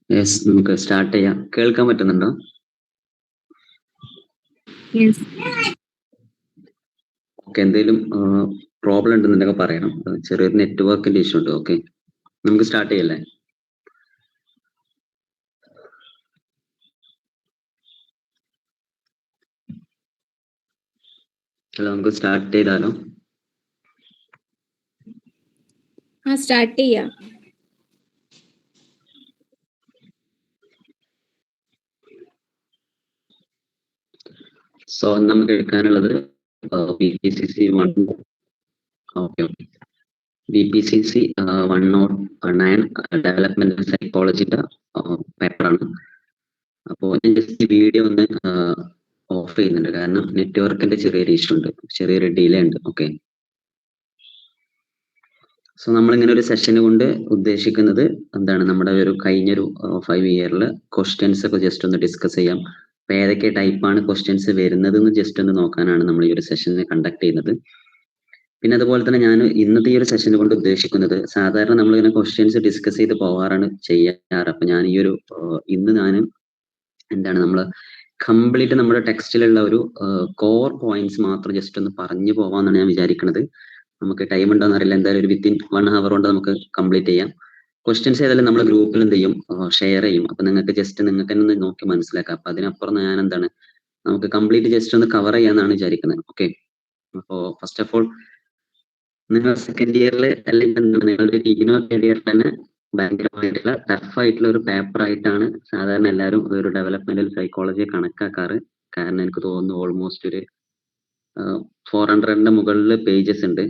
Yes, നമുക്ക് start ചെയ്യാം. കേൾക്കാൻ പറ്റുന്നുണ്ടോ? ഓക്കെ, എന്തെങ്കിലും പ്രോബ്ലം ഉണ്ടെന്നുണ്ടെങ്കിൽ പറയണം. ചെറിയൊരു നെറ്റ്വർക്കിന്റെ ഇഷ്യൂ ഉണ്ട്. ഓക്കെ, നമുക്ക് സ്റ്റാർട്ട് ചെയ്യല്ലേ? ഹലോ, നമുക്ക് സ്റ്റാർട്ട് ചെയ്താലോ? സ്റ്റാർട്ട് ചെയ്യാം. സോ നമുക്ക് എടുക്കാനുള്ളത് BPCC 1. ഓക്കെ, BPCC 109 ഡെവലപ്മെന്റ് സൈക്കോളജിയുടെ പേപ്പറാണ്. അപ്പോൾ ഞാൻ ജസ്റ്റ് വീഡിയോ ഒന്ന് ഓഫ് ചെയ്യുന്നുണ്ട്, കാരണം നെറ്റ്വർക്കിന്റെ ചെറിയൊരു ഇഷ്യൂ ഉണ്ട്, ചെറിയൊരു ഡിലേ ഉണ്ട്. ഓക്കെ, സോ നമ്മളിങ്ങനെ ഒരു സെഷന് കൊണ്ട് ഉദ്ദേശിക്കുന്നത് എന്താണ്, നമ്മുടെ ഒരു കഴിഞ്ഞൊരു 5 ഇയറിൽ ക്വസ്റ്റ്യൻസ് ഒക്കെ ജസ്റ്റ് ഒന്ന് ഡിസ്കസ് ചെയ്യാം. അപ്പൊ ഏതൊക്കെ ടൈപ്പാണ് ക്വസ്റ്റ്യൻസ് വരുന്നത് എന്ന് ജസ്റ്റ് ഒന്ന് നോക്കാനാണ് നമ്മൾ ഈ ഒരു സെഷന് കണ്ടക്ട് ചെയ്യുന്നത്. പിന്നെ അതുപോലെ തന്നെ ഞാൻ ഇന്നത്തെ ഈ ഒരു സെഷന് കൊണ്ട് ഉദ്ദേശിക്കുന്നത്, സാധാരണ നമ്മളിങ്ങനെ ക്വസ്റ്റ്യൻസ് ഡിസ്കസ് ചെയ്ത് പോകാറാണ് ചെയ്യാറ്. അപ്പൊ ഞാൻ ഈ ഒരു ഇന്ന് ഞാൻ എന്താണ്, നമ്മൾ കംപ്ലീറ്റ് നമ്മുടെ ടെക്സ്റ്റിലുള്ള ഒരു കോർ പോയിന്റ്സ് മാത്രം ജസ്റ്റ് ഒന്ന് പറഞ്ഞു പോവാന്നാണ് ഞാൻ വിചാരിക്കുന്നത്. നമുക്ക് ടൈം ഉണ്ടോന്ന് അറിയില്ല, എന്തായാലും ഒരു വിത്തിൻ 1 hour കൊണ്ട് നമുക്ക് കംപ്ലീറ്റ് ചെയ്യാം. ക്വസ്റ്റ്യൻസ് ഏതായാലും നമ്മുടെ ഗ്രൂപ്പിൽ എന്ത് ചെയ്യും, ഷെയർ ചെയ്യും. അപ്പൊ നിങ്ങൾക്ക് ജസ്റ്റ് നിങ്ങൾക്ക് തന്നെ ഒന്ന് നോക്കി മനസ്സിലാക്കാം. അപ്പൊ അതിനപ്പുറം ഞാൻ എന്താണ്, നമുക്ക് കംപ്ലീറ്റ് ജസ്റ്റ് ഒന്ന് കവർ ചെയ്യാന്നാണ് വിചാരിക്കുന്നത്. ഓക്കെ, അപ്പോ ഫസ്റ്റ് ഓഫ് ഓൾ, നിങ്ങൾ സെക്കൻഡ് ഇയറിൽ അല്ലെങ്കിൽ നിങ്ങളുടെ ഇഗ്നോ തേർഡ് ഇയറിൽ തന്നെ ഭയങ്കരമായിട്ടുള്ള ടഫ് ആയിട്ടുള്ള ഒരു പേപ്പർ ആയിട്ടാണ് സാധാരണ എല്ലാവരും ഒരു ഡെവലപ്മെന്റൽ സൈക്കോളജിയെ കണക്കാക്കാറ്. കാരണം എനിക്ക് തോന്നുന്നു ഓൾമോസ്റ്റ് ഒരു 400ന്റെ മുകളിൽ പേജസ് ഉണ്ട്.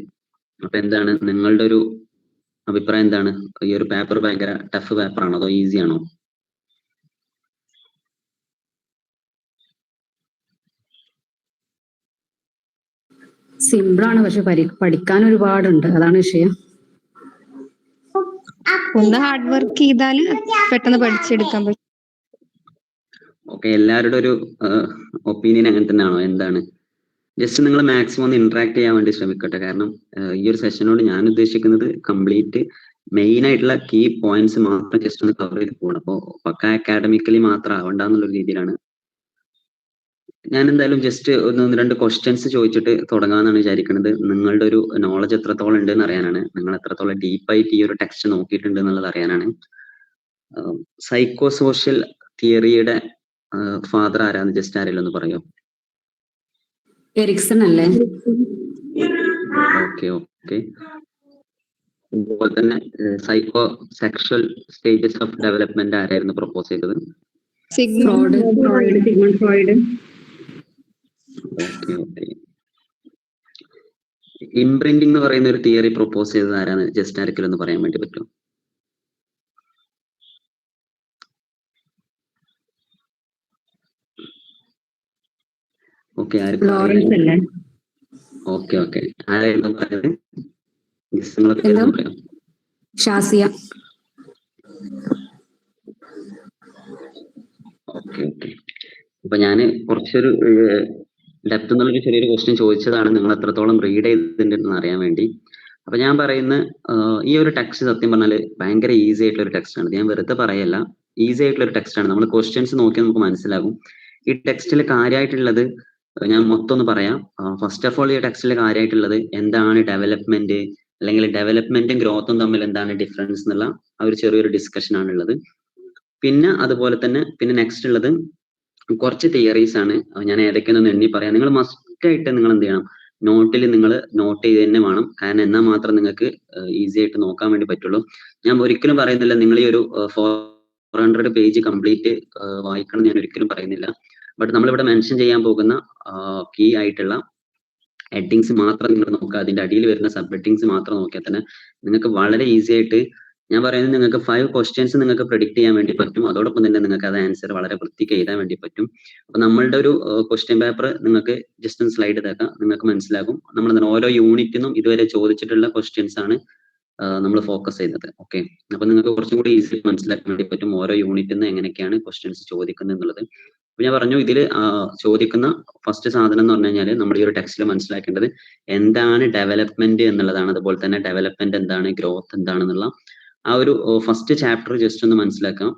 അപ്പൊ എന്താണ് നിങ്ങളുടെ ഒരു അഭിപ്രായം, എന്താണ് ഈ ഒരു പേപ്പർ ഭയങ്കര ടഫ് പേപ്പർ ആണോ അതോ ഈസി ആണോ? സിമ്പിളാണ്, പക്ഷെ പഠിക്കാൻ ഒരുപാടുണ്ട്, അതാണ് വിഷയം. ഒന്ന് ഹാർഡ് വർക്ക് ചെയ്താൽ പെട്ടെന്ന് പഠിച്ചെടുക്കാൻ പറ്റും. ഓക്കെ, എല്ലാവരുടെ ഒരു ഒപ്പീനിയൻ അങ്ങനെ തന്നെയാണോ? എന്താണ്, ജസ്റ്റ് നിങ്ങൾ മാക്സിമം ഒന്ന് ഇന്ററാക്ട് ചെയ്യാൻ വേണ്ടി ശ്രമിക്കട്ടെ. കാരണം ഈ ഒരു സെഷനോട് ഞാൻ ഉദ്ദേശിക്കുന്നത് കംപ്ലീറ്റ് മെയിൻ ആയിട്ടുള്ള കീ പോയിന്റ്സ് മാത്രം ജസ്റ്റ് ഒന്ന് കവർ ചെയ്ത് പോകണം. അപ്പോൾ പക്ക അക്കാഡമിക്കലി മാത്രം ആവണ്ടെന്നുള്ള രീതിയിലാണ് ഞാൻ എന്തായാലും ജസ്റ്റ് ഒന്ന് രണ്ട് ക്വസ്റ്റ്യൻസ് ചോദിച്ചിട്ട് തുടങ്ങാന്നാണ് വിചാരിക്കുന്നത്. നിങ്ങളുടെ ഒരു നോളജ് എത്രത്തോളം ഉണ്ട് എന്ന് അറിയാനാണ്, നിങ്ങൾ എത്രത്തോളം ഡീപ്പായിട്ട് ഈ ഒരു ടെക്സ്റ്റ് നോക്കിയിട്ടുണ്ട് എന്നുള്ളത് അറിയാനാണ്. സൈക്കോ സോഷ്യൽ തിയറിയുടെ ഫാദർ ആരാന്ന് ജസ്റ്റ് ആരെങ്കിലും ഒന്ന് പറയോ? എറിക്സൺ അല്ലേ? ഓക്കെ, അതുപോലെ തന്നെ psycho sexual stages of development ആരായിരുന്നു പ്രപ്പോസ് ചെയ്തത്? Sigmund Freud. ഓക്കെ, ഇംപ്രിന്റിംഗ് എന്ന് പറയുന്ന ഒരു തിയറി പ്രപ്പോസ് ചെയ്തത് ആരാണ്? ജസ്റ്റ് ആർക്കെങ്കിലും ഒന്ന് പറയാൻ വേണ്ടി പറ്റുമോ? ഓക്കെ, ഓക്കെ ആരായിരുന്നു പറഞ്ഞത്? ഷാസിയ. ഓക്കെ, അപ്പൊ ഞാന് കുറച്ചൊരു ഡെപ്ത് എന്നുള്ളൊരു ചെറിയൊരു ക്വസ്റ്റ്യൻ ചോദിച്ചതാണ്, നിങ്ങൾ എത്രത്തോളം റീഡ് ചെയ്തിട്ടുണ്ടെന്ന് അറിയാൻ വേണ്ടി. അപ്പൊ ഞാൻ പറയുന്ന ഈ ഒരു ടെക്സ്റ്റ് സത്യം പറഞ്ഞാൽ ഭയങ്കര ഈസി ആയിട്ടുള്ള ഒരു ടെക്സ്റ്റ് ആണ്. ഞാൻ വെറുതെ പറയല്ല, ഈസി ആയിട്ടുള്ള ഒരു ടെക്സ്റ്റ് ആണ്. നമ്മൾ ക്വസ്റ്റ്യൻസ് നോക്കിയാൽ നമുക്ക് മനസ്സിലാകും. ഈ ടെക്സ്റ്റിൽ കാര്യമായിട്ടുള്ളത് ഞാൻ മൊത്തം ഒന്ന് പറയാം. ഫസ്റ്റ് ഓഫ് ഓൾ, ഈ ടെക്സ്റ്റിൽ കാര്യമായിട്ടുള്ളത് എന്താണ് ഡെവലപ്മെന്റ്, അല്ലെങ്കിൽ ഡെവലപ്മെന്റും ഗ്രോത്തും തമ്മിൽ എന്താണ് ഡിഫറൻസ് എന്നുള്ള ആ ഒരു ചെറിയൊരു ഡിസ്കഷൻ ആണുള്ളത്. പിന്നെ അതുപോലെ തന്നെ പിന്നെ നെക്സ്റ്റ് ഉള്ളത് കുറച്ച് തിയറീസ് ആണ്. ഞാൻ ഏതൊക്കെയാണെന്ന് എണ്ണി പറയാം. നിങ്ങൾ മസ്റ്റ് ആയിട്ട് നിങ്ങൾ എന്ത് ചെയ്യണം, നോട്ടിൽ നിങ്ങൾ നോട്ട് ചെയ്ത് തന്നെ വേണം. കാരണം എന്നാൽ മാത്രം നിങ്ങൾക്ക് ഈസി ആയിട്ട് നോക്കാൻ വേണ്ടി പറ്റുള്ളൂ. ഞാൻ ഒരിക്കലും പറയുന്നില്ല നിങ്ങൾ ഈ ഒരു 400 പേജ് കംപ്ലീറ്റ് വായിക്കണം, ഞാൻ ഒരിക്കലും പറയുന്നില്ല. ബട്ട് നമ്മളിവിടെ മെൻഷൻ ചെയ്യാൻ പോകുന്ന കീ ആയിട്ടുള്ള ഹെഡിങ്സ് മാത്രം നിങ്ങൾ നോക്കുക. അതിന്റെ അടിയിൽ വരുന്ന സബ് ഹെഡിങ്സ് മാത്രം നോക്കിയാൽ തന്നെ നിങ്ങൾക്ക് വളരെ ഈസി ആയിട്ട്, ഞാൻ പറയുന്നത്, നിങ്ങൾക്ക് 5 ക്വസ്റ്റ്യൻസ് നിങ്ങൾക്ക് പ്രെഡിക്ട് ചെയ്യാൻ വേണ്ടി പറ്റും. അതോടൊപ്പം തന്നെ നിങ്ങൾക്ക് അത് ആൻസർ വളരെ വൃത്തിക്ക് എഴുതാൻ വേണ്ടി പറ്റും. അപ്പൊ നമ്മളുടെ ഒരു ക്വസ്റ്റ്യൻ പേപ്പർ നിങ്ങൾക്ക് ജസ്റ്റ് ഒന്ന് സ്ലൈഡ് ചെയ്തേക്കാം, നിങ്ങൾക്ക് മനസ്സിലാകും. നമ്മൾ ഓരോ യൂണിറ്റിനും ഇതുവരെ ചോദിച്ചിട്ടുള്ള ക്വസ്റ്റ്യൻസ് ആണ് നമ്മൾ ഫോക്കസ് ചെയ്യുന്നത്. ഓക്കെ, അപ്പൊ നിങ്ങൾക്ക് കുറച്ചും കൂടി ഈസി മനസ്സിലാക്കാൻ വേണ്ടി പറ്റും ഓരോ യൂണിറ്റിൽ നിന്ന് എങ്ങനെയൊക്കെയാണ് ക്വസ്റ്റ്യൻസ് ചോദിക്കുന്നത് എന്നുള്ളത്. അപ്പൊ ഞാൻ പറഞ്ഞു, ഇതിൽ ചോദിക്കുന്ന ഫസ്റ്റ് സാധനം എന്ന് പറഞ്ഞു കഴിഞ്ഞാൽ നമ്മൾ ഈ ഒരു ടെക്സ്റ്റിൽ മനസ്സിലാക്കേണ്ടത് എന്താണ് ഡെവലപ്മെന്റ് എന്നുള്ളതാണ്. അതുപോലെ തന്നെ ഡെവലപ്മെന്റ് എന്താണ്, ഗ്രോത്ത് എന്താണെന്നുള്ള ആ ഒരു ഫസ്റ്റ് ചാപ്റ്റർ ജസ്റ്റ് ഒന്ന് മനസ്സിലാക്കാം.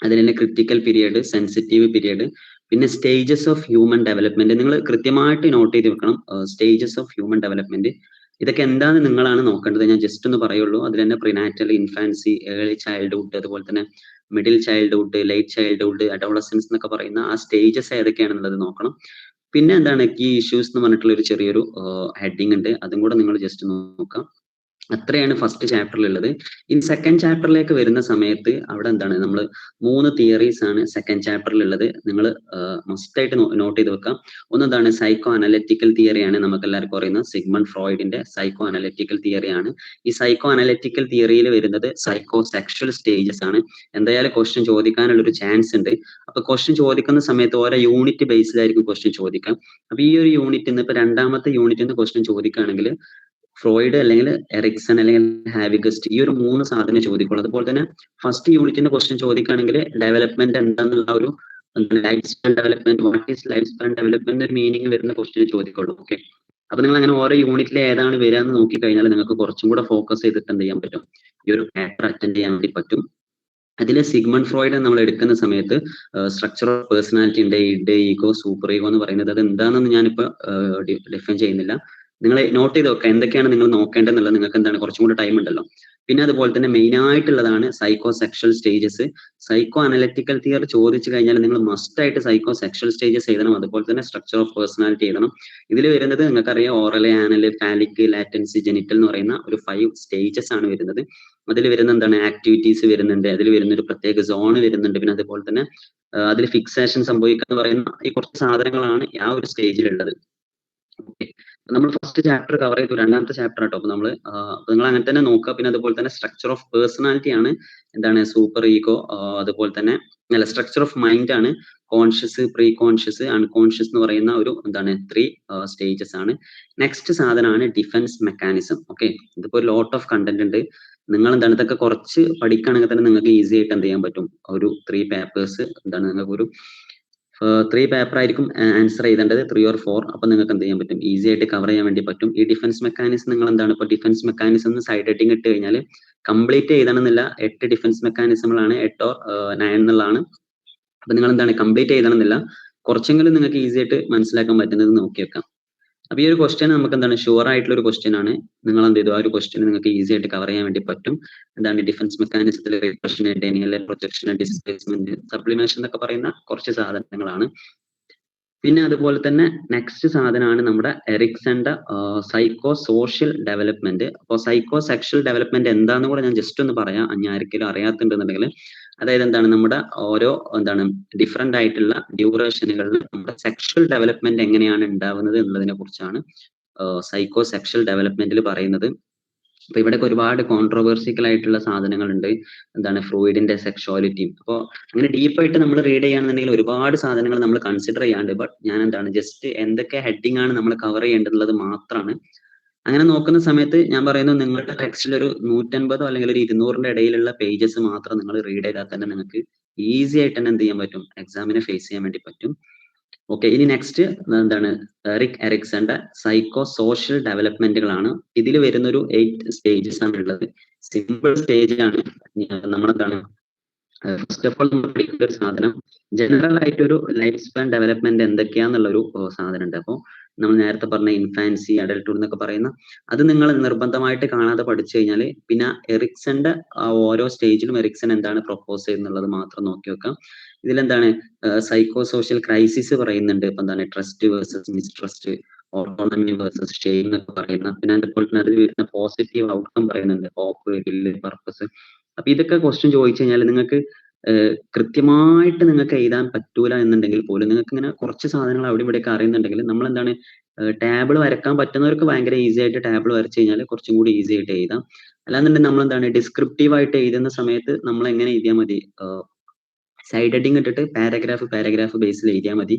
അതിൽ തന്നെ ക്രിട്ടിക്കൽ പീരിയഡ്, സെൻസിറ്റീവ് പീരിയഡ്, പിന്നെ സ്റ്റേജസ് ഓഫ് ഹ്യൂമൻ ഡെവലപ്മെന്റ്. നിങ്ങൾ കൃത്യമായിട്ട് നോട്ട് ചെയ്ത് വെക്കണം. സ്റ്റേജസ് ഓഫ് ഹ്യൂമൻ ഡെവലപ്മെന്റ് ഇതൊക്കെ എന്താണെന്ന് നിങ്ങളാണ് നോക്കേണ്ടത്. ഞാൻ ജസ്റ്റ് ഒന്ന് പറയുള്ളൂ. അതിൽ തന്നെ പ്രിനാറ്റൽ, ഇൻഫാൻസി, ഏർലി ചൈൽഡ്ഹുഡ്, അതുപോലെ തന്നെ middle childhood, light childhood, adolescence എന്നൊക്കെ പറയുന്ന ആ സ്റ്റേജസ് ഏതൊക്കെയാണെന്നുള്ളത് നോക്കണം. പിന്നെ എന്താണ് കീ ഇഷ്യൂസ് എന്ന് പറഞ്ഞിട്ടുള്ള ഒരു ചെറിയൊരു ഹെഡിങ് ഉണ്ട്. അതും കൂടെ നിങ്ങൾ ജസ്റ്റ് നോക്കാം. അത്രയാണ് ഫസ്റ്റ് ചാപ്റ്ററിൽ ഉള്ളത്. ഇനി സെക്കൻഡ് ചാപ്റ്ററിലേക്ക് വരുന്ന സമയത്ത് അവിടെ എന്താണ് നമ്മൾ 3 തിയറീസ് ആണ് സെക്കൻഡ് ചാപ്റ്ററിൽ ഉള്ളത്. നിങ്ങൾ മസ്റ്റ് ആയിട്ട് നോട്ട് ചെയ്ത് വെക്കാം. ഒന്നെന്താണ് സൈക്കോ അനലിറ്റിക്കൽ തിയറിയാണ്, നമുക്ക് എല്ലാവർക്കും അറിയുന്നത് സിഗ്മണ്ട് ഫ്രോയിഡിന്റെ സൈക്കോ അനലിറ്റിക്കൽ തിയറിയാണ്. ഈ സൈക്കോ അനലിറ്റിക്കൽ തിയറിയിൽ വരുന്നത് സൈക്കോ സെക്ഷൽ സ്റ്റേജസ് ആണ്. എന്തായാലും ക്വസ്റ്റ്യൻ ചോദിക്കാനുള്ള ഒരു ചാൻസ് ഉണ്ട്. അപ്പൊ ക്വസ്റ്റ്യൻ ചോദിക്കുന്ന സമയത്ത് ഓരോ യൂണിറ്റ് ബേസിലായിരിക്കും ക്വസ്റ്റ്യൻ ചോദിക്കാം. അപ്പൊ ഈ ഒരു യൂണിറ്റിൽ നിന്ന് ഇപ്പൊ രണ്ടാമത്തെ യൂണിറ്റിൽ നിന്ന് ക്വസ്റ്റ്യൻ ചോദിക്കുകയാണെങ്കിൽ ഫ്രോയിഡ് അല്ലെങ്കിൽ എറിക്സൺ അല്ലെങ്കിൽ ഹാവിഗസ്റ്റ് ഈ ഒരു 3 സാധനം ചോദിക്കുള്ളൂ. അതുപോലെ തന്നെ ഫസ്റ്റ് യൂണിറ്റിന്റെ ക്വസ്റ്റ്യൻ ചോദിക്കുകയാണെങ്കിൽ ഡെവലപ്മെന്റ് എന്താണെന്നുള്ള ഒരു life span development, what is life span development ഒരു മീനിങ് വരുന്ന ക്വസ്റ്റ്യൻ ചോദിക്കുള്ളൂ. ഓക്കെ, അപ്പൊ നിങ്ങൾ അങ്ങനെ ഓരോ യൂണിറ്റിൽ ഏതാണ് വരിക എന്ന് നോക്കി കഴിഞ്ഞാൽ നിങ്ങൾക്ക് കുറച്ചും കൂടെ ഫോക്കസ് ചെയ്തിട്ട് എന്ത് ചെയ്യാൻ പറ്റും, ഈ ഒരു പേപ്പർ അറ്റൻഡ് ചെയ്യാൻ വേണ്ടി പറ്റും. അതിൽ സിഗ്മണ്ട് ഫ്രോയിഡ് നമ്മൾ എടുക്കുന്ന സമയത്ത് സ്ട്രക്ചർ ഓഫ് പേഴ്സണാലിറ്റി ഉണ്ട്, ഇഡ്, ഈഗോ, സൂപ്പർ ഈഗോ എന്ന് പറയുന്നത്. അത് എന്താണെന്ന് ഞാനിപ്പോ ഡിഫൈൻ ചെയ്യുന്നില്ല. നിങ്ങൾ നോട്ട് ചെയ്ത് വെക്കുക എന്തൊക്കെയാണ് നിങ്ങൾ നോക്കേണ്ടതെന്നുള്ളത്. നിങ്ങൾക്ക് എന്താണ് കുറച്ചും കൂടെ ടൈം ഉണ്ടല്ലോ. പിന്നെ അതുപോലെ തന്നെ മെയിൻ ആയിട്ടുള്ളതാണ് psycho sexual stages. Psycho analytical theory ചോദിച്ചു കഴിഞ്ഞാൽ നിങ്ങൾ മസ്റ്റ് ആയിട്ട് സൈക്കോ സെക്ഷൽ സ്റ്റേജസ് എഴുതണം. അതുപോലെ തന്നെ സ്ട്രക്ചർ ഓഫ് പേഴ്സണാലിറ്റി എഴുതണം. ഇതിൽ വരുന്നത് നിങ്ങൾക്കറിയാം oral, anal, phallic, latency, genital എന്ന് പറയുന്ന ഒരു 5 സ്റ്റേജസ് ആണ് വരുന്നത്. അതിൽ വരുന്ന എന്താണ് ആക്ടിവിറ്റീസ് വരുന്നുണ്ട്, അതിൽ വരുന്ന ഒരു പ്രത്യേക സോൺ വരുന്നുണ്ട്. പിന്നെ അതുപോലെ തന്നെ അതിൽ ഫിക്സേഷൻ സംഭവിക്കുക എന്ന് പറയുന്ന ഈ കുറച്ച് സാധനങ്ങളാണ് ആ ഒരു സ്റ്റേജിലുള്ളത്. ഓക്കെ, നമ്മൾ ഫസ്റ്റ് ചാപ്റ്റർ കവർ ചെയ്തു. രണ്ടാമത്തെ ചാപ്റ്റർ ആട്ടോ. അപ്പൊ നിങ്ങൾ അങ്ങനെ തന്നെ നോക്കുക. പിന്നെ അതുപോലെ തന്നെ സ്ട്രക്ചർ ഓഫ് പേഴ്സണാലിറ്റി ആണ് എന്താണ് സൂപ്പർ ഈഗോ, അതുപോലെ തന്നെ അല്ല സ്ട്രക്ചർ ഓഫ് മൈൻഡ് ആണ് കോൺഷ്യസ്, പ്രീ കോൺഷ്യസ്, അൺകോൺഷ്യസ് എന്ന് പറയുന്ന ഒരു എന്താണ് 3 സ്റ്റേജസ് ആണ്. നെക്സ്റ്റ് സാധനമാണ് ഡിഫൻസ് മെക്കാനിസം. ഓക്കെ, ഇതിപ്പോ ഒരു ലോട്ട് ഓഫ് കണ്ടന്റ് ഉണ്ട്. നിങ്ങൾ എന്താണ് ഇതൊക്കെ കുറച്ച് പഠിക്കുകയാണെങ്കിൽ തന്നെ നിങ്ങൾക്ക് ഈസി ആയിട്ട് എന്ത് ചെയ്യാൻ പറ്റും, ഒരു 3 പേപ്പേഴ്സ് എന്താണ് നിങ്ങൾക്ക് ഒരു 3 പേപ്പർ ആയിരിക്കും ആൻസർ ചെയ്തേണ്ടത്, 3 or 4. അപ്പൊ നിങ്ങൾക്ക് എന്ത് ചെയ്യാൻ പറ്റും, ഈസി ആയിട്ട് കവർ ചെയ്യാൻ വേണ്ടി പറ്റും. ഈ ഡിഫൻസ് മെക്കാനിസം നിങ്ങൾ എന്താണ് ഇപ്പൊ ഡിഫൻസ് മെക്കാനിസം സൈഡ് ഹെഡിങ് ഇട്ട് കഴിഞ്ഞാൽ കംപ്ലീറ്റ് ചെയ്യണമെന്നില്ല. 8 ഡിഫൻസ് മെക്കാനിസങ്ങളാണ്, 8 or 9 എന്നുള്ളതാണ്. അപ്പൊ നിങ്ങൾ എന്താണ് കംപ്ലീറ്റ് ചെയ്യണമെന്നില്ല. കുറച്ചെങ്കിലും നിങ്ങൾക്ക് ഈസി ആയിട്ട് മനസ്സിലാക്കാൻ പറ്റുന്നത് നോക്കി വെക്കാം. അപ്പൊ ഈ ഒരു ക്വസ്റ്റ്യൻ നമുക്ക് എന്താണ് ഷുവർ ആയിട്ടുള്ള ഒരു ക്വസ്റ്റ്യൻ ആണ്. നിങ്ങൾ എന്ത് ചെയ്തു, ആ ഒരു ക്വസ്റ്റ്യൻ നിങ്ങൾക്ക് ഈസി ആയിട്ട് കവർ ചെയ്യാൻ വേണ്ടി പറ്റും. എന്താണ് ഡിഫൻസ് മെക്കാനിസത്തിൽ repression, denial, projection, displacement, sublimation എന്നൊക്കെ പറയുന്ന കുറച്ച് സാധനങ്ങളാണ്. പിന്നെ അതുപോലെ തന്നെ നെക്സ്റ്റ് സാധനമാണ് നമ്മുടെ എറിക്സന്റെ സൈക്കോ സോഷ്യൽ ഡെവലപ്മെന്റ്. അപ്പോൾ സൈക്കോ സെക്ഷൽ ഡെവലപ്മെന്റ് എന്താണെന്ന് കൂടെ ഞാൻ ജസ്റ്റ് ഒന്ന് പറയാം, ഞാൻ ആർക്കെങ്കിലും അറിയാത്തുണ്ടെന്നുണ്ടെങ്കിൽ. അതായത് എന്താണ് നമ്മുടെ ഓരോ എന്താണ് ഡിഫറെന്റ് ആയിട്ടുള്ള ഡ്യൂറേഷനുകളിൽ നമ്മുടെ സെക്ഷൽ ഡെവലപ്മെന്റ് എങ്ങനെയാണ് ഉണ്ടാവുന്നത് എന്നതിനെ കുറിച്ചാണ് സൈക്കോ സെക്ഷൽ ഡെവലപ്മെന്റിൽ പറയുന്നത്. അപ്പൊ ഇവിടെ ഒരുപാട് കോൺട്രോവേഴ്സിക്കൽ ആയിട്ടുള്ള സാധനങ്ങളുണ്ട്. എന്താണ് ഫ്രോയിഡിന്റെ സെക്ഷുവാലിറ്റിയും. അപ്പോൾ അങ്ങനെ ഡീപ്പായിട്ട് നമ്മൾ റീഡ് ചെയ്യുകയാണെന്നുണ്ടെങ്കിൽ ഒരുപാട് സാധനങ്ങൾ നമ്മൾ കൺസിഡർ ചെയ്യാണ്ട്. ബട്ട് ഞാൻ എന്താണ് ജസ്റ്റ് എന്തൊക്കെ ഹെഡിങ് ആണ് നമ്മൾ കവർ ചെയ്യേണ്ടതുള്ളത് മാത്രമാണ്. അങ്ങനെ നോക്കുന്ന സമയത്ത് ഞാൻ പറയുന്നത് നിങ്ങളുടെ ടെക്സ്റ്റിൽ ഒരു 150 അല്ലെങ്കിൽ ഒരു 200ന്റെ ഇടയിലുള്ള പേജസ് മാത്രം നിങ്ങൾ റീഡ് ചെയ്താൽ തന്നെ നിങ്ങൾക്ക് ഈസി ആയിട്ട് തന്നെ എന്ത് ചെയ്യാൻ പറ്റും, എക്സാമിനെ ഫേസ് ചെയ്യാൻ വേണ്ടി പറ്റും. ഓക്കെ, ഇനി നെക്സ്റ്റ് എന്താണ് എറിക്സന്റെ സൈക്കോ സോഷ്യൽ ഡെവലപ്മെന്റുകളാണ്. ഇതിൽ വരുന്ന ഒരു 8 സ്റ്റേജസ് ആണ് ഉള്ളത്. സിമ്പിൾ സ്റ്റേജ് ആണ്. നമ്മളെന്താണ് ഫസ്റ്റ് ഓഫ് ഓൾ നമ്മൾ പഠിക്കുന്ന ഒരു സാധനം ജനറൽ ആയിട്ട് ഒരു ലൈഫ് സ്പാൻ ഡെവലപ്മെന്റ് എന്തൊക്കെയാന്നുള്ള ഒരു സാധനം ഉണ്ട്. അപ്പോൾ നമ്മൾ നേരത്തെ പറഞ്ഞ ഇൻഫാൻസി, അഡൽട്ട്ഹുഡ് എന്നൊക്കെ പറയുന്ന അത് നിങ്ങൾ നിർബന്ധമായിട്ട് കാണാതെ പഠിച്ചു കഴിഞ്ഞാൽ പിന്നെ എറിക്സന്റെ ഓരോ സ്റ്റേജിലും എറിക്സൺ എന്താണ് പ്രൊപ്പോസ് ചെയ്യുന്നുള്ളത് മാത്രം നോക്കി വെക്കാം. ഇതിലെന്താണ് സൈക്കോ സോഷ്യൽ ക്രൈസിസ് പറയുന്നുണ്ട്. ഇപ്പൊ എന്താണ് trust versus mistrust, autonomy versus shame എന്നൊക്കെ പറയുന്ന. പിന്നെ അതുപോലെ തന്നെ അതിൽ വരുന്ന പോസിറ്റീവ് ഔട്ട്കം പറയുന്നുണ്ട്, ഹോപ്പ്, വില്ല്, പർപ്പസ്. അപ്പൊ ഇതൊക്കെ ക്വസ്റ്റ്യൻ ചോദിച്ചു കഴിഞ്ഞാൽ നിങ്ങൾക്ക് കൃത്യമായിട്ട് നിങ്ങൾക്ക് എഴുതാൻ പറ്റൂല എന്നുണ്ടെങ്കിൽ പോലും നിങ്ങൾക്ക് ഇങ്ങനെ കുറച്ച് സാധനങ്ങൾ അവിടെ ഇവിടെയൊക്കെ അറിയുന്നുണ്ടെങ്കിൽ നമ്മൾ എന്താണ് ടാബിൾ വരക്കാൻ പറ്റുന്നവർക്ക് ഭയങ്കര ഈസി ആയിട്ട് ടാബിൾ വരച്ചു കഴിഞ്ഞാൽ കുറച്ചും കൂടി ഈസി ആയിട്ട് എഴുതാം. അല്ലാന്നുണ്ടെങ്കിൽ നമ്മൾ എന്താണ് ഡിസ്ക്രിപ്റ്റീവ് ആയിട്ട് എഴുതുന്ന സമയത്ത് നമ്മൾ എങ്ങനെ എഴുതിയാൽ മതി, സൈഡ് ഹെഡിങ് ഇട്ടിട്ട് പാരഗ്രാഫ് ബേസിൽ എഴുതിയാൽ മതി.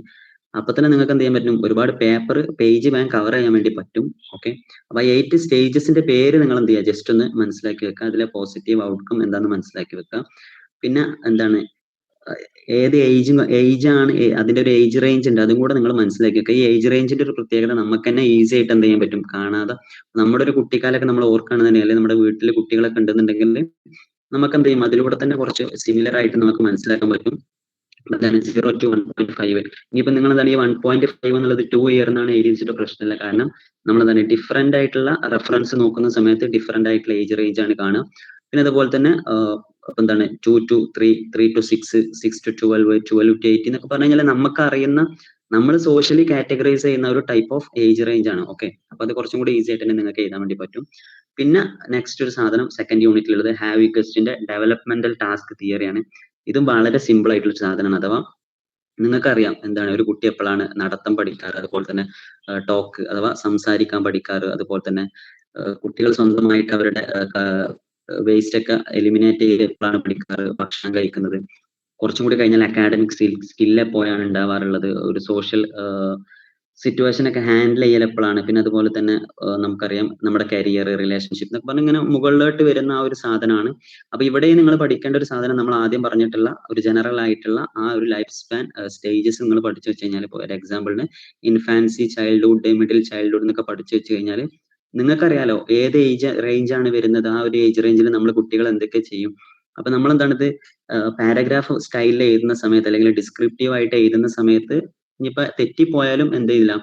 അപ്പൊ തന്നെ നിങ്ങൾക്ക് എന്ത് ചെയ്യാൻ പറ്റും, ഒരുപാട് പേജ് വേഗം കവർ ചെയ്യാൻ വേണ്ടി പറ്റും. ഓക്കെ, അപ്പൊ 8 സ്റ്റേജസിന്റെ പേര് നിങ്ങൾ എന്ത് ചെയ്യുക, ജസ്റ്റ് ഒന്ന് മനസ്സിലാക്കി വെക്കുക. അതിലെ പോസിറ്റീവ് ഔട്ട്കം എന്താണെന്ന് മനസ്സിലാക്കി വെക്കുക. പിന്നെ എന്താണ് ഏത് ഏജ് ആണ്, അതിന്റെ ഒരു ഏജ് റേഞ്ച് ഉണ്ട്, അതും കൂടെ നിങ്ങൾ മനസ്സിലാക്കി വെക്കുക. ഈ ഏജ് റേഞ്ചിന്റെ ഒരു പ്രത്യേകത നമുക്ക് തന്നെ ഈസി ആയിട്ട് എന്ത് ചെയ്യാൻ പറ്റും, കാണാതെ നമ്മുടെ ഒരു കുട്ടിക്കാലൊക്കെ നമ്മൾ ഓർക്കുകയാണെന്നുണ്ടെങ്കിൽ, അല്ലെങ്കിൽ നമ്മുടെ വീട്ടിൽ കുട്ടികളൊക്കെ ഉണ്ടെന്നുണ്ടെങ്കിൽ നമുക്ക് എന്ത് ചെയ്യും, അതിലൂടെ തന്നെ കുറച്ച് സിമിലർ ആയിട്ട് നമുക്ക് മനസ്സിലാക്കാൻ പറ്റും. അതാണ് 0 to 1.5. ഇനിയിപ്പോ നിങ്ങൾ എന്താണ് ഈ 1.5 എന്നുള്ളത് 2 ഇയർ എന്നാണ് എഴുതി വെച്ചിട്ട് പ്രശ്നമില്ല. കാരണം നമ്മൾ എന്താണ് ഡിഫറെന്റ് ആയിട്ടുള്ള റെഫറൻസ് നോക്കുന്ന സമയത്ത് ഡിഫറെന്റ് ആയിട്ടുള്ള ഏജ് റേഞ്ച് ആണ് കാണുക. പിന്നെ അതുപോലെ തന്നെ എന്താണ് 2 to 3, 3 to 6, 6 to 12, 12 to 18 എന്നൊക്കെ പറഞ്ഞു കഴിഞ്ഞാൽ നമുക്ക് അറിയുന്ന, നമ്മൾ സോഷ്യലി കാറ്റഗറൈസ് ചെയ്യുന്ന ഒരു ടൈപ്പ് ഓഫ് ഏജ് റേഞ്ച് ആണ്. ഓക്കെ, അപ്പൊ അത് കുറച്ചും കൂടി ഈസി ആയിട്ട് തന്നെ നിങ്ങൾക്ക് എഴുതാൻ വേണ്ടി പറ്റും. പിന്നെ നെക്സ്റ്റ് ഒരു സാധനം സെക്കൻഡ് യൂണിറ്റിലുള്ളത് ഹാവി ക്വസ്റ്റിന്റെ ഡെവലപ്മെന്റൽ ടാസ്ക് തിയറിയാണ്. ഇതും വളരെ സിമ്പിൾ ആയിട്ടുള്ള സാധനമാണ്. അഥവാ നിങ്ങൾക്കറിയാം എന്താണ് ഒരു കുട്ടി എപ്പോഴാണ് നടത്തം പഠിക്കാറ്, അതുപോലെ തന്നെ ടോക്ക് അഥവാ സംസാരിക്കാൻ പഠിക്കാറ്, അതുപോലെ തന്നെ കുട്ടികൾ സ്വന്തമായിട്ട് അവരുടെ വേസ്റ്റ് ഒക്കെ എലിമിനേറ്റ് ചെയ്ത് എപ്പോഴാണ് പഠിക്കാറ്, ഭക്ഷണം കഴിക്കുന്നത്, കുറച്ചും കൂടി കഴിഞ്ഞാൽ അക്കാഡമിക് സ്കില്ല് എപ്പോഴാണ് ഉണ്ടാവാറുള്ളത്, ഒരു സോഷ്യൽ സിറ്റുവേഷൻ ഒക്കെ ഹാൻഡിൽ ചെയ്യൽ എപ്പോഴാണ്, പിന്നെ അതുപോലെ തന്നെ നമുക്കറിയാം നമ്മുടെ കരിയർ, റിലേഷൻഷിപ്പ് എന്നൊക്കെ പറഞ്ഞ് ഇങ്ങനെ മുകളിലോട്ട് വരുന്ന ആ ഒരു സാധനമാണ്. അപ്പൊ ഇവിടെ നിങ്ങൾ പഠിക്കേണ്ട ഒരു സാധനം നമ്മൾ ആദ്യം പറഞ്ഞിട്ടുള്ള ഒരു ജനറൽ ആയിട്ടുള്ള ആ ഒരു ലൈഫ് സ്പാൻ സ്റ്റേജസ് നിങ്ങൾ പഠിച്ചു വെച്ച് കഴിഞ്ഞാൽ, ഇപ്പോൾ ഒരു എക്സാമ്പിളിന് ഇൻഫാൻസി, ചൈൽഡ്ഹുഡ്, മിഡിൽ ചൈൽഡ്ഹുഡ് എന്നൊക്കെ പഠിച്ചു വെച്ച് കഴിഞ്ഞാൽ നിങ്ങൾക്കറിയാലോ ഏത് ഏജ് റേഞ്ച് ആണ് വരുന്നത്, ആ ഒരു ഏജ് റേഞ്ചിൽ നമ്മൾ കുട്ടികൾ എന്തൊക്കെ ചെയ്യും. അപ്പൊ നമ്മൾ എന്താണിത് പാരഗ്രാഫ് സ്റ്റൈലിൽ എഴുതുന്ന സമയത്ത് അല്ലെങ്കിൽ ഡിസ്ക്രിപ്റ്റീവ് ആയിട്ട് എഴുതുന്ന സമയത്ത് ഇനിയിപ്പോ തെറ്റിപ്പോയാലും എന്ത് ചെയ്യില്ല,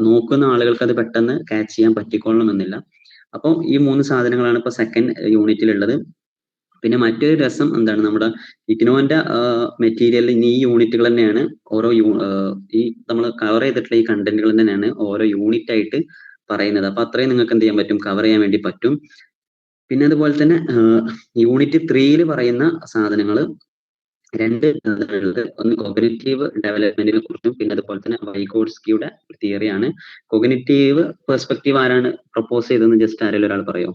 നോക്കുന്ന ആളുകൾക്ക് അത് പെട്ടെന്ന് ക്യാച്ച് ചെയ്യാൻ പറ്റിക്കൊള്ളണമെന്നില്ല. അപ്പോൾ ഈ 3 സാധനങ്ങളാണ് ഇപ്പൊ സെക്കൻഡ് യൂണിറ്റിലുള്ളത്. പിന്നെ മറ്റൊരു രസം എന്താണ്, നമ്മുടെ ഇഗ്നോന്റെ മെറ്റീരിയൽ ഇനി ഈ യൂണിറ്റുകൾ തന്നെയാണ് ഓരോ ഈ നമ്മൾ കവർ ചെയ്തിട്ടുള്ള ഈ കണ്ടന്റുകൾ തന്നെയാണ് ഓരോ യൂണിറ്റ് ആയിട്ട് പറയുന്നത്. അപ്പൊ അത്രയും നിങ്ങൾക്ക് എന്ത് ചെയ്യാൻ പറ്റും, കവർ ചെയ്യാൻ വേണ്ടി പറ്റും. പിന്നെ അതുപോലെ തന്നെ യൂണിറ്റ് 3 പറയുന്ന സാധനങ്ങൾ രണ്ട് ഉള്ളത്. ഒന്ന് കോഗ്നിറ്റീവ് ഡെവലപ്മെന്റിനെ കുറിച്ചും പിന്നെ അതുപോലെ തന്നെ വൈഗോട്സ്കിയുടെ തിയറിയാണ്. കോഗ്നിറ്റീവ് പെർസ്പെക്റ്റീവ് ആരാണ് പ്രപ്പോസ് ചെയ്തതെന്ന് ജസ്റ്റ് ആരെങ്കിലും ഒരാൾ പറയോ?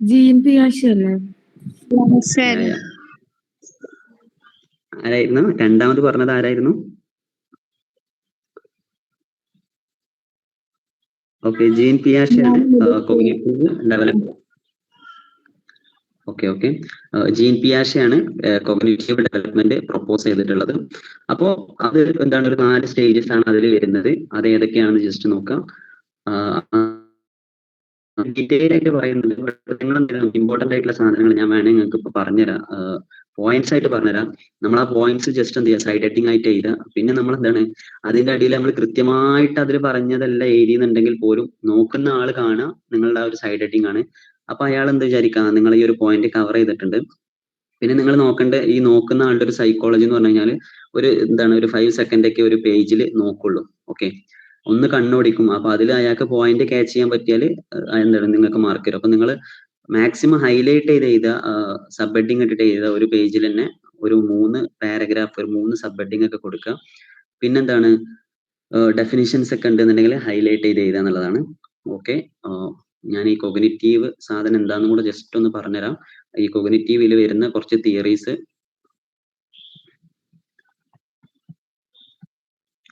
ജീൻ പിയാഷെ അല്ലേ? ശരി. ആരായിരുന്നു രണ്ടാമത് പറഞ്ഞത്? ആരായിരുന്നു? ഓക്കെ, ജീൻ പിയാഷെയാണ് കോഗ്നിറ്റീവ് ഡെവലപ്മെന്റ്. ഓക്കെ, ജീൻ പിയാഷെയാണ് കോഗ്നിറ്റീവ് ഡെവലപ്മെന്റ് പ്രപ്പോസ് ചെയ്തിട്ടുള്ളത്. അപ്പോ അത് എന്താണ്, ഒരു 4 സ്റ്റേജസ് ആണ് അതിൽ വരുന്നത്. അത് ഏതൊക്കെയാണെന്ന് ജസ്റ്റ് നോക്കാം. ഡീറ്റെയിൽ ആയിട്ട് പറയുന്നത് നിങ്ങൾ ഇമ്പോർട്ടന്റ് ആയിട്ടുള്ള സാധനങ്ങൾ ഞാൻ വേണമെങ്കിൽ നിങ്ങൾക്ക് ഇപ്പൊ പറഞ്ഞുതരാം, പോയിന്റ്സ് ആയിട്ട് പറഞ്ഞുതരാം. നമ്മൾ ആ പോയിന്റ്സ് ജസ്റ്റ് എന്ത് ചെയ്യുക, സൈഡ് ഹെഡിങ് ആയിട്ട് എഴുതുക. പിന്നെ നമ്മൾ എന്താണ് അതിന്റെ അടിയിൽ നമ്മൾ കൃത്യമായിട്ട് അതിൽ പറഞ്ഞതല്ല എഴുതിയെന്നുണ്ടെങ്കിൽ പോലും നോക്കുന്ന ആള് കാണുക നിങ്ങളുടെ ആ ഒരു സൈഡ് ഹെഡിങ് ആണ്. അപ്പൊ അയാൾ എന്ത് വിചാരിക്കാം, നിങ്ങൾ ഈ ഒരു പോയിന്റ് കവർ ചെയ്തിട്ടുണ്ട്. പിന്നെ നിങ്ങൾ നോക്കേണ്ട ഈ നോക്കുന്ന ആളുടെ ഒരു സൈക്കോളജി എന്ന് പറഞ്ഞു കഴിഞ്ഞാൽ ഒരു എന്താണ് ഒരു 5 സെക്കൻഡ് ഒക്കെ ഒരു പേജിൽ നോക്കുള്ളൂ. ഓക്കെ, ഒന്ന് കണ്ണോടിക്കും. അപ്പൊ അതിൽ അയാൾക്ക് പോയിന്റ് ക്യാച്ച് ചെയ്യാൻ പറ്റിയാൽ എന്താണ് നിങ്ങൾക്ക് മാർക്ക് തരും. അപ്പൊ നിങ്ങൾ മാക്സിമം ഹൈലൈറ്റ് ചെയ്ത് എഴുതുക, സബ് ഹെഡിങ് ഇട്ടിട്ട് എഴുതുക. ഒരു പേജിൽ തന്നെ ഒരു 3 പാരഗ്രാഫ്, ഒരു 3 സബ് ഹെഡിങ് ഒക്കെ കൊടുക്കുക. പിന്നെന്താണ് ഡെഫിനിഷൻസ് ഒക്കെ ഉണ്ടെന്നുണ്ടെങ്കിൽ ഹൈലൈറ്റ് ചെയ്ത് എഴുതുക എന്നുള്ളതാണ്. ഓക്കെ, ഞാൻ ഈ കോഗ്നിറ്റീവ് സാധനം എന്താണെന്നും കൂടെ ജസ്റ്റ് ഒന്ന് പറഞ്ഞുതരാം. ഈ കോഗ്നിറ്റീവിൽ വരുന്ന കുറച്ച് തിയറീസ്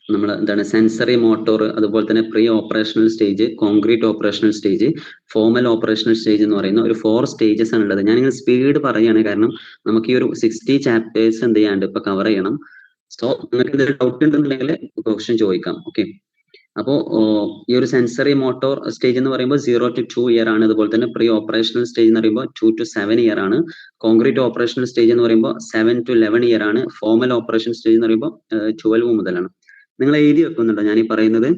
നമ്മൾ എന്താണ് സെൻസറി മോട്ടോർ, അതുപോലെ തന്നെ pre operational stage, concrete operational stage, formal operational stage എന്ന് പറയുന്ന ഒരു 4 സ്റ്റേജസ് ആണ് ഉള്ളത്. ഞാനിങ്ങനെ സ്പീഡ് പറയുകയാണ് കാരണം നമുക്ക് ഈ ഒരു 60 ചാപ്റ്റേഴ്സ് എന്ത് ചെയ്യാണ്ട് ഇപ്പൊ കവർ ചെയ്യണം. സോ നിങ്ങൾക്ക് എന്തെങ്കിലും ഡൗട്ട് ഉണ്ടെന്നുണ്ടെങ്കിൽ ക്വസ്റ്റ്യൻ ചോദിക്കാം. ഓക്കെ, അപ്പോ ഈ ഒരു സെൻസറി മോട്ടോർ സ്റ്റേജ് എന്ന് പറയുമ്പോൾ 0 to 2 ഇയർ ആണ്. അതുപോലെ തന്നെ പ്രീ ഓപ്പറേഷണൽ സ്റ്റേജ് എന്ന് പറയുമ്പോൾ 2 to 7 ഇയർ ആണ്. കോൺക്രീറ്റ് ഓപ്പറേഷണൽ സ്റ്റേജ് എന്ന് പറയുമ്പോൾ 7 to 11 ഇയർ ആണ്. ഫോമൽ ഓപ്പറേഷൻ സ്റ്റേജ് എന്ന് പറയുമ്പോൾ 12 മുതലാണ്. നിങ്ങൾ എഴുതി വെക്കുന്നുണ്ടോ ഞാൻ ഈ പറയുന്നത്?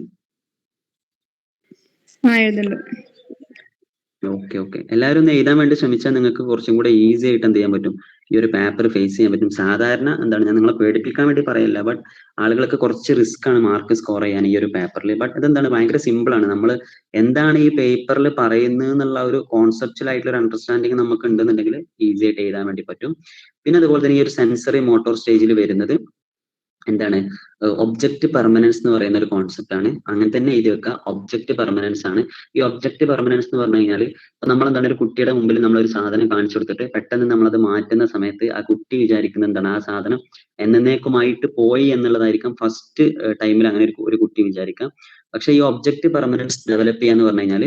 ഓക്കെ, എല്ലാവരും ഒന്ന് എഴുതാൻ വേണ്ടി ശ്രമിച്ചാൽ നിങ്ങൾക്ക് കുറച്ചും കൂടെ ഈസി ആയിട്ട് എന്ത് ചെയ്യാൻ പറ്റും, ഈ ഒരു പേപ്പർ ഫേസ് ചെയ്യാൻ പറ്റും. സാധാരണ എന്താണ്, ഞാൻ നിങ്ങളെ പേടിപ്പിക്കാൻ വേണ്ടി പറയല്ല, ബട്ട് ആളുകൾക്ക് കുറച്ച് റിസ്ക് ആണ് മാർക്ക് സ്കോർ ചെയ്യാൻ ഈ ഒരു പേപ്പറിൽ. ബട്ട് ഇതെന്താണ് ഭയങ്കര സിമ്പിൾ ആണ്. നമ്മൾ എന്താണ് ഈ പേപ്പറിൽ പറയുന്നത് എന്നുള്ള ഒരു കോൺസെപ്റ്റുവൽ ആയിട്ടുള്ള ഒരു അണ്ടർസ്റ്റാൻഡിങ് നമുക്ക് ഉണ്ടെന്നുണ്ടെങ്കിൽ ഈസി ആയിട്ട് എഴുതാൻ വേണ്ടി പറ്റും. പിന്നെ അതുപോലെ തന്നെ ഈ ഒരു സെൻസറി മോട്ടോർ സ്റ്റേജിൽ വരുന്നത് എന്താണ്, ഒബ്ജക്റ്റ് പെർമനൻസ് എന്ന് പറയുന്ന ഒരു കോൺസെപ്റ്റ് ആണ്. അങ്ങനെ തന്നെ എഴുതി വെക്കുക, ഒബ്ജക്റ്റ് പെർമനൻസ് ആണ്. ഈ ഒബ്ജക്റ്റ് പെർമനൻസ് എന്ന് പറഞ്ഞു കഴിഞ്ഞാൽ നമ്മൾ എന്താണ് ഒരു കുട്ടിയുടെ മുമ്പിൽ നമ്മൾ ഒരു സാധനം കാണിച്ചു കൊടുത്തിട്ട് പെട്ടെന്ന് നമ്മളത് മാറ്റുന്ന സമയത്ത് ആ കുട്ടി വിചാരിക്കുന്നത് എന്താണ്, ആ സാധനം എന്നേക്കുമായിട്ട് പോയി എന്നുള്ളതായിരിക്കും ഫസ്റ്റ് ടൈമിൽ അങ്ങനെ ഒരു കുട്ടി വിചാരിക്കാം. പക്ഷെ ഈ ഒബ്ജക്റ്റ് പെർമനൻസ് ഡെവലപ്പ് ചെയ്യാന്ന് പറഞ്ഞു കഴിഞ്ഞാൽ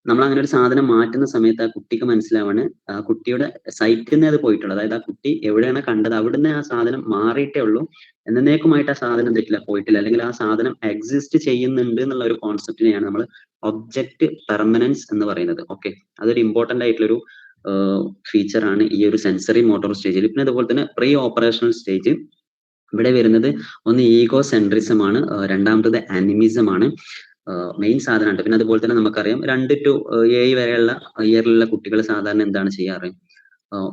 നമ്മൾ അങ്ങനെ ഒരു സാധനം മാറ്റുന്ന സമയത്ത് ആ കുട്ടിക്ക് മനസ്സിലാവാണ് ആ കുട്ടിയുടെ സൈറ്റിൽ നിന്ന് അത് പോയിട്ടുള്ളത്. അതായത് ആ കുട്ടി എവിടെയാണ് കണ്ടത് അവിടുന്ന് ആ സാധനം മാറിയിട്ടേ ഉള്ളൂ, എന്നേക്കുമായിട്ട് ആ സാധനം എന്തിട്ടില്ല പോയിട്ടില്ല, അല്ലെങ്കിൽ ആ സാധനം എക്സിസ്റ്റ് ചെയ്യുന്നുണ്ട് എന്നുള്ള ഒരു കോൺസെപ്റ്റിനെയാണ് നമ്മൾ ഒബ്ജക്റ്റ് പെർമനൻസ് എന്ന് പറയുന്നത്. ഓക്കെ, അതൊരു ഇമ്പോർട്ടന്റ് ആയിട്ടുള്ളൊരു ഫീച്ചർ ആണ് ഈ ഒരു സെൻസറി മോട്ടോർ സ്റ്റേജിൽ. പിന്നെ അതുപോലെ തന്നെ പ്രീ ഓപ്പറേഷണൽ സ്റ്റേജ്, ഇവിടെ വരുന്നത് ഒന്ന് ഈഗോ സെൻട്രിസം ആണ്, രണ്ടാമത്തത് അനിമിസം ആണ്. മെയിൻ സാധനമുണ്ട്. പിന്നെ അതുപോലെ തന്നെ നമുക്കറിയാം 2 to 7 വരെയുള്ള ഇയറിലുള്ള കുട്ടികൾ സാധാരണ എന്താണ് ചെയ്യാറ്,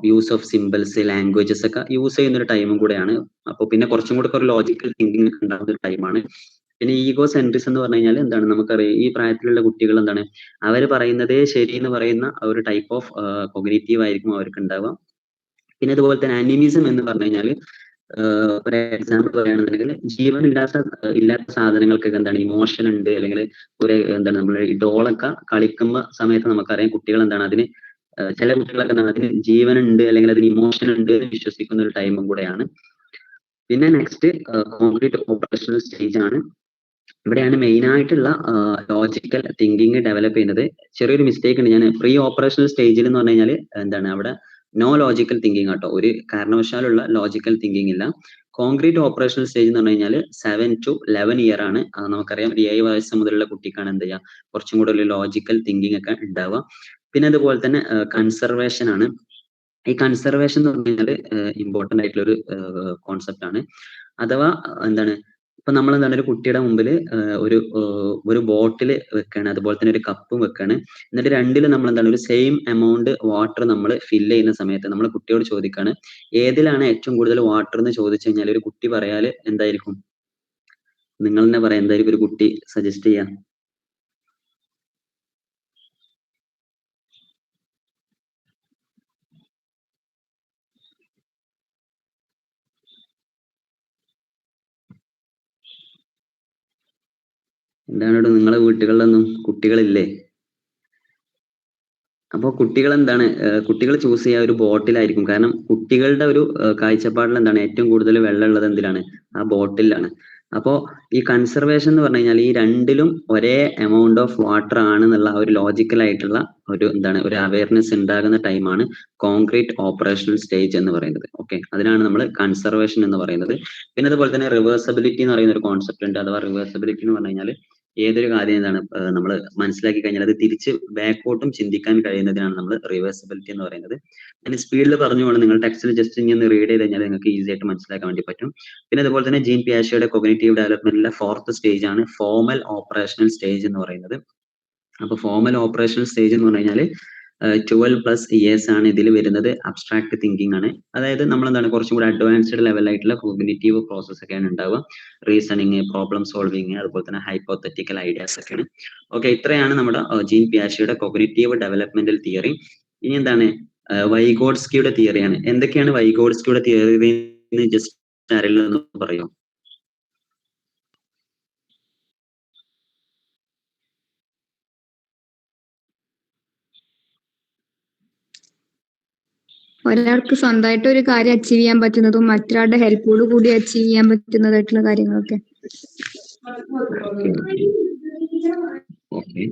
യൂസ് ഓഫ് സിമ്പിൾസ് ലാംഗ്വേജസ് ഒക്കെ യൂസ് ചെയ്യുന്ന ഒരു ടൈമും കൂടെയാണ്. അപ്പൊ പിന്നെ കുറച്ചും കൂടെ ഒരു ലോജിക്കൽ തിങ്കിങ് ഉണ്ടാകുന്ന ഒരു ടൈമാണ്. പിന്നെ ഈഗോ സെൻട്രിസം എന്ന് പറഞ്ഞു കഴിഞ്ഞാൽ എന്താണ്, നമുക്കറിയാം ഈ പ്രായത്തിലുള്ള കുട്ടികൾ എന്താണ്, അവർ പറയുന്നതേ ശരി എന്ന് പറയുന്ന ഒരു ടൈപ്പ് ഓഫ് കോഗ്നിറ്റീവ് ആയിരിക്കും അവർക്ക് ഉണ്ടാവുക. പിന്നെ അതുപോലെ തന്നെ അനിമിസം എന്ന് പറഞ്ഞു കഴിഞ്ഞാൽ ഒരു എക്സാമ്പിൾ പറയുകയാണെന്നുണ്ടെങ്കിൽ ജീവൻ ഇല്ലാത്ത സാധനങ്ങൾക്കൊക്കെ എന്താണ് ഇമോഷൻ ഉണ്ട്, അല്ലെങ്കിൽ ഒരു എന്താണ് നമ്മൾ ഈ ഡോളൊക്കെ കളിക്കുന്ന സമയത്ത് നമുക്കറിയാം കുട്ടികൾ എന്താണ് അതിന് ചില കുട്ടികളൊക്കെ എന്താണ് അതിന് ജീവനുണ്ട് അല്ലെങ്കിൽ അതിന് ഇമോഷൻ ഉണ്ട് എന്ന് വിശ്വസിക്കുന്ന ഒരു ടൈമും കൂടെയാണ്. പിന്നെ നെക്സ്റ്റ് കോൺക്രീറ്റ് ഓപ്പറേഷണൽ സ്റ്റേജ് ആണ്. ഇവിടെയാണ് മെയിൻ ആയിട്ടുള്ള ലോജിക്കൽ തിങ്കിങ് ഡെവലപ്പ് ചെയ്യുന്നത്. ചെറിയൊരു മിസ്റ്റേക്ക് ഉണ്ട്, ഞാൻ പ്രീ ഓപ്പറേഷണൽ സ്റ്റേജിൽ എന്ന് പറഞ്ഞു കഴിഞ്ഞാൽ എന്താണ് അവിടെ നോ ലോജിക്കൽ തിങ്കിങ് ആട്ടോ, ഒരു കാരണവശാലുള്ള ലോജിക്കൽ തിങ്കിങ് ഇല്ല. കോൺക്രീറ്റ് ഓപ്പറേഷണൽ സ്റ്റേജ് എന്ന് പറഞ്ഞു കഴിഞ്ഞാൽ 7 to 11 ഇയർ ആണ്. നമുക്കറിയാം ഒരു 7 വയസ്സ് മുതലുള്ള കുട്ടിക്കാണ് എന്ത് ചെയ്യുക കുറച്ചും കൂടെ ഒരു ലോജിക്കൽ തിങ്കിങ് ഒക്കെ ഉണ്ടാവുക. പിന്നെ അതുപോലെ തന്നെ കൺസർവേഷൻ ആണ്. ഈ കൺസർവേഷൻ എന്ന് പറഞ്ഞു കഴിഞ്ഞാൽ ഇമ്പോർട്ടന്റ് ആയിട്ടുള്ള ഒരു കോൺസെപ്റ്റ് ആണ്. അഥവാ എന്താണ്, ഇപ്പൊ നമ്മൾ എന്താണ് ഒരു കുട്ടിയുടെ മുമ്പിൽ ഒരു ബോട്ടിൽ വെക്കാണ്, അതുപോലെ തന്നെ ഒരു കപ്പും വെക്കാണ്. എന്നിട്ട് രണ്ടിലും നമ്മൾ എന്താണ് ഒരു സെയിം എമൗണ്ട് വാട്ടർ നമ്മൾ ഫില്ല് ചെയ്യുന്ന സമയത്ത് നമ്മൾ കുട്ടിയോട് ചോദിക്കാണ് ഏതിലാണ് ഏറ്റവും കൂടുതൽ വാട്ടർ എന്ന് ചോദിച്ചു കഴിഞ്ഞാൽ ഒരു കുട്ടി പറയാല് എന്തായിരിക്കും, നിങ്ങൾ തന്നെ പറയാം എന്തായിരിക്കും ഒരു കുട്ടി സജസ്റ്റ് ചെയ്യാം? എന്താണ് നിങ്ങളെ വീട്ടുകളിലൊന്നും കുട്ടികളില്ലേ? അപ്പോൾ കുട്ടികൾ എന്താണ് കുട്ടികൾ ചൂസ് ചെയ്യുക ഒരു ബോട്ടിലായിരിക്കും. കാരണം കുട്ടികളുടെ ഒരു കാഴ്ചപ്പാടിൽ എന്താണ് ഏറ്റവും കൂടുതൽ വെള്ളം ഉള്ളത് എന്തിലാണ്, ആ ബോട്ടിലാണ്. അപ്പോ ഈ കൺസർവേഷൻ എന്ന് പറഞ്ഞു കഴിഞ്ഞാൽ ഈ രണ്ടിലും ഒരേ എമൗണ്ട് ഓഫ് വാട്ടർ ആണ് എന്നുള്ള ഒരു ലോജിക്കൽ ആയിട്ടുള്ള ഒരു എന്താണ് ഒരു അവയർനെസ് ഉണ്ടാകുന്ന ടൈമാണ് കോൺക്രീറ്റ് ഓപ്പറേഷണൽ സ്റ്റേജ് എന്ന് പറയുന്നത്. ഓക്കെ, അതിനാണ് നമ്മൾ കൺസർവേഷൻ എന്ന് പറയുന്നത്. പിന്നെ അതുപോലെ തന്നെ റിവേഴ്സബിലിറ്റി എന്ന് പറയുന്ന ഒരു കോൺസെപ്റ്റ് ഉണ്ട്. അഥവാ റിവേഴ്സബിലിറ്റി എന്ന് പറഞ്ഞു കഴിഞ്ഞാൽ ഏതൊരു കാര്യം എന്താണ് നമ്മൾ മനസ്സിലാക്കി കഴിഞ്ഞാൽ അത് തിരിച്ച് ബാക്കോട്ടും ചിന്തിക്കാൻ കഴിയുന്നതിനാണ് നമ്മൾ റിവേഴ്സിബിലിറ്റി എന്ന് പറയുന്നത്. ഞാൻ സ്പീഡിൽ പറഞ്ഞു പോകണം, നിങ്ങൾ ടെക്സ്റ്റിൽ ജസ്റ്റ് ഇനി ഒന്ന് റീഡ് ചെയ്ത് കഴിഞ്ഞാൽ നിങ്ങൾക്ക് ഈസി ആയിട്ട് മനസ്സിലാക്കാൻ വേണ്ടി പറ്റും. പിന്നെ അതുപോലെ തന്നെ ജീൻ പിയാഷയുടെ കോഗ്നിറ്റീവ് ഡെവലപ്മെന്റിലെ 4th സ്റ്റേജ് ആണ് ഫോർമൽ ഓപ്പറേഷണൽ സ്റ്റേജ് എന്ന് പറയുന്നത്. അപ്പൊ ഫോർമൽ ഓപ്പറേഷണൽ സ്റ്റേജ് എന്ന് പറഞ്ഞു കഴിഞ്ഞാൽ 12+ ഇയേഴ്സ് ആണ് ഇതിൽ വരുന്നത്. അബ്സ്ട്രാക്ട് തിങ്കിങ് ആണ്, അതായത് നമ്മൾ എന്താണ് കുറച്ചും കൂടി അഡ്വാൻസ്ഡ് ലെവലായിട്ടുള്ള കോഗ്നിറ്റീവ് പ്രോസസ് ഒക്കെയാണ് ഉണ്ടാവുക. റീസണിങ്, പ്രോബ്ലം സോൾവിങ്, അതുപോലെ തന്നെ ഹൈപ്പോത്തറ്റിക്കൽ ഐഡിയാസ് ഒക്കെയാണ്. ഓക്കെ, ഇത്രയാണ് നമ്മുടെ ജീൻ പിയാഷയുടെ കോഗ്നിറ്റീവ് ഡെവലപ്മെന്റൽ തിയറി. ഇനി എന്താണ് വൈഗോട്സ്കിയുടെ തിയറിയാണ്. എന്തൊക്കെയാണ് വൈഗോട്സ്കിയുടെ തിയറി എന്ന് ജസ്റ്റ് ആരെങ്കിലും ഒന്ന് പറയോ? ഒരാൾക്ക് സ്വന്തമായിട്ട് ഒരു കാര്യം അച്ചീവ് ചെയ്യാൻ പറ്റുന്നതും മറ്റൊരാളുടെ ഹെൽപ്പോട് കൂടി അച്ചീവ് ചെയ്യാൻ പറ്റുന്നതായിട്ടുള്ള കാര്യങ്ങളൊക്കെ. ഓക്കെ,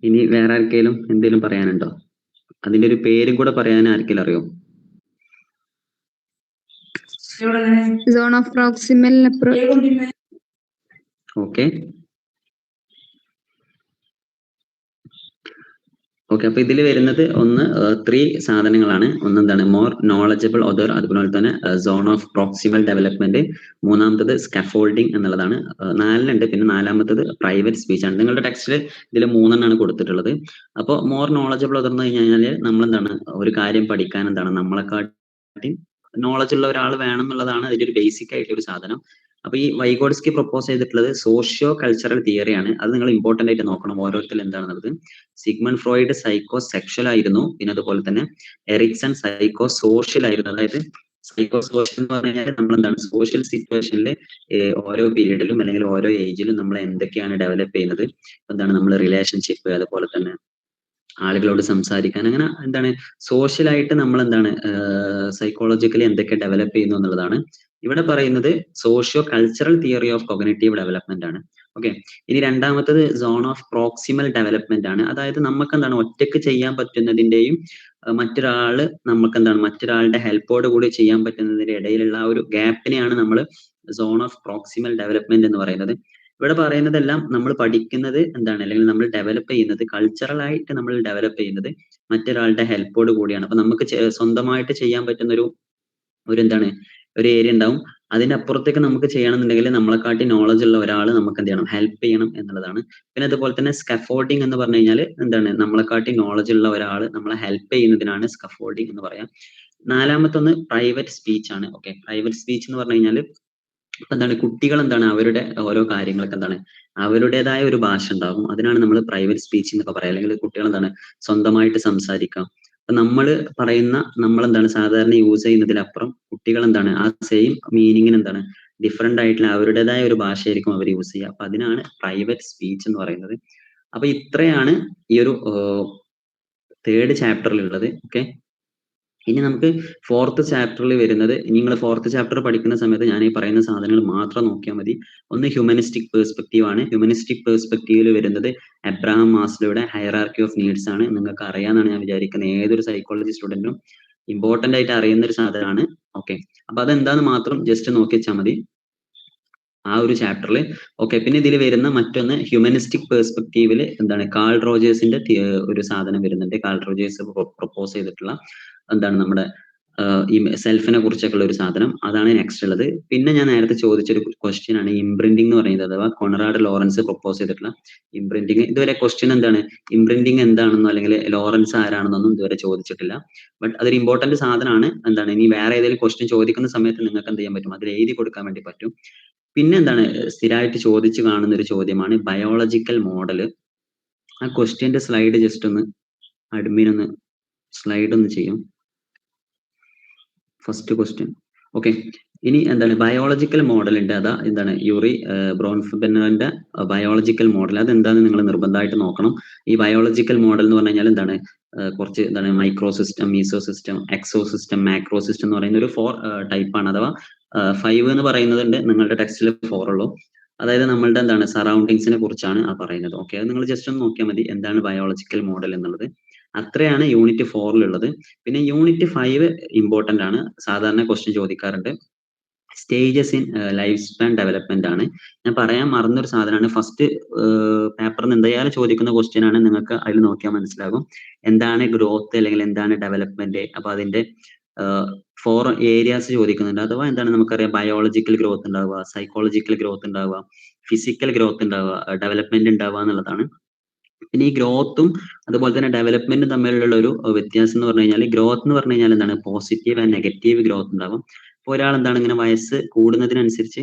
ഇനി വേറെ ആർക്കെങ്കിലും എന്തെങ്കിലും പറയാനുണ്ടോ? അതിന്റെ ഒരു പേരും കൂടെ പറയാൻ ആർക്കെങ്കിലും അറിയോ? Zone of proximal okay okay, അപ്പൊ ഇതിൽ വരുന്നത് ഒന്ന് 3 സാധനങ്ങളാണ്. ഒന്ന് എന്താണ് മോർ നോളജബിൾ ഓതർ, അതുപോലെ തന്നെ സോൺ ഓഫ് പ്രോക്സിമൽ ഡെവലപ്മെന്റ്, മൂന്നാമത്തത് സ്കാഫോൾഡിങ് എന്നുള്ളതാണ്. 4 പിന്നെ 4-മത്തത് പ്രൈവറ്റ് സ്പീച്ച് ആണ്. നിങ്ങളുടെ ടെക്സ്റ്റിൽ ഇതിൽ 3 കൊടുത്തിട്ടുള്ളത്. അപ്പോൾ മോർ നോളജബിൾ ഓതർ എന്ന് കഴിഞ്ഞാൽ നമ്മൾ എന്താണ് ഒരു കാര്യം പഠിക്കാൻ എന്താണ് നമ്മളെക്കാട്ടി നോളജ് ഉള്ള ഒരാൾ വേണം എന്നുള്ളതാണ് അതിന്റെ ഒരു ബേസിക് ആയിട്ടുള്ള ഒരു സാധനം. അപ്പൊ ഈ വൈഗോട്സ്കി പ്രൊപ്പോസ് ചെയ്തിട്ടുള്ളത് സോഷ്യോ കൾച്ചറൽ തിയറിയാണ്. അത് നിങ്ങൾ ഇമ്പോർട്ടന്റ് ആയിട്ട് നോക്കണം ഓരോരുത്തരും എന്താണെന്നുള്ളത്. സിഗ്മണ്ട് ഫ്രോയിഡ് സൈക്കോ സെക്ഷൽ ആയിരുന്നു. പിന്നെ അതുപോലെ തന്നെ എറിക്സൺ സൈക്കോ സോഷ്യൽ ആയിരുന്നു. അതായത് സൈക്കോ സോഷ്യൽ എന്ന് പറഞ്ഞാൽ നമ്മൾ എന്താണ് സോഷ്യൽ സിറ്റുവേഷനിൽ ഓരോ പീരീഡിലും അല്ലെങ്കിൽ ഓരോ ഏജിലും നമ്മൾ എന്തൊക്കെയാണ് ഡെവലപ്പ് ചെയ്യുന്നത്, എന്താണ് നമ്മൾ റിലേഷൻഷിപ്പ്, അതുപോലെ തന്നെ ആളുകളോട് സംസാരിക്കാൻ, അങ്ങനെ എന്താണ് സോഷ്യലായിട്ട് നമ്മൾ എന്താണ് സൈക്കോളജിക്കലി എന്തൊക്കെ ഡെവലപ്പ് ചെയ്യുന്നു എന്നുള്ളതാണ് ഇവിടെ പറയുന്നത്. Socio cultural theory of cognitive development ആണ്. ഓക്കെ. ഇനി രണ്ടാമത്തത് സോൺ ഓഫ് പ്രോക്സിമൽ ഡെവലപ്മെന്റ് ആണ്. അതായത് നമുക്ക് എന്താണ് ഒറ്റയ്ക്ക് ചെയ്യാൻ പറ്റുന്നതിന്റെയും മറ്റൊരാളുടെ ഹെൽപ്പോട് കൂടി ചെയ്യാൻ പറ്റുന്നതിന്റെ ഇടയിലുള്ള ആ ഒരു ഗ്യാപ്പിനെയാണ് നമ്മൾ സോൺ ഓഫ് പ്രോക്സിമൽ ഡെവലപ്മെന്റ് എന്ന് പറയുന്നത്. ഇവിടെ പറയുന്നതെല്ലാം നമ്മൾ പഠിക്കുന്നത് എന്താണ്, അല്ലെങ്കിൽ നമ്മൾ ഡെവലപ്പ് ചെയ്യുന്നത്, കൾച്ചറൽ ആയിട്ട് നമ്മൾ ഡെവലപ്പ് ചെയ്യുന്നത് മറ്റൊരാളുടെ ഹെൽപ്പോട് കൂടിയാണ്. അപ്പൊ നമുക്ക് സ്വന്തമായിട്ട് ചെയ്യാൻ പറ്റുന്ന ഒരു ഏരിയ ഉണ്ടാവും. അതിന്റെ അപ്പുറത്തേക്ക് നമുക്ക് ചെയ്യണമെന്നുണ്ടെങ്കിൽ നമ്മളെക്കാട്ടി നോളജ് ഉള്ള ഒരാൾ നമുക്ക് എന്ത് ചെയ്യണം, ഹെൽപ്പ് ചെയ്യണം എന്നുള്ളതാണ്. പിന്നെ അതുപോലെ തന്നെ സ്കഫോൾഡിങ് എന്ന് പറഞ്ഞു കഴിഞ്ഞാൽ നമ്മളെക്കാട്ടി നോളജ് ഉള്ള ഒരാൾ നമ്മളെ ഹെൽപ്പ് ചെയ്യുന്നതിനാണ് സ്കഫോൾഡിങ് എന്ന് പറയാം. നാലാമത്തൊന്ന് പ്രൈവറ്റ് സ്പീച്ച് ആണ്. ഓക്കെ, പ്രൈവറ്റ് സ്പീച്ച് എന്ന് പറഞ്ഞു കഴിഞ്ഞാൽ കുട്ടികൾ അവരുടെ ഓരോ കാര്യങ്ങൾക്ക് അവരുടേതായ ഒരു ഭാഷ ഉണ്ടാകും. അതിനാണ് നമ്മൾ പ്രൈവറ്റ് സ്പീച്ച് എന്നൊക്കെ പറയാം. അല്ലെങ്കിൽ കുട്ടികൾ സ്വന്തമായിട്ട് സംസാരിക്കാം. അപ്പൊ നമ്മൾ സാധാരണ യൂസ് ചെയ്യുന്നതിലപ്പുറം കുട്ടികൾ ആ സെയിം മീനിങ്ങിന് ഡിഫറെന്റ് ആയിട്ടുള്ള അവരുടേതായ ഒരു ഭാഷയായിരിക്കും അവർ യൂസ് ചെയ്യുക. അപ്പൊ അതിനാണ് പ്രൈവറ്റ് സ്പീച്ച് എന്ന് പറയുന്നത്. അപ്പൊ ഇത്രയാണ് ഈ ഒരു തേർഡ് ചാപ്റ്ററിൽ ഉള്ളത്. ഓക്കെ, ഇനി നമുക്ക് ഫോർത്ത് ചാപ്റ്ററിൽ വരുന്നത്, നിങ്ങൾ ഫോർത്ത് ചാപ്റ്റർ പഠിക്കുന്ന സമയത്ത് ഞാൻ ഈ പറയുന്ന സാധനങ്ങൾ മാത്രം നോക്കിയാൽ മതി. ഒന്ന് ഹ്യൂമനിസ്റ്റിക് പേഴ്സ്പെക്റ്റീവ് ആണ്. ഹ്യൂമനിസ്റ്റിക് പേഴ്സ്പെക്റ്റീവിൽ വരുന്നത് എബ്രഹാം മാസ്ലോയുടെ ഹൈറാർക്കി ഓഫ് നീഡ്സ് ആണ്. നിങ്ങൾക്ക് അറിയാമെന്നാണ് ഞാൻ വിചാരിക്കുന്നത്. ഏതൊരു സൈക്കോളജി സ്റ്റുഡന്റും ഇമ്പോർട്ടന്റ് ആയിട്ട് അറിയുന്ന ഒരു സാധനമാണ്. ഓക്കെ, അപ്പൊ അതെന്താന്ന് മാത്രം ജസ്റ്റ് നോക്കി വെച്ചാൽ മതി ആ ഒരു ചാപ്റ്ററിൽ. ഓക്കെ, പിന്നെ ഇതിൽ വരുന്ന മറ്റൊന്ന് ഹ്യൂമനിസ്റ്റിക് പേഴ്സ്പെക്റ്റീവിൽ കാൾ റോജേഴ്സിന്റെ ഒരു സാധനം വരുന്നുണ്ട്. കാൾ റോജേഴ്സ് പ്രൊപ്പോസ് ചെയ്തിട്ടുള്ള നമ്മുടെ ഈ സെൽഫിനെ കുറിച്ചൊക്കെയുള്ള ഒരു സാധനം, അതാണ് നെക്സ്റ്റ് ഉള്ളത്. പിന്നെ ഞാൻ നേരത്തെ ചോദിച്ചൊരു ക്വസ്റ്റ്യൻ ആണ് ഇംപ്രിന്റിംഗ് എന്ന് പറയുന്നത്, അഥവാ കൊണറാഡ് ലോറൻസ് പ്രൊപ്പോസ് ചെയ്തിട്ടുള്ള ഇംപ്രിന്റിംഗ്. ഇതുവരെ ക്വസ്റ്റ്യൻ ഇംപ്രിന്റിംഗ് എന്താണെന്നോ അല്ലെങ്കിൽ ലോറൻസ് ആരാണെന്നൊന്നും ഇതുവരെ ചോദിച്ചിട്ടില്ല. ബട്ട് അതൊരു ഇമ്പോർട്ടന്റ് സാധനമാണ്. ഇനി വേറെ ഏതെങ്കിലും ക്വസ്റ്റ്യൻ ചോദിക്കുന്ന സമയത്ത് നിങ്ങൾക്ക് എന്ത് ചെയ്യാൻ പറ്റും, അതിൽ എഴുതി കൊടുക്കാൻ വേണ്ടി പറ്റും. പിന്നെ സ്ഥിരമായിട്ട് ചോദിച്ചു കാണുന്ന ഒരു ചോദ്യമാണ് ബയോളജിക്കൽ മോഡൽ. ആ ക്വസ്റ്റ്യന്റെ സ്ലൈഡ് ജസ്റ്റ് ഒന്ന് അഡ്മിൻ ഒന്ന് സ്ലൈഡ് ഒന്ന് ചെയ്യും. First question. ഓക്കെ, ഇനി ബയോളജിക്കൽ മോഡൽ ഉണ്ട്. അതാ യൂറി ബ്രോൺഫെന്നറിന്റെ ബയോളജിക്കൽ മോഡൽ. അതെന്താണെന്ന് നിങ്ങൾ നിർബന്ധമായിട്ട് നോക്കണം. ഈ ബയോളജിക്കൽ മോഡൽ എന്ന് പറഞ്ഞു കഴിഞ്ഞാൽ കുറച്ച് മൈക്രോ സിസ്റ്റം, മീസോ സിസ്റ്റം, എക്സോ സിസ്റ്റം, മാക്രോ സിസ്റ്റം എന്ന് പറയുന്ന ഒരു 4 ടൈപ്പാണ്. അഥവാ 5 എന്ന് പറയുന്നതുണ്ട്, നിങ്ങളുടെ ടെക്സ്റ്റിൽ 4 ഉള്ളൂ. അതായത് നമ്മളുടെ സറൗണ്ടിങ്സിനെ കുറിച്ചാണ് ആ പറയുന്നത്. ഓക്കെ, അത് നിങ്ങൾ ജസ്റ്റ് ഒന്ന് നോക്കിയാൽ മതി എന്താണ് ബയോളജിക്കൽ മോഡൽ എന്നുള്ളത്. അത്രയാണ് യൂണിറ്റ് 4 പിന്നെ യൂണിറ്റ് 5 ഇമ്പോർട്ടന്റ് ആണ്, സാധാരണ ക്വസ്റ്റ്യൻ ചോദിക്കാറുണ്ട്. Stages in life span development ആണ്. ഞാൻ പറയാൻ മറന്നൊരു സാധനമാണ്. ഫസ്റ്റ് പേപ്പറിൽ നിന്ന് എന്തായാലും ചോദിക്കുന്ന ക്വസ്റ്റ്യൻ ആണ്. നിങ്ങൾക്ക് അതിൽ നോക്കിയാൽ മനസ്സിലാകും എന്താണ് ഗ്രോത്ത് അല്ലെങ്കിൽ എന്താണ് ഡെവലപ്മെന്റ്. അപ്പൊ അതിന്റെ 4 ഏരിയാസ് ചോദിക്കുന്നുണ്ട്. അഥവാ നമുക്കറിയാം ബയോളജിക്കൽ ഗ്രോത്ത് ഉണ്ടാവുക, സൈക്കോളജിക്കൽ ഗ്രോത്ത് ഉണ്ടാവുക, ഫിസിക്കൽ ഗ്രോത്ത് ഉണ്ടാവുക, ഡെവലപ്മെന്റ് ഉണ്ടാവുക എന്നുള്ളതാണ്. പിന്നെ ഈ ഗ്രോത്തും അതുപോലെ തന്നെ ഡെവലപ്മെന്റും തമ്മിലുള്ള ഒരു വ്യത്യാസം എന്ന് പറഞ്ഞു കഴിഞ്ഞാൽ, ഗ്രോത്ത് എന്ന് പറഞ്ഞു കഴിഞ്ഞാൽ പോസിറ്റീവ് ആൻഡ് നെഗറ്റീവ് ഗ്രോത്ത് ഉണ്ടാവും. അപ്പോൾ ഒരാൾ ഇങ്ങനെ വയസ്സ് കൂടുന്നതിനനുസരിച്ച്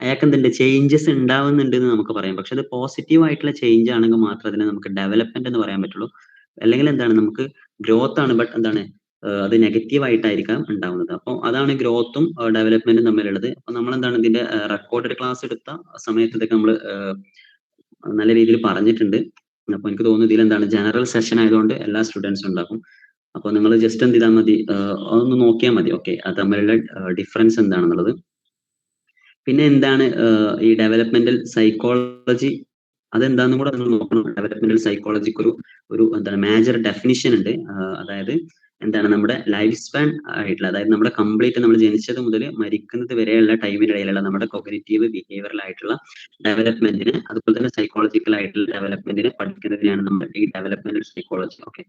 അയാൾക്ക് ചേഞ്ചസ് ഉണ്ടാവുന്നുണ്ട് എന്ന് നമുക്ക് പറയാം. പക്ഷെ അത് പോസിറ്റീവ് ആയിട്ടുള്ള ചേഞ്ച് ആണെങ്കിൽ മാത്രം അതിനെ നമുക്ക് ഡെവലപ്മെന്റ് എന്ന് പറയാൻ പറ്റുള്ളൂ. അല്ലെങ്കിൽ നമുക്ക് ഗ്രോത്ത് ആണ്, ബട്ട് അത് നെഗറ്റീവ് ആയിട്ടായിരിക്കാം ഉണ്ടാവുന്നത്. അപ്പോൾ അതാണ് ഗ്രോത്തും ഡെവലപ്മെന്റും തമ്മിലുള്ളത്. അപ്പൊ നമ്മൾ ഇതിന്റെ റെക്കോർഡഡ് ക്ലാസ് എടുത്ത സമയത്ത് ഇതൊക്കെ നമ്മൾ നല്ല രീതിയിൽ പറഞ്ഞിട്ടുണ്ട്. അപ്പൊ എനിക്ക് തോന്നുന്നു ഇതിൽ ജനറൽ സെഷൻ ആയതുകൊണ്ട് എല്ലാ സ്റ്റുഡൻസും ഉണ്ടാകും. അപ്പൊ നിങ്ങൾ ജസ്റ്റ് എന്ത് ചെയ്താൽ മതി, അതൊന്ന് നോക്കിയാൽ മതി. ഓക്കെ, അത് തമ്മിലുള്ള ഡിഫറൻസ് എന്താണെന്നുള്ളത്. പിന്നെ ഈ ഡെവലപ്മെന്റൽ സൈക്കോളജി, അതെന്താണെന്നും കൂടെ നിങ്ങൾ നോക്കണം. ഡെവലപ്മെന്റൽ സൈക്കോളജിക്ക് ഒരു മേജർ ഡെഫിനിഷൻ ഉണ്ട്. അതായത് നമ്മുടെ ലൈഫ് സ്പാൻ ആയിട്ടുള്ള, അതായത് നമ്മുടെ കംപ്ലീറ്റ് നമ്മൾ ജനിച്ചത് മുതൽ മരിക്കുന്നത് വരെയുള്ള ടൈമിനിടയിലുള്ള നമ്മുടെ കോഗ്നിറ്റീവ് ബിഹേവിയറൽ ആയിട്ടുള്ള ഡെവലപ്മെന്റിന്, അതുപോലെ തന്നെ സൈക്കോളജിക്കൽ ആയിട്ടുള്ള ഡെവലപ്മെന്റിനെ പഠിക്കുന്നതിനാണ് നമ്മൾ ഈ ഡെവലപ്മെന്റൽ സൈക്കോളജി. ഓക്കെ,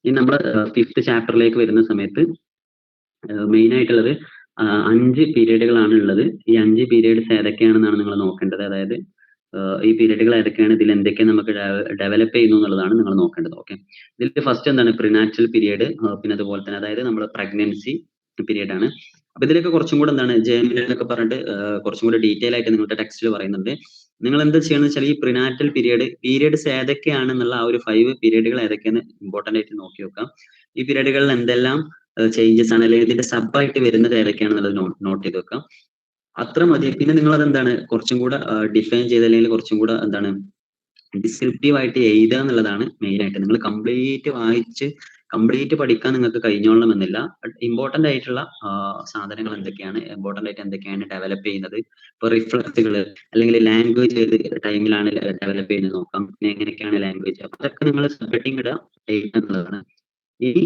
ഇനി നമ്മൾ 5th ചാപ്റ്ററിലേക്ക് വരുന്ന സമയത്ത് മെയിൻ ആയിട്ടുള്ളത് 5 പീരീഡുകളാണ് ഉള്ളത്. ഈ 5 പീരീഡ്സ് ഏതൊക്കെയാണെന്നാണ് നിങ്ങൾ നോക്കേണ്ടത്. അതായത് ഈ പീരീഡുകൾ ഏതൊക്കെയാണ്, ഇതിൽ എന്തൊക്കെ നമുക്ക് ഡെവലപ്പ് ചെയ്യുന്നു എന്നുള്ളതാണ് നിങ്ങൾ നോക്കേണ്ടത്. ഓക്കെ, ഇതിൽ ഫസ്റ്റ് പ്രിനാറ്റൽ പീരീഡ്, പിന്നെ അതുപോലെ തന്നെ അതായത് നമ്മുടെ പ്രഗ്നൻസി പീരീഡ് ആണ്. അപ്പൊ ഇതിലൊക്കെ കുറച്ചും കൂടെ ജേർണൽ എന്നൊക്കെ പറഞ്ഞിട്ട് കുറച്ചും കൂടെ ഡീറ്റെയിൽ ആയിട്ട് നിങ്ങളുടെ ടെക്സ്റ്റിൽ പറയുന്നുണ്ട്. നിങ്ങൾ എന്താ ചെയ്യണമെന്ന് വെച്ചാൽ ഈ പ്രിനാറ്റൽ പീരീഡ്സ് ഏതൊക്കെയാണെന്നുള്ള ആ ഒരു 5 പീരീഡുകൾ ഏതൊക്കെയാണ് ഇമ്പോർട്ടന്റ് ആയിട്ട് നോക്കി വെക്കാം. ഈ പീരീഡുകളിൽ എന്തെല്ലാം ചേഞ്ചസ് ആണ്, അല്ലെങ്കിൽ ഇതിന്റെ സബായിട്ട് വരുന്നത് ഏതൊക്കെയാണെന്നുള്ളത് നോട്ട് ചെയ്ത് വെക്കാം. അത്ര മതി. പിന്നെ നിങ്ങൾ അതെന്താണ് കുറച്ചും കൂടെ ഡിഫൈൻ ചെയ്ത്, അല്ലെങ്കിൽ കുറച്ചും കൂടെ ഡിസ്ക്രിപ്റ്റീവ് ആയിട്ട് എഴുതുക എന്നുള്ളതാണ് മെയിൻ ആയിട്ട്. നിങ്ങൾ കംപ്ലീറ്റ് വായിച്ച് കംപ്ലീറ്റ് പഠിക്കാൻ നിങ്ങൾക്ക് കഴിഞ്ഞോളണമെന്നില്ല. ബട്ട് ഇമ്പോർട്ടന്റ് ആയിട്ടുള്ള സാധനങ്ങൾ എന്തൊക്കെയാണ്, ഇമ്പോർട്ടന്റ് ആയിട്ട് എന്തൊക്കെയാണ് ഡെവലപ്പ് ചെയ്യുന്നത്, ഇപ്പൊ റിഫ്ലക്സുകൾ അല്ലെങ്കിൽ ലാംഗ്വേജ് ഏത് ടൈമിലാണ് ഡെവലപ്പ് ചെയ്യുന്നത് നോക്കാം, പിന്നെ എങ്ങനെയൊക്കെയാണ് ലാംഗ്വേജ്, അപ്പൊ അതൊക്കെ നിങ്ങൾ സബ്ജക്റ്റിംഗ് ഇടുക എന്നുള്ളതാണ്. ഇനി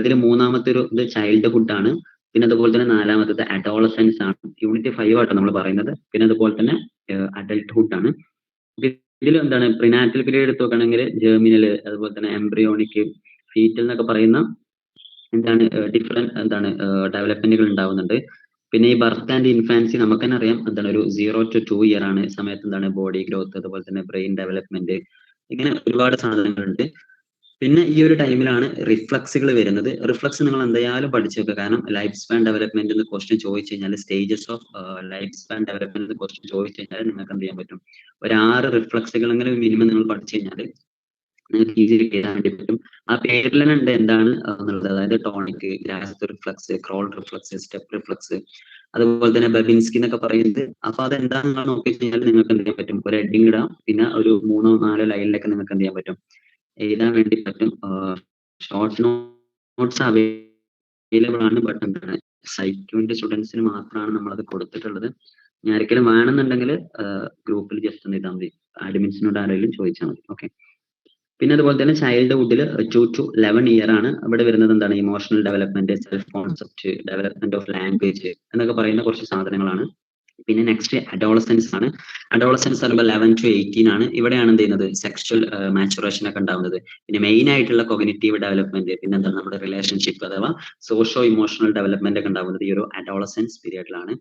ഇതിൽ മൂന്നാമത്തെ ഒരു ഇത് ചൈൽഡ്ഹുഡ് ആണ്. പിന്നെ അതുപോലെ തന്നെ നാലാമത്തത് അഡോളസൻസ് ആണ്. യൂണിറ്റ് 5 ആട്ടോ നമ്മൾ പറയുന്നത്. പിന്നെ അതുപോലെ തന്നെ അഡൽട്ട്ഹുഡ് ആണ്. ഇതിൽ എന്താണ് പ്രിനാറ്റൽ പീരീഡ് എടുത്ത് നോക്കുകയാണെങ്കിൽ ജെർമിനൽ, അതുപോലെ തന്നെ എംബ്രിയോണിക്, ഫീറ്റൽ എന്നൊക്കെ പറയുന്ന എന്താണ് ഡിഫറെന്റ് എന്താണ് ഡെവലപ്മെന്റുകൾ ഉണ്ടാവുന്നുണ്ട്. പിന്നെ ഈ ബർത്ത് ആൻഡ് ഇൻഫാൻസി നമുക്ക് തന്നെ അറിയാം എന്താണ് ഒരു 0 to 2 ഇയർ ആണ് സമയത്ത് എന്താണ് ബോഡി ഗ്രോത്ത്, അതുപോലെ തന്നെ ബ്രെയിൻ ഡെവലപ്മെന്റ്, ഇങ്ങനെ ഒരുപാട് സാധനങ്ങളുണ്ട്. പിന്നെ ഈ ഒരു ടൈമിലാണ് റിഫ്ലക്സുകൾ വരുന്നത്. റിഫ്ലക്സ് നിങ്ങൾ എന്തായാലും പഠിച്ചു വെക്കുക. കാരണം ലൈഫ് സ്പാൻ ഡെവലപ്മെന്റ് എന്ന് ക്വസ്റ്റ്യൻ ചോദിച്ചു കഴിഞ്ഞാൽ, stages of life span development question ചോദിച്ചു കഴിഞ്ഞാൽ നിങ്ങൾക്ക് എന്ത് ചെയ്യാൻ പറ്റും, ഒരു 6 റിഫ്ലക്സുകൾ അങ്ങനെ മിനിമം നിങ്ങൾ പഠിച്ചു കഴിഞ്ഞാൽ നിങ്ങൾക്ക് ഈസിലി എഴുതാൻ വേണ്ടി പറ്റും. ആ പേരിൽ തന്നെ ഉണ്ട് എന്താണ് എന്നുള്ളത്. അതായത് tonic, grasp reflex, crawl reflex, step reflex, അതുപോലെ തന്നെ ബബിൻസ്കി എന്നൊക്കെ പറയുന്നത്. അപ്പൊ അതെന്താ നിങ്ങൾ നോക്കി കഴിഞ്ഞാൽ നിങ്ങൾക്ക് എന്ത് ചെയ്യാൻ പറ്റും, ഒരു ഹെഡിങ് ഇടാം. പിന്നെ ഒരു 3-4 ലൈനിലൊക്കെ നിങ്ങൾക്ക് എന്ത് ചെയ്യാൻ പറ്റും, എഴുതാൻ വേണ്ടി പറ്റും. ഷോർട്ട് നോട്ട്സ് അവൈലബിൾ ആണ്. ബട്ട് എന്താണ് സൈക്യൂന്റെ സ്റ്റുഡൻസിന് മാത്രമാണ് നമ്മളത് കൊടുത്തിട്ടുള്ളത്. ഞാൻ ആർക്കെങ്കിലും വേണമെന്നുണ്ടെങ്കിൽ ഗ്രൂപ്പിൽ ജസ്റ്റ് ഒന്ന് ഇതാൽ മതി, അഡ്മിൻസിനോട് ആരെങ്കിലും ചോദിച്ചാൽ മതി. ഓക്കെ. പിന്നെ അതുപോലെ തന്നെ ചൈൽഡ്ഹുഡിൽ 2 to 11 ഇയർ ആണ്. ഇവിടെ വരുന്നത് എന്താണ് emotional development, self concept, development of language എന്നൊക്കെ പറയുന്ന കുറച്ച് സാധനങ്ങളാണ്. പിന്നെ നെക്സ്റ്റ് അഡോളസൻസ് ആണ്. അഡോളസൻസ് പറയുമ്പോൾ 11 to 18 ആണ്. ഇവിടെയാണ് എന്ത് ചെയ്യുന്നത്, സെക്ഷൽ മാച്ചുറേഷൻ ഒക്കെ ഉണ്ടാവുന്നത്. പിന്നെ മെയിൻ ആയിട്ടുള്ള കൊഗ്നിറ്റീവ് ഡെവലപ്മെന്റ്, പിന്നെ എന്താണ് നമ്മുടെ റിലേഷൻഷിപ്പ് അഥവാ സോഷ്യോ ഇമോഷണൽ ഡെവലപ്മെന്റ് ഒക്കെ ഉണ്ടാവുന്നത് ഈ ഒരു അഡോളസൻസ് പീരിയഡിലാണ്.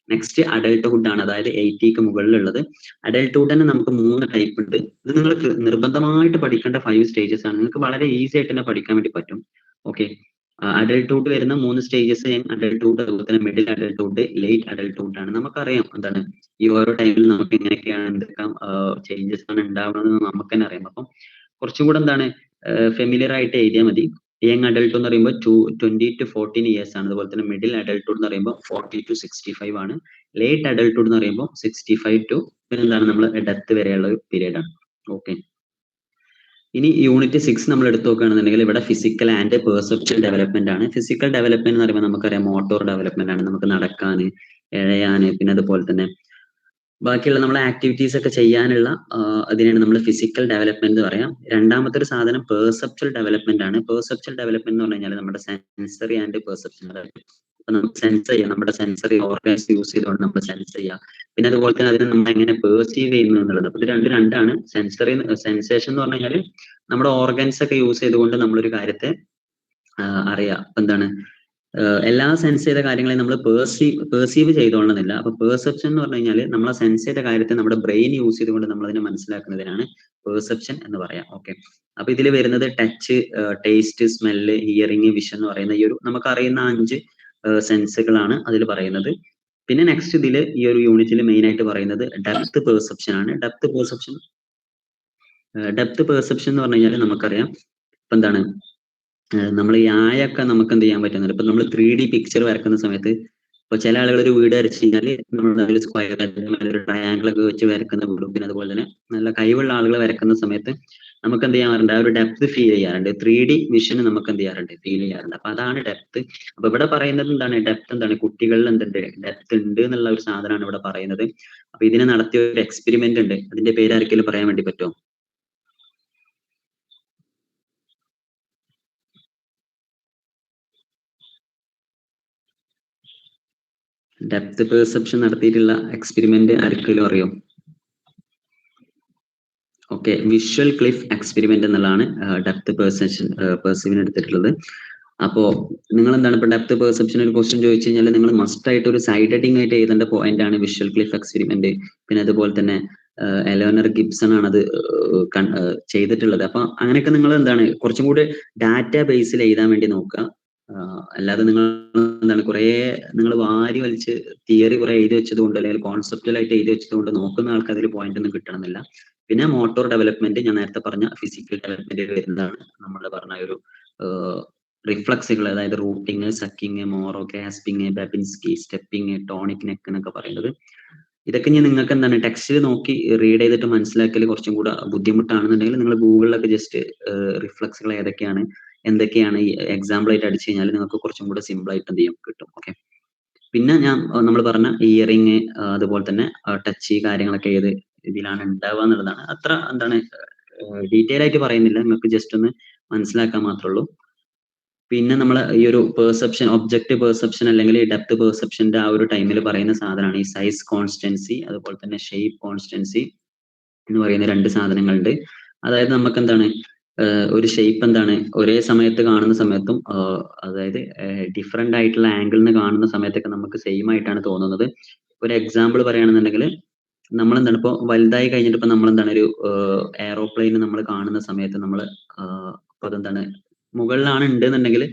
നെക്സ്റ്റ് അഡൽട്ട്ഹുഡ് ആണ്, അതായത് 80ക്ക് മുകളിലുള്ളത്. അഡൽട്ട്ഹുഡ് തന്നെ നമുക്ക് 3 ടൈപ്പ് ഉണ്ട്. ഇത് നിങ്ങൾക്ക് നിർബന്ധമായിട്ട് പഠിക്കേണ്ട 5 സ്റ്റേജസ് ആണ്. നിങ്ങൾക്ക് വളരെ ഈസി ആയിട്ട് തന്നെ പഠിക്കാൻ വേണ്ടി പറ്റും. ഓക്കെ. അഡൽട്ട്ഹുഡ് വരുന്ന 3 സ്റ്റേജസ്, യങ് അഡൽട്ട്ഹുഡ്, അതുപോലെ തന്നെ മിഡിൽ അഡൽട്ട്ഹുഡ്, ലേറ്റ് അഡൽട്ട്ഹുഡ് ആണ്. നമുക്കറിയാം എന്താണ് ഈ ഓരോ ടൈമിൽ നമുക്ക് എങ്ങനെയൊക്കെയാണ് എന്തൊക്കെ ചേഞ്ചസ് ആണ് ഉണ്ടാവുന്നത് നമുക്ക് തന്നെ അറിയാം. അപ്പം കുറച്ചും കൂടെ എന്താണ് ഫെമിലിയർ ആയിട്ട് എഴുതിയാൽ മതി. യങ് അഡൽട്ട് എന്ന് പറയുമ്പോൾ 20 to 14 ഇയേഴ്സ് ആണ്. അതുപോലെ തന്നെ മിഡിൽ അഡൽട്ട്ഹുഡ് എന്ന് പറയുമ്പോൾ 40 to 65 ആണ്. ലേറ്റ് അഡൽട്ട്ഹുഡ് എന്ന് പറയുമ്പോൾ 65 to എന്താണ് നമ്മൾ ഡെത്ത് വരെയുള്ള ഒരു പീരീഡ് ആണ്. ഓക്കെ. ഇനി യൂണിറ്റ് 6 നമ്മൾ എടുത്തു നോക്കുകയാണെന്നുണ്ടെങ്കിൽ ഇവിടെ ഫിസിക്കൽ ആൻഡ് പെർസെപ്ച്വൽ ഡെവലപ്മെന്റ് ആണ്. ഫിസിക്കൽ ഡെവലപ്മെന്റ് എന്ന് പറയുമ്പോൾ നമുക്കറിയാം മോട്ടോർ ഡെവലപ്മെന്റ് ആണ്. നമുക്ക് നടക്കാന്, എഴയാന്, പിന്നെ അതുപോലെ തന്നെ ബാക്കിയുള്ള നമ്മളെ ആക്ടിവിറ്റീസ് ഒക്കെ ചെയ്യാനുള്ള അതിനാണ് നമ്മൾ ഫിസിക്കൽ ഡെവലപ്മെന്റ് എന്ന് പറയാം. രണ്ടാമത്തെ ഒരു സാധനം പെർസെപ്ച്വൽ ഡെവലപ്മെന്റ് ആണ്. പെർസെപ്ച്വൽ ഡെവലപ്മെന്റ് എന്ന് പറഞ്ഞു കഴിഞ്ഞാൽ നമ്മുടെ സെൻസറി ആൻഡ് പെർസെപ്ഷൻ, അപ്പൊ നമുക്ക് സെൻസ് ചെയ്യാം, നമ്മുടെ സെൻസറി ഓർഗൻസ് യൂസ് ചെയ്തുകൊണ്ട് നമ്മൾ സെൻസ് ചെയ്യാം. പിന്നെ അതുപോലെ തന്നെ അതിനെ നമ്മൾ എങ്ങനെ പെർസീവ് ചെയ്യുന്നു എന്നുള്ളത്. അപ്പൊ ഇത് രണ്ടാണ്. സെൻസറി സെൻസേഷൻ എന്ന് പറഞ്ഞു കഴിഞ്ഞാൽ നമ്മുടെ ഓർഗൻസ് ഒക്കെ യൂസ് ചെയ്തുകൊണ്ട് നമ്മളൊരു കാര്യത്തെ അറിയാം. എന്താണ് എല്ലാ സെൻസ് ചെയ്ത കാര്യങ്ങളെ നമ്മൾ പെർസീവ് ചെയ്തോളണമെന്നില്ല. അപ്പൊ പെർസെപ്ഷൻ എന്ന് പറഞ്ഞു കഴിഞ്ഞാൽ നമ്മളെ സെൻസ് ചെയ്ത കാര്യത്തെ നമ്മുടെ ബ്രെയിൻ യൂസ് ചെയ്തുകൊണ്ട് നമ്മൾ അതിനെ മനസ്സിലാക്കുന്നതിനാണ് പെർസെപ്ഷൻ എന്ന് പറയാം. ഓക്കെ. അപ്പൊ ഇതിൽ വരുന്നത് touch, taste, smell, hearing, vision എന്ന് പറയുന്ന ഈ ഒരു നമുക്കറിയുന്ന 5 സെൻസുകളാണ് അതിൽ പറയുന്നത്. പിന്നെ നെക്സ്റ്റ് ഇതിൽ ഈ ഒരു യൂണിറ്റിൽ മെയിൻ ആയിട്ട് പറയുന്നത് ഡെപ്ത് പെർസെപ്ഷൻ ആണ്. ഡെപ്ത് പെർസെപ്ഷൻ എന്ന് പറഞ്ഞു കഴിഞ്ഞാൽ നമുക്കറിയാം ഇപ്പൊ എന്താണ് നമ്മൾ ഈ ആയൊക്കെ നമുക്ക് എന്ത് ചെയ്യാൻ പറ്റുന്നുണ്ട്. ഇപ്പൊ നമ്മൾ 3D പിക്ചർ വരക്കുന്ന സമയത്ത് ഇപ്പൊ ചില ആളുകൾ ഒരു വീട് വരച്ച് കഴിഞ്ഞാൽ നമ്മൾ സ്ക്വയർ, ഒരു ട്രയാങ്കിൾ ഒക്കെ വെച്ച് വരക്കുന്ന വീടും, പിന്നെ അതുപോലെ തന്നെ നല്ല കഴിവുള്ള ആളുകൾ വരക്കുന്ന സമയത്ത് നമുക്ക് എന്ത് ചെയ്യാറുണ്ട്, ആ ഒരു ഡെപ്ത് ഫീൽ ചെയ്യാറുണ്ട്. 3D വിഷന് നമുക്ക് എന്ത് ചെയ്യാറുണ്ട്, ഫീൽ ചെയ്യാറുണ്ട്. അപ്പൊ അതാണ് ഡെപ്ത്. അപ്പൊ ഇവിടെ പറയുന്നത് എന്താണ്, ഡെപ്ത് എന്താണ്, കുട്ടികളിൽ എന്തുണ്ട്, ഡെപ്ത് ഉണ്ട് എന്നുള്ള ഒരു സാധനമാണ് ഇവിടെ പറയുന്നത്. അപ്പൊ ഇതിനെ നടത്തിയ ഒരു എക്സ്പെരിമെന്റ് ഉണ്ട്. അതിന്റെ പേര് ആർക്കെങ്കിലും പറയാൻ വേണ്ടി പറ്റുമോ? ഡെപ്ത് പെർസെപ്ഷൻ നടത്തിയിട്ടുള്ള എക്സ്പെരിമെന്റ് ആർക്കെങ്കിലും അറിയോ? ഓക്കെ, വിഷ്വൽ ക്ലിഫ് എക്സ്പെരിമെന്റ് എന്നുള്ളതാണ് ഡെപ്ത് പെർസെപ്ഷൻ എടുത്തിട്ടുള്ളത്. അപ്പോ നിങ്ങൾ എന്താണ് ഇപ്പൊ ഡെപ്ത് പെർസെപ്ഷൻ ഒരു ക്വസ്റ്റ്യൻ ചോദിച്ചു കഴിഞ്ഞാൽ നിങ്ങൾ മസ്റ്റ് ആയിട്ട് ഒരു സൈഡ് ഹെഡിങ് ആയിട്ട് എഴുതേണ്ട പോയിന്റ് ആണ് വിഷ്വൽ ക്ലിഫ് എക്സ്പെരിമെന്റ്. പിന്നെ അതുപോലെ തന്നെ എലോനർ ഗിബ്സൺ ആണ് അത് ചെയ്തിട്ടുള്ളത്. അപ്പൊ അങ്ങനെയൊക്കെ നിങ്ങൾ എന്താണ് കുറച്ചും കൂടി ഡാറ്റ ബേസിൽ എഴുതാൻ വേണ്ടി നോക്കുക. അല്ലാതെ നിങ്ങൾ എന്താണ് കുറെ നിങ്ങൾ വാരി വലിച്ച് തിയറി കുറെ എഴുതി വെച്ചത് കൊണ്ട് അല്ലെങ്കിൽ കോൺസെപ്റ്റൽ ആയിട്ട് എഴുതി വെച്ചത് കൊണ്ട് നോക്കുന്ന ആൾക്ക് അതിൽ പോയിന്റ് ഒന്നും കിട്ടണമെന്നില്ല. പിന്നെ മോട്ടോർ ഡെവലപ്മെന്റ് ഞാൻ നേരത്തെ പറഞ്ഞ ഫിസിക്കൽ ഡെവലപ്മെന്റ് വരുന്നതാണ്. നമ്മൾ പറഞ്ഞ ഒരു റിഫ്ലക്സുകൾ, അതായത് rooting, sucking, Moro, gasping, Babinski, stepping, tonic neck എന്നൊക്കെ പറയുന്നത്. ഇതൊക്കെ ഞാൻ നിങ്ങൾക്ക് എന്താണ് ടെക്സ്റ്റിൽ നോക്കി റീഡ് ചെയ്തിട്ട് മനസ്സിലാക്കൽ കുറച്ചും കൂടെ ബുദ്ധിമുട്ടാണെന്നുണ്ടെങ്കിൽ നിങ്ങൾ ഗൂഗിളിലൊക്കെ ജസ്റ്റ് റിഫ്ലക്സുകൾ ഏതൊക്കെയാണ്, എന്തൊക്കെയാണ് ഈ എക്സാമ്പിൾ ആയിട്ട് അടിച്ചു കഴിഞ്ഞാൽ നിങ്ങൾക്ക് കുറച്ചും കൂടെ സിമ്പിൾ ആയിട്ട് എന്ത് ചെയ്യും കിട്ടും. ഓക്കെ. പിന്നെ നമ്മൾ പറഞ്ഞ ഇയറിങ് അതുപോലെ തന്നെ ടച്ച് കാര്യങ്ങളൊക്കെ ഏത് ഇതിലാണ് ഉണ്ടാവുക എന്നുള്ളതാണ്. അത്ര എന്താണ് ഡീറ്റെയിൽ ആയിട്ട് പറയുന്നില്ല, നിങ്ങൾക്ക് ജസ്റ്റ് ഒന്ന് മനസ്സിലാക്കാൻ മാത്രമേ ഉള്ളൂ. പിന്നെ നമ്മൾ ഈ ഒരു പെർസെപ്ഷൻ, ഒബ്ജക്റ്റ് പെർസെപ്ഷൻ അല്ലെങ്കിൽ ഡെപ്ത് പെർസെപ്ഷന്റെ ആ ഒരു ടൈമിൽ പറയുന്ന സാധനമാണ് ഈ സൈസ് കോൺസ്റ്റൻസി അതുപോലെ തന്നെ ഷേപ്പ് കോൺസ്റ്റൻസി എന്ന് പറയുന്ന രണ്ട് സാധനങ്ങളുണ്ട്. അതായത് നമുക്ക് എന്താണ് ഒരു ഷേപ്പ് എന്താണ് ഒരേ സമയത്ത് കാണുന്ന സമയത്തും അതായത് ഡിഫറെന്റ് ആയിട്ടുള്ള ആംഗിളിൽ നിന്ന് കാണുന്ന സമയത്തൊക്കെ നമുക്ക് സെയിം ആയിട്ടാണ് തോന്നുന്നത്. ഒരു എക്സാമ്പിൾ പറയുകയാണെന്നുണ്ടെങ്കിൽ നമ്മൾ എന്താണ് ഇപ്പോൾ വലുതായി കഴിഞ്ഞിട്ട് ഇപ്പൊ നമ്മൾ എന്താണ് ഒരു എയറോപ്ലെയിൻ നമ്മൾ കാണുന്ന സമയത്ത് നമ്മൾ അതെന്താണ് മുകളിലാണ് ഉണ്ടെന്നുണ്ടെങ്കിൽ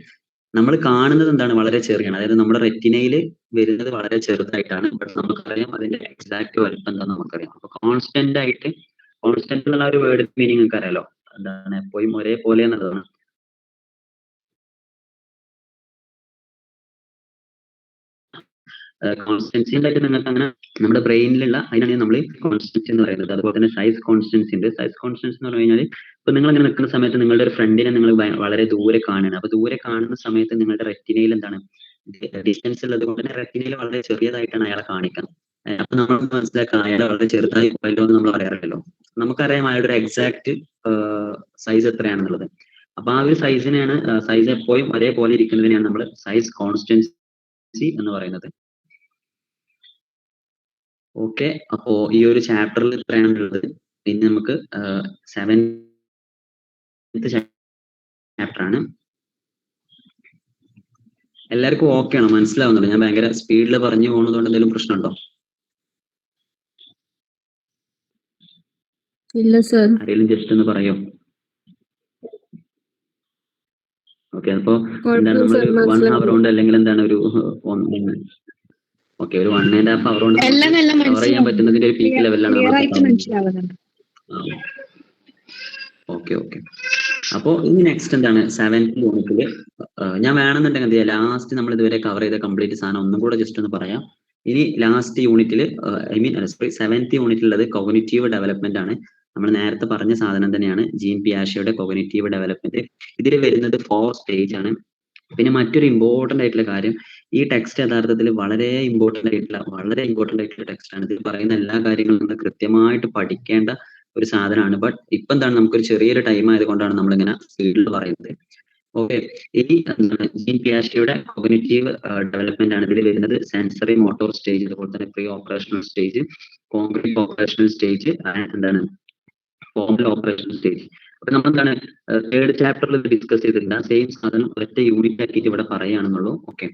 നമ്മൾ കാണുന്നത് എന്താണ് വളരെ ചെറിയാണ്, അതായത് നമ്മുടെ റെറ്റിനയിൽ വരുന്നത് വളരെ ചെറുതായിട്ടാണ്. ബട്ട് നമുക്കറിയാം അതിന്റെ എക്സാക്ട് വലുപ്പം എന്താണെന്ന് നമുക്കറിയാം. അപ്പൊ കോൺസ്റ്റന്റ് ആയിട്ട്, കോൺസ്റ്റന്റ് എന്നുള്ള ഒരു വേർഡ് മീനിങ് നിങ്ങൾക്ക് അറിയാലോ, എന്താണ് എപ്പോഴും ഒരേപോലെ എന്നുള്ളതാണ്. കോൺസ്റ്റൻസി ഉണ്ടായിട്ട് നിങ്ങൾക്ക് അങ്ങനെ നമ്മുടെ ബ്രെയിനിലുള്ള അതിനാണ് നമ്മൾ കോൺസ്റ്റൻസി എന്ന് പറയുന്നത്. അതുപോലെ തന്നെ സൈസ് കോൺസ്റ്റൻസി ഉണ്ട്. സൈസ് കോൺസ്റ്റൻസി എന്ന് പറഞ്ഞു കഴിഞ്ഞാൽ ഇപ്പൊ നിങ്ങൾ അങ്ങനെ നിൽക്കുന്ന സമയത്ത് നിങ്ങളുടെ ഒരു ഫ്രണ്ടിനെ നിങ്ങൾ വളരെ ദൂരെ കാണുകയാണ്. അപ്പൊ ദൂരെ കാണുന്ന സമയത്ത് നിങ്ങളുടെ റെറ്റിനയിൽ എന്താണ് ഡിസ്റ്റൻസ് ഉള്ളത് കൊണ്ട് തന്നെ റെറ്റിനയിൽ വളരെ ചെറിയതായിട്ടാണ് അയാളെ കാണിക്കുന്നത്. അപ്പൊ നമ്മൾ മനസ്സിലാക്കുക അയാളെ വളരെ ചെറുതായി പോയല്ലോ എന്ന് നമ്മൾ പറയാറില്ലല്ലോ. നമുക്കറിയാം അയാളുടെ ഒരു എക്സാക്ട് സൈസ് എത്രയാണെന്നുള്ളത്. അപ്പൊ ആ ഒരു സൈസിനെയാണ് സൈസ് എപ്പോഴും ഒരേപോലെ ഇരിക്കുന്നതിനെയാണ് നമ്മൾ സൈസ് കോൺസ്റ്റൻസി എന്ന് പറയുന്നത്. ഓക്കെ, അപ്പോ ഈ ഒരു ചാപ്റ്ററിൽ ഇത്രയാണുള്ളത്. പിന്നെ നമുക്ക് 7th ചാപ്റ്റർ ആണ്. എല്ലാവർക്കും ഓക്കെ ആണോ? മനസ്സിലാവുന്നുണ്ടോ? ഞാൻ ഭയങ്കര സ്പീഡിൽ പറഞ്ഞു പോകുന്നതുകൊണ്ട് എന്തെങ്കിലും പ്രശ്നമുണ്ടോ? ഇല്ല സർ. ആരെങ്കിലും ജസ്റ്റ് ഒന്ന് പറയോ? ഓക്കെ, അപ്പോ എന്താണ് നമ്മളൊരു 1 hour കൊണ്ട് അല്ലെങ്കിൽ എന്താണ് ഒരു ഓക്കെ ഒരു 1.5 hour കൊണ്ട് കവർ ചെയ്യാൻ പറ്റുന്നതിന്റെ ഒരു പീക്ക് ലെവലിലാണ് ഓക്കെ. അപ്പോ ഇനി നെക്സ്റ്റ് എന്താണ് 7th യൂണിറ്റില് ഞാൻ വേണമെന്നുണ്ടെങ്കിൽ എന്ത് ചെയ്യാം, ലാസ്റ്റ് നമ്മൾ ഇതുവരെ കവർ ചെയ്ത കംപ്ലീറ്റ് സാധനം ഒന്നും കൂടെ ജസ്റ്റ് ഒന്ന് പറയാം. ഇനി ലാസ്റ്റ് യൂണിറ്റിൽ സോറി 7th യൂണിറ്റിലുള്ളത് കോഗ്നിറ്റീവ് ഡെവലപ്മെന്റ് ആണ്. നമ്മൾ നേരത്തെ പറഞ്ഞ സാധനം തന്നെയാണ് ജീൻ പിയാഷയുടെ കോഗ്നിറ്റീവ് ഡെവലപ്മെന്റ്. ഇതിൽ വരുന്നത് 4 സ്റ്റേജ് ആണ്. പിന്നെ മറ്റൊരു ഇമ്പോർട്ടന്റ് ആയിട്ടുള്ള കാര്യം, ഈ ടെക്സ്റ്റ് യഥാർത്ഥത്തിൽ വളരെ ഇമ്പോർട്ടന്റ് ആയിട്ടുള്ള ടെക്സ്റ്റ് ആണ്. ഇതിൽ പറയുന്ന എല്ലാ കാര്യങ്ങളും നമ്മൾ കൃത്യമായിട്ട് പഠിക്കേണ്ട ഒരു സാധനമാണ്. ബട്ട് ഇപ്പൊ എന്താണ് നമുക്കൊരു ചെറിയൊരു ടൈം ആയതുകൊണ്ടാണ് നമ്മളിങ്ങനെ സ്പീഡിൽ പറയുന്നത്. ഓക്കെ, ഈ ജീൻ പിയാഷയുടെ കോഗ്നിറ്റീവ് ഡെവലപ്മെന്റ് ആണ് ഇതിൽ വരുന്നത്. സെൻസറി മോട്ടോർ സ്റ്റേജ്, അതുപോലെ തന്നെ pre operational stage, concrete operational stage, എന്താണ് ഫോമൽ ഓപ്പറേഷണൽ സ്റ്റേജ്. അപ്പൊ നമ്മൾ എന്താണ് 3rd ചാപ്റ്ററിൽ ഡിസ്കസ് ചെയ്തിട്ടുണ്ട്. സെയിം സാധനം ഒറ്റ യൂണിറ്റ് ആക്കിയിട്ട് ഇവിടെ പറയുകയാണെന്നുള്ളൂ. ഓക്കെ,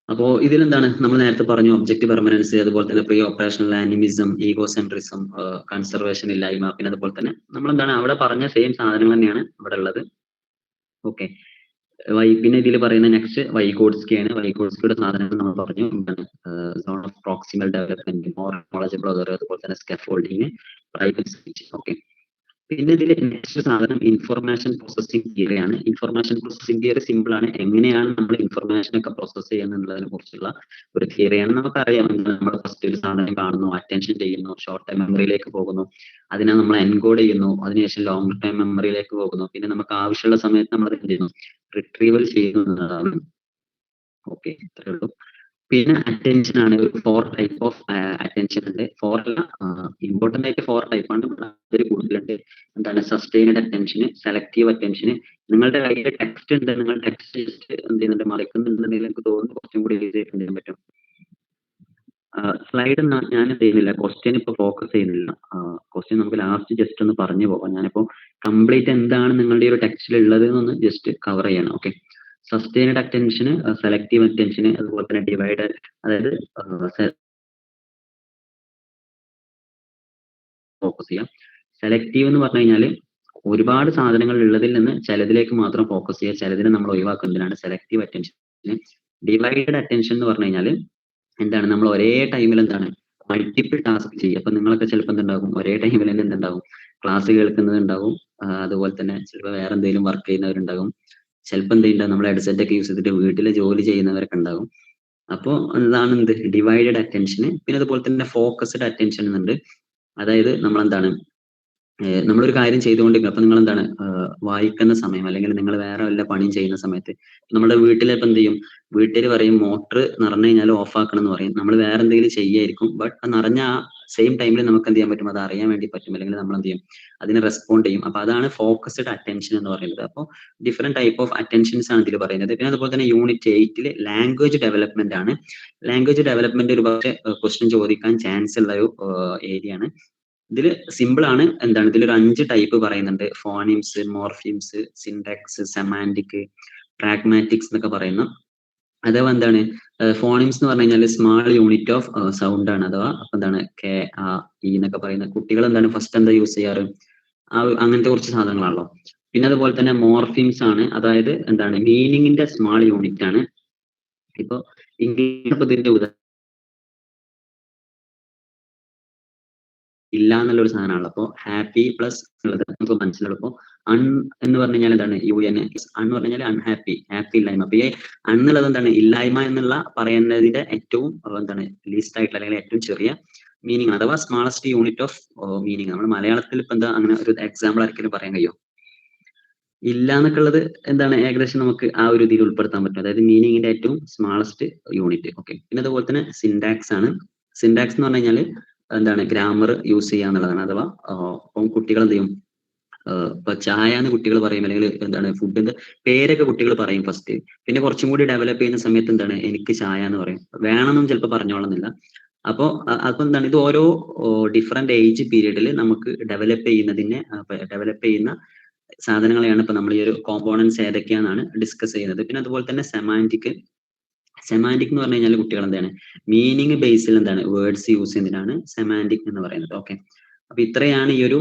അപ്പോ ഇതിലെന്താണ് നമ്മൾ നേരത്തെ പറഞ്ഞു ഒബ്ജക്റ്റ് പെർമനൻസ്, അതുപോലെ തന്നെ pre operational animism, egocentrism, conservation ഇല്ലായ്മ, പിന്നെ അതുപോലെ തന്നെ നമ്മൾ എന്താണ് അവിടെ പറഞ്ഞ സെയിം സാധനങ്ങൾ തന്നെയാണ് ഇവിടെ ഉള്ളത്. ഓക്കെ, പിന്നെ ഇതിൽ പറയുന്ന നെക്സ്റ്റ് വൈഗോട്സ്കി ആണ്. വൈഗോട്സ്കിയുടെ സാധനങ്ങൾ നമ്മൾ പറഞ്ഞു, zone of proximal development, more knowledgeable other, അതുപോലെ തന്നെ സ്കാഫോൾഡിങ്, പ്രൈവറ്റ് സ്പീച്ച്. ഓക്കെ, പിന്നെ ഇതിൽ നെക്സ്റ്റ് സാധനം ഇൻഫർമേഷൻ പ്രോസസ്സിംഗ് തിയറി ആണ്. ഇൻഫർമേഷൻ പ്രോസസ്സിംഗ് തിയറി സിമ്പിൾ ആണ്. എങ്ങനെയാണ് നമ്മൾ ഇൻഫർമേഷൻ ഒക്കെ പ്രോസസ് ചെയ്യുന്നതിനെ കുറിച്ചുള്ള ഒരു തിയറിയാണ്. നമുക്കറിയാം നമ്മൾ ഫസ്റ്റ് ഒരു സാധനം കാണുന്നു, അറ്റൻഷൻ ചെയ്യുന്നു, ഷോർട്ട് ടൈം മെമ്മറിയിലേക്ക് പോകുന്നു, അതിനെ നമ്മൾ എൻകോഡ് ചെയ്യുന്നു, അതിനുശേഷം ലോങ് ടൈം മെമ്മറിയിലേക്ക് പോകുന്നു, പിന്നെ നമുക്ക് ആവശ്യമുള്ള സമയത്ത് നമ്മൾ എന്ത് ചെയ്യുന്നു, റിട്രീവൽ ചെയ്യുന്നു എന്നതാണ്. ഓക്കെ, ഇത്രയേ ഉള്ളൂ. പിന്നെ അറ്റൻഷൻ ആണ്. ഒരു 4 ടൈപ്പ് ഓഫ് അറ്റൻഷൻ ഉണ്ട്. 4 അല്ല, ഇമ്പോർട്ടന്റ് ആയിട്ട് 4 ടൈപ്പ് ആണ്, അതിൽ കൂടുതലുണ്ട്. എന്താണ് സസ്റ്റൈനഡ് അറ്റൻഷന്, സെലക്റ്റീവ് അറ്റൻഷന്. നിങ്ങളുടെ കയ്യിൽ ടെക്സ്റ്റ് ഉണ്ട്, നിങ്ങൾ ടെക്സ്റ്റ് ജസ്റ്റ് എന്ത് ചെയ്യുന്നുണ്ട് മറിക്കുന്നുണ്ടെങ്കിൽ എനിക്ക് തോന്നുന്നു കുറച്ചും കൂടി ഈസി ആയിട്ട് ചെയ്യാൻ പറ്റും. സ്ലൈഡ് ഞാൻ എന്ത് ചെയ്യുന്നില്ല, ക്വസ്റ്റ്യൻ ഇപ്പൊ ഫോക്കസ് ചെയ്യുന്നില്ല. ക്വസ്റ്റ്യൻ നമുക്ക് ലാസ്റ്റ് ജസ്റ്റ് ഒന്ന് പറഞ്ഞു പോകാം. ഞാനിപ്പോ കംപ്ലീറ്റ് എന്താണ് നിങ്ങളുടെ ഈ ഒരു ടെക്സ്റ്റിൽ ഉള്ളത് എന്നൊന്ന് ജസ്റ്റ് കവർ ചെയ്യണം. ഓക്കെ, സസ്റ്റൈനഡ് അറ്റൻഷന്, സെലക്റ്റീവ് അറ്റൻഷന്, അതുപോലെ തന്നെ ഡിവൈഡ്, അതായത് ഫോക്കസ് ചെയ്യാം. സെലക്റ്റീവ് എന്ന് പറഞ്ഞു കഴിഞ്ഞാൽ ഒരുപാട് സാധനങ്ങൾ ഉള്ളതിൽ നിന്ന് ചിലതിലേക്ക് മാത്രം ഫോക്കസ് ചെയ്യുക, ചിലതിനെ നമ്മൾ ഒഴിവാക്കുന്നതിനാണ് സെലക്റ്റീവ് അറ്റൻഷൻ. ഡിവൈഡഡ് അറ്റൻഷൻ എന്ന് പറഞ്ഞു കഴിഞ്ഞാൽ എന്താണ്, നമ്മൾ ഒരേ ടൈമിൽ എന്താണ് മൾട്ടിപ്പിൾ ടാസ്ക് ചെയ്യുക. അപ്പൊ നിങ്ങളൊക്കെ ചിലപ്പോൾ എന്തുണ്ടാകും, ഒരേ ടൈമിൽ തന്നെ എന്തുണ്ടാകും, ക്ലാസ് കേൾക്കുന്നത് ഉണ്ടാകും, അതുപോലെ തന്നെ ചിലപ്പോൾ വേറെ എന്തെങ്കിലും വർക്ക് ചെയ്യുന്നവരുണ്ടാകും, ചിലപ്പോൾ എന്തെങ്കിലും നമ്മൾ ഹെഡ്സെറ്റ് ഒക്കെ യൂസ് ചെയ്തിട്ട് വീട്ടിലെ ജോലി ചെയ്യുന്നവരൊക്കെ ഉണ്ടാകും. അപ്പോൾ എന്താണ് ഡിവൈഡഡ് അറ്റൻഷൻ. പിന്നെ അതുപോലെ തന്നെ ഫോക്കസ്ഡ് അറ്റൻഷൻ എന്നുണ്ട്. അതായത് നമ്മൾ എന്താണ് നമ്മളൊരു കാര്യം ചെയ്തുകൊണ്ടിരിക്കും. അപ്പൊ നിങ്ങൾ എന്താണ് വായിക്കുന്ന സമയം അല്ലെങ്കിൽ നിങ്ങൾ വേറെ വല്ല പണിയും ചെയ്യുന്ന സമയത്ത് നമ്മുടെ വീട്ടിലിപ്പോ എന്ത് ചെയ്യും, വീട്ടിൽ പറയും മോട്ടർ നിറഞ്ഞു കഴിഞ്ഞാൽ ഓഫ് ആക്കണം എന്ന് പറയും. നമ്മൾ വേറെ എന്തെങ്കിലും ചെയ്യായിരിക്കും. ബട്ട് നിറഞ്ഞ ആ സെയിം ടൈമിൽ നമുക്ക് എന്ത് ചെയ്യാൻ പറ്റും, അത് അറിയാൻ വേണ്ടി പറ്റും. അല്ലെങ്കിൽ നമ്മൾ എന്ത് ചെയ്യും, അതിന് റെസ്പോണ്ട് ചെയ്യും. അപ്പൊ അതാണ് ഫോക്കസ്ഡ് അറ്റൻഷൻ എന്ന് പറയുന്നത്. അപ്പോൾ ഡിഫറെന്റ് ടൈപ്പ് ഓഫ് അറ്റൻഷൻസ് ആണ് ഇതിൽ പറയുന്നത്. പിന്നെ അതുപോലെ തന്നെ യൂണിറ്റ് 8 ലാംഗ്വേജ് ഡെവലപ്മെന്റ് ആണ്. ലാംഗ്വേജ് ഡെവലപ്മെന്റ് ഒരു പക്ഷേ ക്വസ്റ്റ്യൻ ചോദിക്കാൻ ചാൻസ് ഉള്ള ഒരു ഏരിയ ആണ്. ഇതിൽ സിമ്പിൾ ആണ്. എന്താണ് ഇതിലൊരു 5 ടൈപ്പ് പറയുന്നുണ്ട്. ഫോണിംസ്, മോർഫിംസ്, സിൻടാക്സ്, സെമാന്റിക്, പ്രാഗ്മാറ്റിക്സ് എന്നൊക്കെ പറയുന്ന. അഥവാ എന്താണ് ഫോണിംസ് എന്ന് പറഞ്ഞു കഴിഞ്ഞാൽ സ്മാൾ യൂണിറ്റ് ഓഫ് സൗണ്ട് ആണ്. അഥവാ അപ്പൊ എന്താണ് കെ ആ ഇ എന്നൊക്കെ പറയുന്ന കുട്ടികൾ എന്താണ് ഫസ്റ്റ് എന്താ യൂസ് ചെയ്യാറ്, അങ്ങനത്തെ കുറച്ച് സാധനങ്ങളാണല്ലോ. പിന്നെ അതുപോലെ തന്നെ മോർഫിംസ് ആണ്, അതായത് എന്താണ് മീനിങ്ങിന്റെ സ്മാൾ യൂണിറ്റ് ആണ്. ഇപ്പൊ ഇംഗ്ലീഷ് ഇതിന്റെ ഇല്ല എന്നുള്ള ഒരു സാധനമാണല്ലോ. അപ്പൊ ഹാപ്പി പ്ലസ് ഉള്ളത് നമുക്ക് മനസ്സിലാവും. അപ്പൊ അൺ എന്ന് പറഞ്ഞു കഴിഞ്ഞാൽ എന്താണ് UN, അൺ പറഞ്ഞു കഴിഞ്ഞാൽ അൺഹാപ്പി, ഹാപ്പി ഇല്ലായ്മ. അപ്പൊ ഈ അന്നുള്ളത് എന്താണ് ഇല്ലായ്മ എന്നുള്ള പറയുന്നതിന്റെ ഏറ്റവും എന്താണ് ലീസ്റ്റ് ആയിട്ടുള്ള അല്ലെങ്കിൽ ഏറ്റവും ചെറിയ മീനിങ്, അഥവാ സ്മാളസ്റ്റ് യൂണിറ്റ് ഓഫ് മീനിങ്. നമ്മൾ മലയാളത്തിൽ ഇപ്പൊ എന്താ അങ്ങനെ ഒരു എക്സാമ്പിൾ ആയിരിക്കും പറയാൻ കഴിയും. ഇല്ല എന്നൊക്കെ ഉള്ളത് എന്താണ് ഏകദേശം നമുക്ക് ആ ഒരു ഇതിൽ ഉൾപ്പെടുത്താൻ പറ്റും. അതായത് മീനിങ്ങിന്റെ ഏറ്റവും സ്മാളസ്റ്റ് യൂണിറ്റ്. ഓക്കെ. പിന്നെ അതുപോലെ തന്നെ സിൻടാക്സ് ആണ്. സിൻടാക്സ് എന്ന് പറഞ്ഞു കഴിഞ്ഞാൽ എന്താണ് ഗ്രാമർ യൂസ് ചെയ്യുക എന്നുള്ളതാണ്. അഥവാ ഇപ്പം കുട്ടികൾ എന്ത് ചെയ്യും, ഇപ്പൊ ചായ എന്ന് കുട്ടികൾ പറയും, അല്ലെങ്കിൽ എന്താണ് ഫുഡിന്റെ പേരൊക്കെ കുട്ടികൾ പറയും ഫസ്റ്റ്. പിന്നെ കുറച്ചും കൂടി ഡെവലപ്പ് ചെയ്യുന്ന സമയത്ത് എന്താണ് എനിക്ക് ചായ എന്ന് പറയും. വേണമെന്നും ചിലപ്പോൾ പറഞ്ഞോളുന്നില്ല. അപ്പോ അപ്പൊ എന്താണ് ഇത് ഓരോ ഡിഫറെന്റ് ഏജ് പീരീഡിൽ നമുക്ക് ഡെവലപ്പ് ചെയ്യുന്ന സാധനങ്ങളെയാണ് ഇപ്പൊ നമ്മൾ ഈ ഒരു കോമ്പോണൻസ് ഏതൊക്കെയാണെന്നാണ് ഡിസ്കസ് ചെയ്യുന്നത്. പിന്നെ അതുപോലെ തന്നെ സെമാന്റിക് എന്ന് പറഞ്ഞു കഴിഞ്ഞാൽ കുട്ടികൾ എന്താണ് മീനിങ് ബേസിൽ എന്താണ് വേർഡ്സ് യൂസ് ചെയ്യുന്നതിനാണ് സെമാന്റിക് എന്ന് പറയുന്നത്. ഓക്കെ. അപ്പൊ ഇത്രയാണ് ഈ ഒരു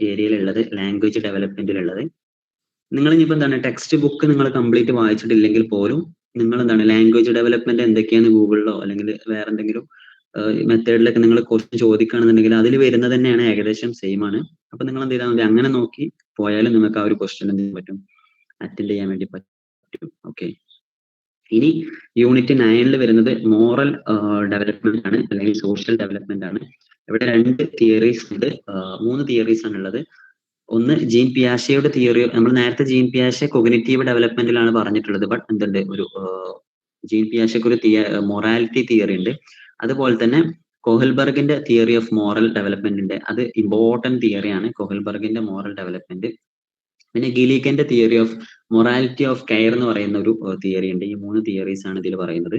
ഏരിയയിലുള്ളത്, ലാംഗ്വേജ് ഡെവലപ്മെന്റിലുള്ളത്. നിങ്ങൾ ഇനിയിപ്പോ എന്താണ് ടെക്സ്റ്റ് ബുക്ക് നിങ്ങൾ കംപ്ലീറ്റ് വായിച്ചിട്ടില്ലെങ്കിൽ പോലും നിങ്ങൾ എന്താണ് ലാംഗ്വേജ് ഡെവലപ്മെന്റ് എന്തൊക്കെയാണ് ഗൂഗിളിലോ അല്ലെങ്കിൽ വേറെ എന്തെങ്കിലും മെത്തേഡിലൊക്കെ നിങ്ങൾ ക്വസ്റ്റ്യൻ ചോദിക്കുകയാണെന്നുണ്ടെങ്കിൽ അതിൽ വരുന്നത് തന്നെയാണ്, ഏകദേശം സെയിം ആണ്. അപ്പൊ നിങ്ങൾ എന്ത് ചെയ്താൽ മതി, അങ്ങനെ നോക്കി പോയാലും നിങ്ങൾക്ക് ആ ഒരു ക്വസ്റ്റ്യൻ എന്ത് ചെയ്യാൻ പറ്റും, അറ്റൻഡ് ചെയ്യാൻ വേണ്ടി പറ്റും. ഓക്കെ. ഇനി യൂണിറ്റ് 9 വരുന്നത് മോറൽ ഡെവലപ്മെന്റ് ആണ് അല്ലെങ്കിൽ സോഷ്യൽ ഡെവലപ്മെന്റ് ആണ്. ഇവിടെ 2 തിയറീസ് ഉണ്ട്, 3 തിയറീസ് ആണുള്ളത്. ഒന്ന് ജീൻ പിയാഷെയുടെ തിയറി. നമ്മൾ നേരത്തെ ജീൻ പിയാഷെ കൊഗ്നിറ്റീവ് ഡെവലപ്മെന്റിലാണ് പറഞ്ഞിട്ടുള്ളത്. ബട്ട് എന്തുണ്ട്, ഒരു ജീൻ പിയാഷെക്ക് ഒരു മൊറാലിറ്റി തിയറി ഉണ്ട്. അതുപോലെ തന്നെ കോഹൽബർഗിന്റെ തിയറി ഓഫ് മോറൽ ഡെവലപ്മെന്റ് ഉണ്ട്. അത് ഇമ്പോർട്ടന്റ് തിയറിയാണ്, കോഹൽബർഗിന്റെ മോറൽ ഡെവലപ്മെന്റ്. പിന്നെ ഗിലിക്കന്റെ theory of morality of care എന്ന് പറയുന്ന ഒരു തിയറി ഉണ്ട്. ഈ 3 തിയറീസ് ആണ് ഇതിൽ പറയുന്നത്.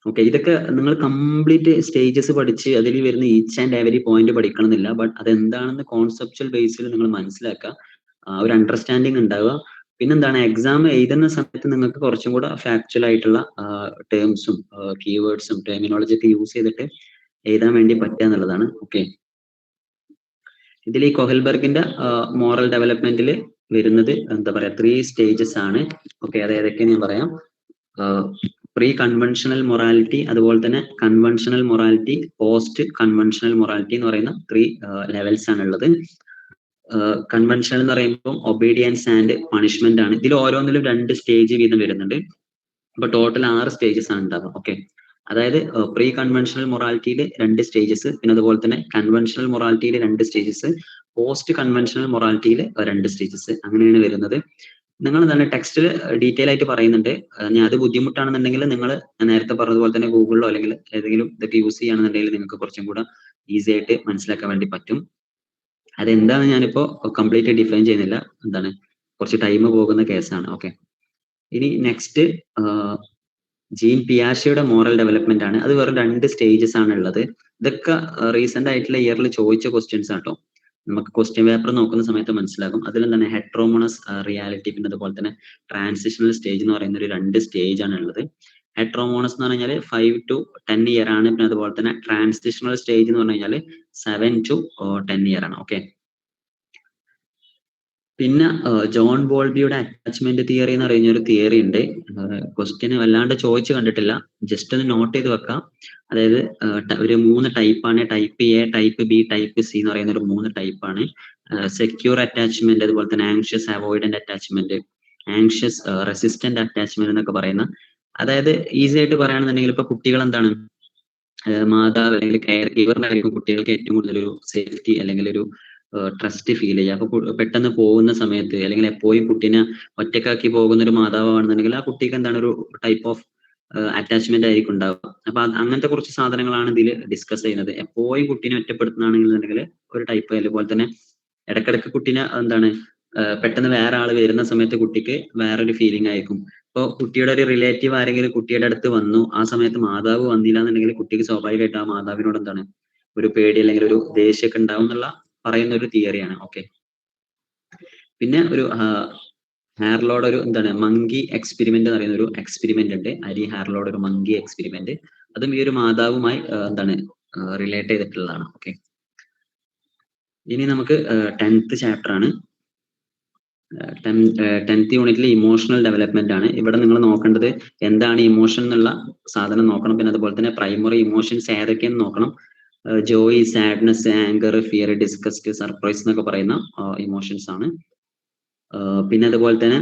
ഓക്കെ. ഇതൊക്കെ നിങ്ങൾ കംപ്ലീറ്റ് സ്റ്റേജസ് പഠിച്ച് അതിൽ വരുന്ന ഈച്ച് ആൻഡ് എവരി പോയിന്റ് പഠിക്കണമെന്നില്ല. ബട്ട് അതെന്താണെന്ന് കോൺസെപ്ച്വൽ ബേസിൽ നിങ്ങൾ മനസ്സിലാക്കുക, ഒരു അണ്ടർസ്റ്റാൻഡിങ് ഉണ്ടാവുക. പിന്നെന്താണ് എക്സാം എഴുതുന്ന സമയത്ത് നിങ്ങൾക്ക് കുറച്ചും കൂടെ ഫാക്ച്വൽ ആയിട്ടുള്ള ടേംസും കീവേഡ്സും ടെർമിനോളജി ഒക്കെ യൂസ് ചെയ്തിട്ട് എഴുതാൻ വേണ്ടി പറ്റുക എന്നുള്ളതാണ്. ഓക്കെ. ഇതിൽ ഈ കൊഹൽബർഗിന്റെ മോറൽ ഡെവലപ്മെന്റിൽ വരുന്നത് എന്താ പറയാ 3 സ്റ്റേജസ് ആണ്. ഓക്കെ. അത് ഏതൊക്കെയാണ് ഞാൻ പറയാം. പ്രീ കൺവെൻഷണൽ മൊറാലിറ്റി, അതുപോലെ തന്നെ conventional morality, post conventional morality എന്ന് പറയുന്ന 3 ലെവൽസ് ആണ് ഉള്ളത്. കൺവെൻഷണൽ എന്ന് പറയുമ്പോൾ ഒബീഡിയൻസ് ആൻഡ് പണിഷ്മെന്റ് ആണ്. ഇതിൽ ഓരോന്നിലും 2 സ്റ്റേജ് വീതം വരുന്നുണ്ട്. അപ്പൊ ടോട്ടൽ 6 സ്റ്റേജസ് ആണ് ഉണ്ടാവുക. ഓക്കെ. അതായത് പ്രീ കൺവെൻഷണൽ മൊറാലിറ്റിയിൽ 2 സ്റ്റേജസ്, പിന്നെ അതുപോലെ തന്നെ കൺവെൻഷണൽ മൊറാലിറ്റിയിൽ 2 സ്റ്റേജസ്, പോസ്റ്റ് കൺവെൻഷണൽ മൊറാലിറ്റിയിൽ 2 സ്റ്റേജസ്, അങ്ങനെയാണ് വരുന്നത്. നിങ്ങൾ എന്താണ് ടെക്സ്റ്റിൽ ഡീറ്റെയിൽ ആയിട്ട് പറയുന്നുണ്ട്. ഞാൻ അത് ബുദ്ധിമുട്ടാണെന്നുണ്ടെങ്കിൽ നിങ്ങൾ നേരത്തെ പറഞ്ഞതുപോലെ തന്നെ ഗൂഗിളിലോ അല്ലെങ്കിൽ ഏതെങ്കിലും ഇതൊക്കെ യൂസ് ചെയ്യുകയാണെന്നുണ്ടെങ്കിൽ നിങ്ങൾക്ക് കുറച്ചും കൂടെ ഈസി ആയിട്ട് മനസ്സിലാക്കാൻ വേണ്ടി പറ്റും. അതെന്താണ് ഞാനിപ്പോ കംപ്ലീറ്റ് ഡിഫൈൻ ചെയ്യുന്നില്ല, എന്താണ് കുറച്ച് ടൈം പോകുന്ന കേസാണ്. ഓക്കെ. ഇനി നെക്സ്റ്റ് ജീൻ പിയാഷെയുടെ മോറൽ ഡെവലപ്മെന്റ് ആണ്. അത് വെറും 2 സ്റ്റേജസ് ആണ് ഉള്ളത്. ഇതൊക്കെ റീസെന്റ് ആയിട്ടുള്ള ഇയറിൽ ചോദിച്ച ക്വസ്റ്റ്യൻസ് ആട്ടോ. നമുക്ക് ക്വസ്റ്റ്യൻ പേപ്പർ നോക്കുന്ന സമയത്ത് മനസ്സിലാകും. അതിലെന്താണ് ഹെട്രോമോണസ് റിയാലിറ്റി, പിന്നെ അതുപോലെ തന്നെ ട്രാൻസിഷണൽ സ്റ്റേജ് എന്ന് പറയുന്ന ഒരു 2 സ്റ്റേജ് ആണ് ഉള്ളത്. ഹെട്രോമോണസ് എന്ന് പറഞ്ഞു കഴിഞ്ഞാൽ 5 to 10 ഇയർ ആണ്. പിന്നെ അതുപോലെ തന്നെ ട്രാൻസിഷണൽ സ്റ്റേജ് എന്ന് പറഞ്ഞു കഴിഞ്ഞാൽ 7 to 10 ഇയർ ആണ്. ഓക്കെ. പിന്നെ ജോൺ ബോൾബിയുടെ അറ്റാച്ച്മെന്റ് തിയറി എന്ന് പറയുന്ന ഒരു തിയറി ഉണ്ട്. ക്വസ്റ്റ്യന് വല്ലാണ്ട് ചോദിച്ചു കണ്ടിട്ടില്ല, ജസ്റ്റ് ഒന്ന് നോട്ട് ചെയ്ത് വെക്കാം. അതായത് ഒരു 3 ടൈപ്പാണ്, type A, type B, type C എന്ന് പറയുന്ന ഒരു 3 ടൈപ്പാണ്. സെക്യൂർ അറ്റാച്ച്മെന്റ്, അതുപോലെ തന്നെ anxious avoidant attachment, anxious resistant attachment എന്നൊക്കെ പറയുന്ന. അതായത് ഈസി ആയിട്ട് പറയുകയാണെന്നുണ്ടെങ്കിൽ ഇപ്പൊ കുട്ടികൾ എന്താണ് മാതാവ് അല്ലെങ്കിൽ കെയർ ഗീവറിനായിരിക്കും കുട്ടികൾക്ക് ഏറ്റവും കൂടുതൽ ഒരു സേഫ്റ്റി അല്ലെങ്കിൽ ഒരു ട്രസ്റ്റ് ഫീൽ ചെയ്യുക. അപ്പൊ പെട്ടെന്ന് പോകുന്ന സമയത്ത് അല്ലെങ്കിൽ എപ്പോഴും കുട്ടീനെ ഒറ്റക്കാക്കി പോകുന്ന ഒരു മാതാവാണെന്നുണ്ടെങ്കിൽ ആ കുട്ടിക്ക് എന്താണ് ഒരു ടൈപ്പ് ഓഫ് അറ്റാച്ച്മെന്റ് ആയിരിക്കും ഉണ്ടാവുക. അപ്പൊ അങ്ങനത്തെ കുറച്ച് സാധനങ്ങളാണ് ഇതിൽ ഡിസ്കസ് ചെയ്യുന്നത്. എപ്പോഴും കുട്ടീനെ ഒറ്റപ്പെടുത്തുന്നതാണെന്നുണ്ടെങ്കിൽ ഒരു ടൈപ്പ്, അതുപോലെ തന്നെ ഇടക്കിടക്ക് കുട്ടീനെ എന്താണ് പെട്ടെന്ന് വേറെ ആള് വരുന്ന സമയത്ത് കുട്ടിക്ക് വേറൊരു ഫീലിംഗ് ആയിരിക്കും. ഇപ്പൊ കുട്ടിയുടെ ഒരു റിലേറ്റീവ് ആരെങ്കിലും കുട്ടിയുടെ അടുത്ത് വന്നു, ആ സമയത്ത് മാതാവ് വന്നില്ല എന്നുണ്ടെങ്കിൽ കുട്ടിക്ക് സ്വാഭാവികമായിട്ട് ആ മാതാവിനോട് എന്താണ് ഒരു പേടി അല്ലെങ്കിൽ ഒരു ദേഷ്യമൊക്കെ ഉണ്ടാവും എന്നുള്ള പറയുന്ന ഒരു തിയറിയാണ്. ഓക്കെ. പിന്നെ ഒരു ഹാർലോഡ് ഒരു എന്താണ് മങ്കി എക്സ്പെരിമെന്റ് എന്ന് പറയുന്ന ഒരു എക്സ്പെരിമെന്റ് ഉണ്ട്. അരി ഹാർലോഡ് ഒരു മങ്കി എക്സ്പെരിമെന്റ്, അതും ഈ ഒരു മാതാവുമായി എന്താണ് റിലേറ്റ് ചെയ്തിട്ടുള്ളതാണ്. ഓക്കെ. ഇനി നമുക്ക് 10th ചാപ്റ്റർ ആണ്. 10th യൂണിറ്റിൽ ഇമോഷണൽ ഡെവലപ്മെന്റ് ആണ്. ഇവിടെ നിങ്ങൾ നോക്കേണ്ടത് എന്താണ് ഇമോഷൻ എന്നുള്ള സാധനം നോക്കണം. പിന്നെ അതുപോലെ തന്നെ പ്രൈമറി ഇമോഷൻസ് ഏതൊക്കെയെന്ന് നോക്കണം. Joy, sadness, anchor, fear, disgust, surprise എന്നൊക്കെ പറയുന്ന ഇമോഷൻസ് ആണ്. പിന്നെ അതുപോലെ തന്നെ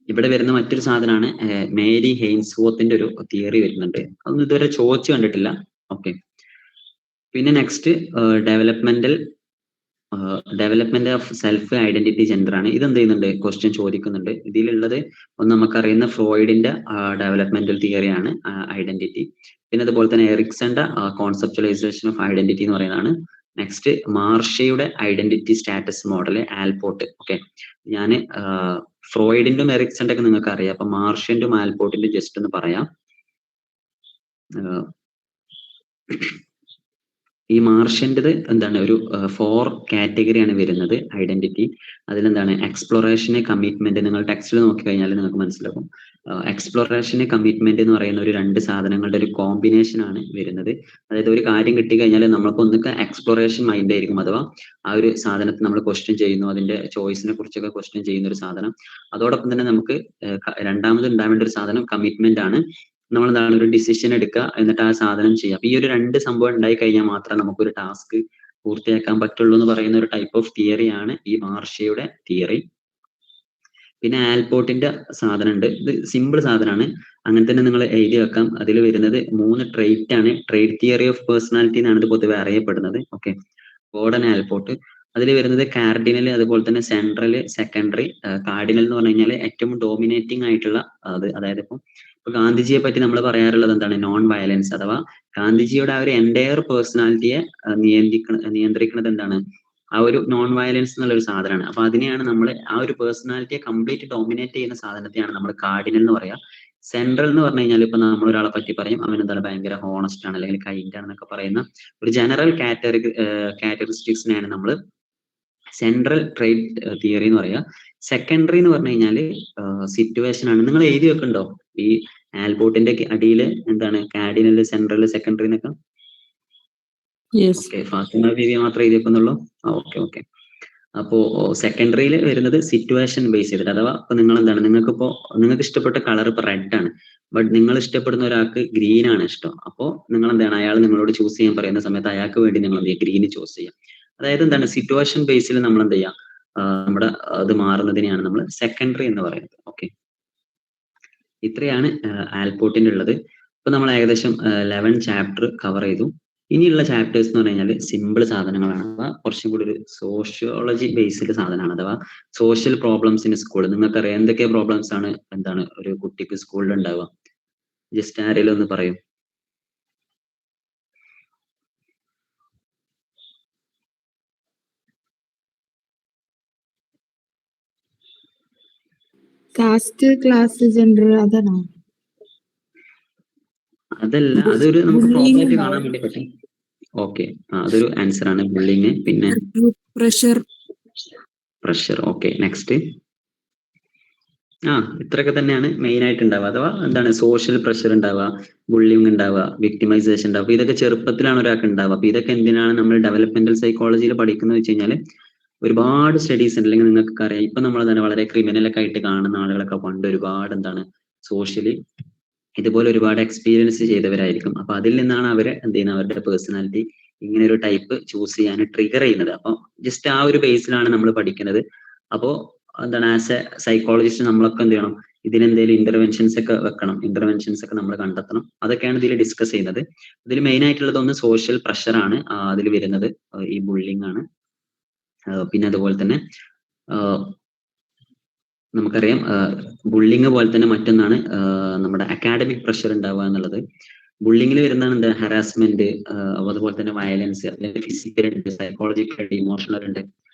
ഇവിടെ വരുന്ന മറ്റൊരു സാധനമാണ് മേരി ഹെയിൻസ്വോത്തിന്റെ ഒരു തിയറി വരുന്നുണ്ട്. അതൊന്നും ഇതുവരെ ചോദിച്ചു കണ്ടിട്ടില്ല. ഓക്കെ. പിന്നെ next development of self identity gender ആണ്. ഇത് എന്ത് ചെയ്യുന്നുണ്ട്, ക്വസ്റ്റ്യൻ ചോദിക്കുന്നുണ്ട്. ഇതിലുള്ളത് ഒന്ന് നമുക്കറിയുന്ന ഫ്രോയിഡിന്റെ ഡെവലപ്മെന്റൽ തിയറിയാണ് ഐഡന്റിറ്റി. പിന്നെ അതുപോലെ തന്നെ എറിക്സന്റെ കോൺസെപ്ച്വലൈസേഷൻ ഓഫ് ഐഡന്റിറ്റി എന്ന് പറയുന്നതാണ്. നെക്സ്റ്റ് മാർഷയുടെ identity status model, Allport. Okay. ഞാൻ ഫ്രോയിഡിന്റെയും എറിക്സന്റെ ഒക്കെ നിങ്ങൾക്ക് അറിയാം. അപ്പൊ മാർഷ്യന്റെയും ആൽപോർട്ടിന്റെയും ജസ്റ്റ് ഒന്ന് പറയാം. ഈ മാർഷ്യൻ്റെത് എന്താണ് ഒരു 4 കാറ്റഗറിയാണ് വരുന്നത് ഐഡന്റിറ്റി. അതിലെന്താണ് എക്സ്പ്ലോറേഷന്, കമ്മിറ്റ്മെന്റ്. നിങ്ങൾ ടെക്സ്റ്റിൽ നോക്കി കഴിഞ്ഞാൽ നിങ്ങൾക്ക് മനസ്സിലാക്കും. എക്സ്പ്ലോറേഷന്, കമ്മിറ്റ്മെന്റ് എന്ന് പറയുന്ന ഒരു 2 സാധനങ്ങളുടെ ഒരു കോമ്പിനേഷൻ ആണ് വരുന്നത്. അതായത് ഒരു കാര്യം കിട്ടിക്കഴിഞ്ഞാൽ നമ്മൾക്ക് ഒന്നൊക്കെ എക്സ്പ്ലോറേഷൻ മൈൻഡ് ആയിരിക്കും, അഥവാ ആ ഒരു സാധനത്തെ നമ്മൾ ക്വസ്റ്റ്യൻ ചെയ്യുന്നു, അതിന്റെ ചോയ്സിനെ കുറിച്ചൊക്കെ ക്വസ്റ്റ്യൻ ചെയ്യുന്ന ഒരു സാധനം. അതോടൊപ്പം തന്നെ നമുക്ക് രണ്ടാമത് ഉണ്ടാവേണ്ട ഒരു സാധനം കമ്മിറ്റ്മെന്റ് ആണ്. നമ്മൾ എന്താണ് ഒരു ഡിസിഷൻ എടുക്കുക, എന്നിട്ട് ആ സാധനം ചെയ്യുക. അപ്പൊ ഈ ഒരു 2 സംഭവം ഉണ്ടായി കഴിഞ്ഞാൽ മാത്രമേ നമുക്കൊരു ടാസ്ക് പൂർത്തിയാക്കാൻ പറ്റുള്ളൂ എന്ന് പറയുന്ന ഒരു ടൈപ്പ് ഓഫ് തിയറിയാണ് ഈ മാർഷ്യയുടെ തിയറി. പിന്നെ ആൽപോർട്ടിന്റെ സാധനം ഉണ്ട്. ഇത് സിമ്പിൾ സാധനമാണ്, അങ്ങനെ തന്നെ നിങ്ങൾ എഴുതി വെക്കാം. അതിൽ വരുന്നത് 3 ട്രേറ്റ് ആണ്. ട്രേറ്റ് തിയറി ഓഫ് പേഴ്സണാലിറ്റി എന്നാണ് ഇത് പൊതുവെ അറിയപ്പെടുന്നത്. ഓക്കെ. Gordon Allport. അതിൽ വരുന്നത് കാർഡിനൽ, അതുപോലെ തന്നെ സെൻട്രൽ, സെക്കൻഡറി. കാർഡിനൽ എന്ന് പറഞ്ഞു കഴിഞ്ഞാൽ ഏറ്റവും ഡോമിനേറ്റിംഗ് ആയിട്ടുള്ള അത്. അതായത് ഇപ്പൊ ഗാന്ധിജിയെ പറ്റി നമ്മൾ പറയാറുള്ളത് എന്താണ്, നോൺ വയലൻസ്. അഥവാ ഗാന്ധിജിയുടെ ആ ഒരു എൻറ്റയർ പേഴ്സണാലിറ്റിയെ നിയന്ത്രിക്കുന്നത് എന്താണ്, ആ ഒരു നോൺ വയലൻസ് എന്നുള്ള ഒരു സാധനമാണ്. അപ്പൊ അതിനെയാണ് നമ്മൾ ആ ഒരു പേഴ്സണാലിറ്റിയെ കംപ്ലീറ്റ് ഡോമിനേറ്റ് ചെയ്യുന്ന സാധനത്തെയാണ് നമ്മൾ കാർഡിനൽ എന്ന് പറയാ. സെൻട്രൽ എന്ന് പറഞ്ഞു കഴിഞ്ഞാൽ ഇപ്പൊ നമ്മൾ ഒരാളെ പറ്റി പറയും, അവൻ എന്താണ് ഭയങ്കര ഹോണസ്റ്റ് ആണ് അല്ലെങ്കിൽ കൈൻഡ് ആണെന്നൊക്കെ പറയുന്ന ഒരു ജനറൽ കാറ്റഗറിസ്റ്റിക്സിനെയാണ് നമ്മൾ സെൻട്രൽ ട്രേറ്റ് തിയറി എന്ന് പറയാ. സെക്കൻഡറി എന്ന് പറഞ്ഞു കഴിഞ്ഞാല് സിറ്റുവേഷൻ ആണ്. നിങ്ങൾ എഴുതി വെക്കുന്നുണ്ടോ ഈ ആൽപോർട്ടിന്റെ അടിയിൽ എന്താണ് കാർഡിനൽ, സെൻട്രൽ, സെക്കൻഡറി എന്നൊക്കെ? ഓക്കെ. ഫാത്തിമ ബീവി മാത്രമേ എഴുതി വെക്കുന്നുള്ളൂ. ഓക്കെ. അപ്പോ സെക്കൻഡറിയിൽ വരുന്നത് സിറ്റുവേഷൻ ബേസ് ചെയ്തിട്ട്. അഥവാ ഇപ്പൊ നിങ്ങൾ എന്താണ്, നിങ്ങൾക്ക് ഇഷ്ടപ്പെട്ട കളർ ഇപ്പൊ റെഡ് ആണ്, ബട്ട് നിങ്ങൾ ഇഷ്ടപ്പെടുന്ന ഒരാൾക്ക് ഗ്രീൻ ആണ് ഇഷ്ടം. അപ്പോ നിങ്ങൾ എന്താണ്, അയാൾ നിങ്ങളോട് ചൂസ് ചെയ്യാൻ പറയുന്ന സമയത്ത് അയാൾക്ക് വേണ്ടി നിങ്ങൾ എന്ത് ചെയ്യുക, ഗ്രീൻ ചൂസ് ചെയ്യാം. അതായത് എന്താണ്, സിറ്റുവേഷൻ ബേസിൽ നമ്മൾ എന്ത് ചെയ്യാം, നമ്മുടെ അത് മാറുന്നതിനെയാണ് നമ്മൾ സെക്കൻഡറി എന്ന് പറയുന്നത്. ഓക്കെ. ഇത്രയാണ് ആൽപോർട്ടിന്റെ ഉള്ളത്. ഇപ്പൊ നമ്മൾ ഏകദേശം 11 ചാപ്റ്റർ കവർ ചെയ്തു. ഇനിയുള്ള ചാപ്റ്റേഴ്സ് എന്ന് പറഞ്ഞു കഴിഞ്ഞാൽ സിമ്പിൾ സാധനങ്ങളാണ്. അഥവാ കുറച്ചും കൂടി ഒരു സോഷ്യോളജി ബേസ്ഡ് സാധനമാണ്. അഥവാ സോഷ്യൽ പ്രോബ്ലംസ് ഇൻ സ്കൂൾ. നിങ്ങൾക്കറിയാം എന്തൊക്കെ പ്രോബ്ലംസ് ആണ് എന്താണ് ഒരു കുട്ടിക്ക് സ്കൂളിൽ ഉണ്ടാവുക? ജസ്റ്റ് ആരെങ്കിലും ഒന്ന് പറയും. കാസ്റ്റ്, ക്ലാസ്, ജെൻഡർ, അതാണോ? അതല്ല, അതൊരു നമുക്ക് പ്രോബ്ലമായിട്ട് കാണാൻ വേണ്ടി പറ്റും. ഓക്കെ, അതൊരു ആൻസർ ആണ്. ബുള്ളിങ്. പിന്നെ പ്രഷർ. ഓക്കെ. നെക്സ്റ്റ്. ഇത്രയൊക്കെ തന്നെയാണ് മെയിൻ ആയിട്ട് ഉണ്ടാവുക. അഥവാ എന്താണ് സോഷ്യൽ പ്രഷർ ഉണ്ടാവുക, ബുള്ളിങ് ഉണ്ടാവുക, വിക്ടിമൈസേഷൻ ഉണ്ടാവുക. അപ്പൊ ഇതൊക്കെ ചെറുപ്പത്തിലാണ് ഒരാൾക്ക് ഉണ്ടാവുക. അപ്പൊ ഇതൊക്കെ എന്തിനാണ് നമ്മൾ ഡെവലപ്മെന്റൽ സൈക്കോളജിയിൽ പഠിക്കുന്നത് വെച്ച് കഴിഞ്ഞാൽ ഒരുപാട് സ്റ്റഡീസ് ഉണ്ട്. അല്ലെങ്കിൽ നിങ്ങൾക്ക് അറിയാം, ഇപ്പൊ നമ്മൾ തന്നെ വളരെ ക്രിമിനലൊക്കെ ആയിട്ട് കാണുന്ന ആളുകളൊക്കെ പണ്ട് ഒരുപാട് എന്താണ് സോഷ്യലി ഇതുപോലെ ഒരുപാട് എക്സ്പീരിയൻസ് ചെയ്തവരായിരിക്കും. അപ്പൊ അതിൽ നിന്നാണ് അവര് എന്ത് ചെയ്യുന്നത്, അവരുടെ പേഴ്സണാലിറ്റി ഇങ്ങനെ ഒരു ടൈപ്പ് ചൂസ് ചെയ്യാൻ ട്രിഗർ ചെയ്യുന്നത്. അപ്പൊ ജസ്റ്റ് ആ ഒരു ബേസിലാണ് നമ്മൾ പഠിക്കുന്നത്. അപ്പോ എന്താണ്, ആസ് എ സൈക്കോളജിസ്റ്റ് നമ്മളൊക്കെ എന്ത് ചെയ്യണം, ഇതിനെന്തെങ്കിലും ഇന്റർവെൻഷൻസ് ഒക്കെ വെക്കണം. ഇന്റർവെൻഷൻസ് ഒക്കെ നമ്മൾ കണ്ടെത്തണം. അതൊക്കെയാണ് ഇതിൽ ഡിസ്കസ് ചെയ്യുന്നത്. ഇതിൽ മെയിൻ ആയിട്ടുള്ളത് ഒന്ന് സോഷ്യൽ പ്രഷർ ആണ്. അതിൽ വരുന്നത് ഈ ബുള്ളിങ് ആണ്. പിന്നെ അതുപോലെ തന്നെ നമുക്കറിയാം ബുള്ളിങ് പോലെ തന്നെ മറ്റൊന്നാണ് നമ്മുടെ അക്കാഡമിക് പ്രഷർ ഉണ്ടാവുക എന്നുള്ളത്. ബുള്ളിങ്ങിൽ വരുന്നതാണ് എന്താ ഹറാസ്മെന്റ്, അതുപോലെ തന്നെ വയലൻസ്, അല്ലെങ്കിൽ ഫിസിക്കൽ ഉണ്ട്, സൈക്കോളജിക്കൽ ഉണ്ട്, ഇമോഷണൽ ഉണ്ട്.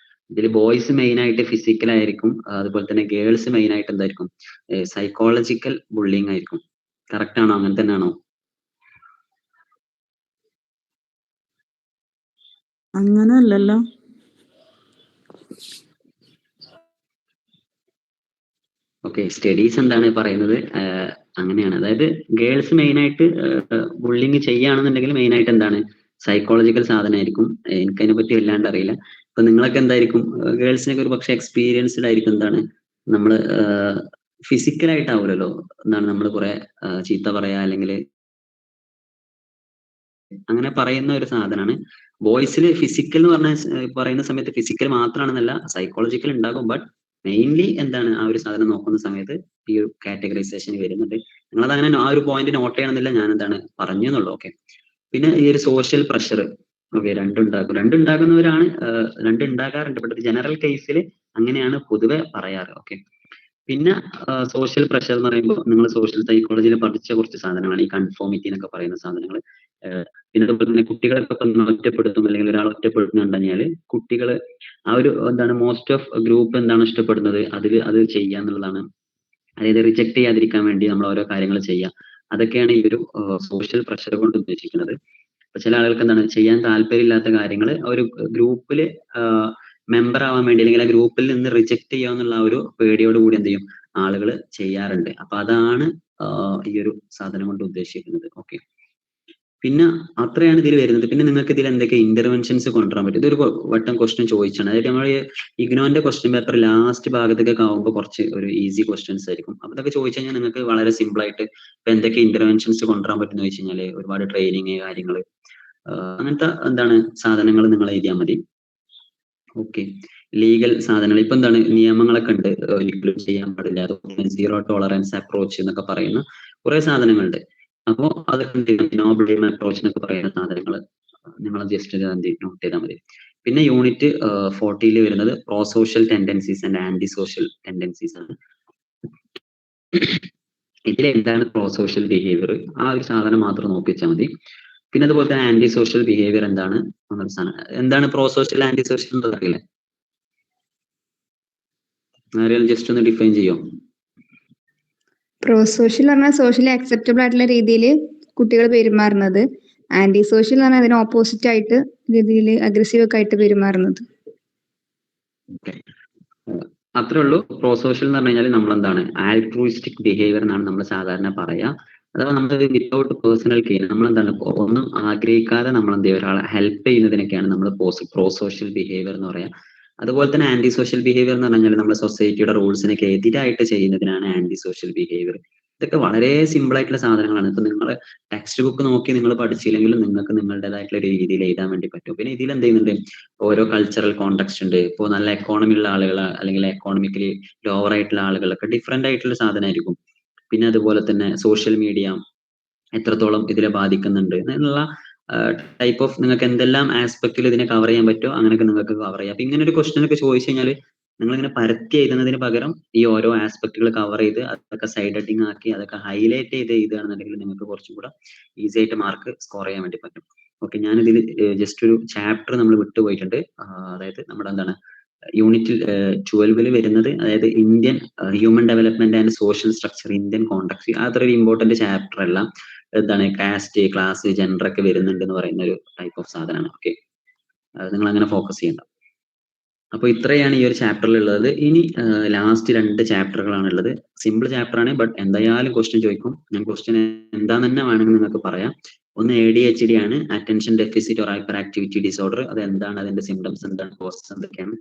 ഇതിൽ ബോയ്സ് മെയിൻ ആയിട്ട് ഫിസിക്കൽ ആയിരിക്കും, അതുപോലെ തന്നെ ഗേൾസ് മെയിൻ ആയിട്ട് എന്തായിരിക്കും സൈക്കോളജിക്കൽ ബുള്ളിങ് ആയിരിക്കും. കറക്റ്റ് ആണോ? അങ്ങനെ തന്നെയാണോ? അങ്ങനല്ലല്ലോ. ഓക്കെ, സ്റ്റഡീസ് എന്താണ് പറയുന്നത്? അങ്ങനെയാണ്. അതായത് ഗേൾസ് മെയിൻ ആയിട്ട് ബുള്ളിങ് ചെയ്യുകയാണെന്നുണ്ടെങ്കിൽ മെയിൻ ആയിട്ട് എന്താണ് സൈക്കോളജിക്കൽ സാധനമായിരിക്കും. എനിക്ക് അതിനെ പറ്റി വല്ലാണ്ട് അറിയില്ല. അപ്പൊ നിങ്ങളൊക്കെ എന്തായിരിക്കും? ഗേൾസിനൊക്കെ ഒരു പക്ഷെ എക്സ്പീരിയൻസ്ഡ് ആയിരിക്കും. എന്താണ് നമ്മള് ഫിസിക്കൽ ആയിട്ടാവൂലല്ലോ, എന്താണ് നമ്മൾ കുറെ ചീത്ത പറയാ അല്ലെങ്കിൽ അങ്ങനെ പറയുന്ന ഒരു സാധനമാണ്. ബോയ്സിൽ ഫിസിക്കൽ എന്ന് പറയുന്ന സമയത്ത് ഫിസിക്കൽ മാത്രമാണെന്നല്ല, സൈക്കോളജിക്കൽ ഉണ്ടാകും. ബട്ട് മെയിൻലി എന്താണ് ആ ഒരു സാധനം നോക്കുന്ന സമയത്ത് ഈ ഒരു കാറ്റഗറൈസേഷൻ വരുന്നുണ്ട്. നിങ്ങളത് അങ്ങനെ ആ ഒരു പോയിന്റ് നോട്ട് ചെയ്യണമെന്നില്ല, ഞാൻ എന്താണ് പറഞ്ഞു എന്നുള്ളൂ. ഓക്കെ. പിന്നെ ഈ ഒരു സോഷ്യൽ പ്രഷർ, ഓക്കെ, രണ്ടുണ്ടാകുന്നവരാണ്, രണ്ടുണ്ടാകാറുണ്ട്. ബട്ട് ജനറൽ കേസിൽ അങ്ങനെയാണ് പൊതുവെ പറയാറ്. ഓക്കെ. പിന്നെ സോഷ്യൽ പ്രഷർ എന്ന് പറയുമ്പോൾ നിങ്ങൾ സോഷ്യൽ സൈക്കോളജിയിൽ പഠിച്ച കുറച്ച് സാധനങ്ങളാണ് ഈ കൺഫോമിറ്റി എന്നൊക്കെ പറയുന്ന സാധനങ്ങൾ. പിന്നെ അതുപോലെ തന്നെ കുട്ടികളൊക്കെ ഒറ്റപ്പെടുത്തും, അല്ലെങ്കിൽ ഒരാൾ ഒറ്റപ്പെടുത്തുന്നുണ്ടെങ്കിൽ കുട്ടികൾ ആ ഒരു എന്താണ് മോസ്റ്റ് ഓഫ് ഗ്രൂപ്പ് എന്താണ് ഇഷ്ടപ്പെടുന്നത് അത് ചെയ്യുക എന്നുള്ളതാണ്. അതായത് റിജക്ട് ചെയ്യാതിരിക്കാൻ വേണ്ടി നമ്മൾ ഓരോ കാര്യങ്ങൾ ചെയ്യുക. അതൊക്കെയാണ് ഈ ഒരു സോഷ്യൽ പ്രഷർ കൊണ്ട് ഉദ്ദേശിക്കുന്നത്. അപ്പൊ ചില ആളുകൾക്ക് എന്താണ് ചെയ്യാൻ താല്പര്യമില്ലാത്ത കാര്യങ്ങൾ ഒരു ഗ്രൂപ്പിൽ മെമ്പർ ആവാൻ വേണ്ടി, അല്ലെങ്കിൽ ആ ഗ്രൂപ്പിൽ നിന്ന് റിജക്ട് ചെയ്യുക എന്നുള്ള ആ ഒരു പേടിയോട് കൂടി എന്ത് ചെയ്യും ആളുകൾ ചെയ്യാറുണ്ട്. അപ്പൊ അതാണ് ഈ ഒരു സാധനം കൊണ്ട് ഉദ്ദേശിക്കുന്നത്. ഓക്കെ. പിന്നെ അത്രയാണ് ഇതിൽ വരുന്നത്. പിന്നെ നിങ്ങൾക്ക് ഇതിൽ എന്തൊക്കെ ഇന്റർവെൻഷൻസ് കൊണ്ടുവരാൻ പറ്റും? ഇതൊരു വട്ടം ക്വസ്റ്റ്യൻ ചോദിച്ചാണ്. അതായത് നമ്മൾ ഇഗ്നോന്റെ ക്വസ്റ്റ്യൻ പേപ്പർ ലാസ്റ്റ് ഭാഗത്തൊക്കെ ആവുമ്പോൾ കുറച്ച് ഒരു ഈസി ക്വസ്റ്റ്യൻസ് ആയിരിക്കും. അപ്പൊ ഇതൊക്കെ ചോദിച്ചു കഴിഞ്ഞാൽ നിങ്ങൾക്ക് വളരെ സിമ്പിൾ ആയിട്ട് ഇപ്പൊ എന്തൊക്കെ ഇന്റർവെൻഷൻസ് കൊണ്ടുവരാൻ പറ്റുന്ന ചോദിച്ചു കഴിഞ്ഞാൽ ഒരുപാട് ട്രെയിനിങ് കാര്യങ്ങൾ, അങ്ങനത്തെ എന്താണ് സാധനങ്ങൾ നിങ്ങൾ എഴുതിയാൽ മതി. ഓക്കെ. ലീഗൽ സാധനങ്ങൾ ഇപ്പൊ എന്താണ് നിയമങ്ങളൊക്കെ ഉണ്ട്, ഒരിക്കലും ചെയ്യാൻ പാടില്ല. അതുപോലെ സീറോ ടോളറൻസ് അപ്രോച്ച് എന്നൊക്കെ പറയുന്ന കുറെ സാധനങ്ങളുണ്ട്. അപ്പോ അതൊക്കെ എന്ത് ചെയ്യണം, നോബിൾ എയിം അപ്രോച്ച് എന്നൊക്കെ പറയുന്ന സാധനങ്ങൾ നിങ്ങൾ ജസ്റ്റ് നോട്ട് ചെയ്താൽ മതി. പിന്നെ യൂണിറ്റ് 40 വരുന്നത് pro social tendencies and anti social tendencies ആണ്. ഇതിൽ എന്താണ് പ്രോ സോഷ്യൽ ബിഹേവിയർ, ആ ഒരു സാധനം മാത്രം നോക്കി വെച്ചാൽ മതി. പിന്നെ അതുപോലെ തന്നെ ആന്റി സോഷ്യൽ ബിഹേവിയർ എന്താണ് എന്നൊരു സാധനം. എന്താണ് പ്രോ സോഷ്യൽ ആന്റി സോഷ്യൽ എന്ന് അറിയില്ല? ആരെയും ജസ്റ്റ് ഒന്ന് ഡിഫൈൻ ചെയ്യോ? പ്രോ സോഷ്യൽ പറഞ്ഞാൽ സോഷ്യലി അക്സെപ്റ്റബിൾ ആയിട്ടുള്ള രീതിയിൽ കുട്ടികൾ പെരുമാറുന്നത്. ആന്റി സോഷ്യൽ എന്ന് പറഞ്ഞാൽ അതിന് ഓപ്പോസിറ്റ് ആയിട്ട് രീതിയിൽ അഗ്രസീവ് ഒക്കെ ആയിട്ട് പെരുമാറുന്നത്. അത്രേ ഉള്ളൂ. പ്രോ സോഷ്യൽ എന്ന് പറഞ്ഞു കഴിഞ്ഞാൽ നമ്മൾ എന്താണ് ആൽട്രൂയിസ്റ്റിക് ബിഹേവിയർ എന്നാണ് നമ്മൾ സാധാരണ പറയാ. അഥവാ നമ്മൾ വിത്തൗട്ട് പേഴ്സണൽ ഗെയിൻ, നമ്മൾ എന്താണ് ഒന്നും ആഗ്രഹിക്കാതെ നമ്മൾ എന്ത് ചെയ്യുക ഒരാളെ ഹെൽപ്പ് ചെയ്യുന്നതിനൊക്കെയാണ് നമ്മൾ പ്രോ സോഷ്യൽ ബിഹേവിയർ എന്ന് പറയാം. അതുപോലെ തന്നെ ആന്റി സോഷ്യൽ ബിഹേവിയർ എന്ന് പറഞ്ഞാൽ നമ്മുടെ സൊസൈറ്റിയുടെ റൂൾസിനൊക്കെ എതിരായിട്ട് ചെയ്യുന്നതിനാണ് ആന്റി സോഷ്യൽ ബിഹേവിയർ. ഇതൊക്കെ വളരെ സിമ്പിൾ ആയിട്ടുള്ള സാധനങ്ങളാണ്. ഇപ്പൊ നിങ്ങൾ ടെക്സ്റ്റ് ബുക്ക് നോക്കി നിങ്ങൾ പഠിച്ചില്ലെങ്കിലും നിങ്ങൾക്ക് നിങ്ങളുടേതായിട്ടുള്ള രീതിയിൽ എഴുതാൻ വേണ്ടി പറ്റും. പിന്നെ ഇതിൽ എന്ത് ചെയ്യുന്നുണ്ട്, ഓരോ കൾച്ചറൽ കോണ്ടെക്സ്റ്റ് ഉണ്ട്. ഇപ്പോൾ നല്ല എക്കോണമി ഉള്ള ആളുകൾ അല്ലെങ്കിൽ എക്കോണമിക്കലി ലോവർ ആയിട്ടുള്ള ആളുകളൊക്കെ ഡിഫറെന്റ് ആയിട്ടുള്ള സാധനമായിരിക്കും. പിന്നെ അതുപോലെ തന്നെ സോഷ്യൽ മീഡിയ എത്രത്തോളം ഇതിനെ ബാധിക്കുന്നുണ്ട് എന്നുള്ള ടൈപ്പ് ഓഫ് നിങ്ങൾക്ക് എന്തെല്ലാം ആസ്പെക്റ്റിൽ ഇതിനെ കവർ ചെയ്യാൻ പറ്റുമോ അങ്ങനെയൊക്കെ നിങ്ങൾക്ക് കവർ ചെയ്യാം. അപ്പൊ ഇങ്ങനെ ഒരു ക്വസ്റ്റ്യൻ ഒക്കെ ചോദിച്ചു കഴിഞ്ഞാൽ നിങ്ങൾ ഇങ്ങനെ പരത്തി എഴുതുന്നതിന് പകരം ഈ ഓരോ ആസ്പെക്റ്റുകൾ കവർ ചെയ്ത് അതൊക്കെ സൈഡ് ഹെഡിങ് ആക്കി അതൊക്കെ ഹൈലൈറ്റ് ചെയ്ത് എഴുതുകയാണെന്നുണ്ടെങ്കിൽ നിങ്ങൾക്ക് കുറച്ചും കൂടെ ഈസി ആയിട്ട് മാർക്ക് സ്കോർ ചെയ്യാൻ വേണ്ടി പറ്റും. ഓക്കെ. ഞാനിതിൽ ജസ്റ്റ് ഒരു ചാപ്റ്റർ നമ്മൾ വിട്ടുപോയിട്ടുണ്ട്. അതായത് നമ്മുടെ എന്താണ് യൂണിറ്റ് 12 വരുന്നത്, അതായത് Indian human development and social structure Indian context. അതൊരു ഇമ്പോർട്ടന്റ് ചാപ്റ്റർ അല്ല. എന്താണ് കാസ്റ്റ്, ക്ലാസ്, ജെൻഡർ ഒക്കെ വരുന്നുണ്ട് എന്ന് പറയുന്ന ഒരു ടൈപ്പ് ഓഫ് സാധനമാണ്. ഓക്കെ. നിങ്ങൾ അങ്ങനെ ഫോക്കസ് ചെയ്യണ്ട. അപ്പൊ ഇത്രയാണ് ഈ ഒരു ചാപ്റ്ററിൽ ഉള്ളത്. ഇനി ലാസ്റ്റ് 2 ചാപ്റ്ററുകളാണ് ഉള്ളത്. സിമ്പിൾ ചാപ്റ്റർ ആണ്, ബട്ട് എന്തായാലും ക്വസ്റ്റ്യൻ ചോദിക്കും. ഞാൻ ക്വസ്റ്റ്യൻ എന്താന്ന് തന്നെ വേണമെങ്കിൽ നിങ്ങൾക്ക് പറയാം. ഒന്ന് ADHD ആണ്, attention deficit or hyper activity disorder. അത് എന്താണ്, അതിന്റെ സിംറ്റംസ് എന്താണ്, കോസസ് എന്തൊക്കെയാണ്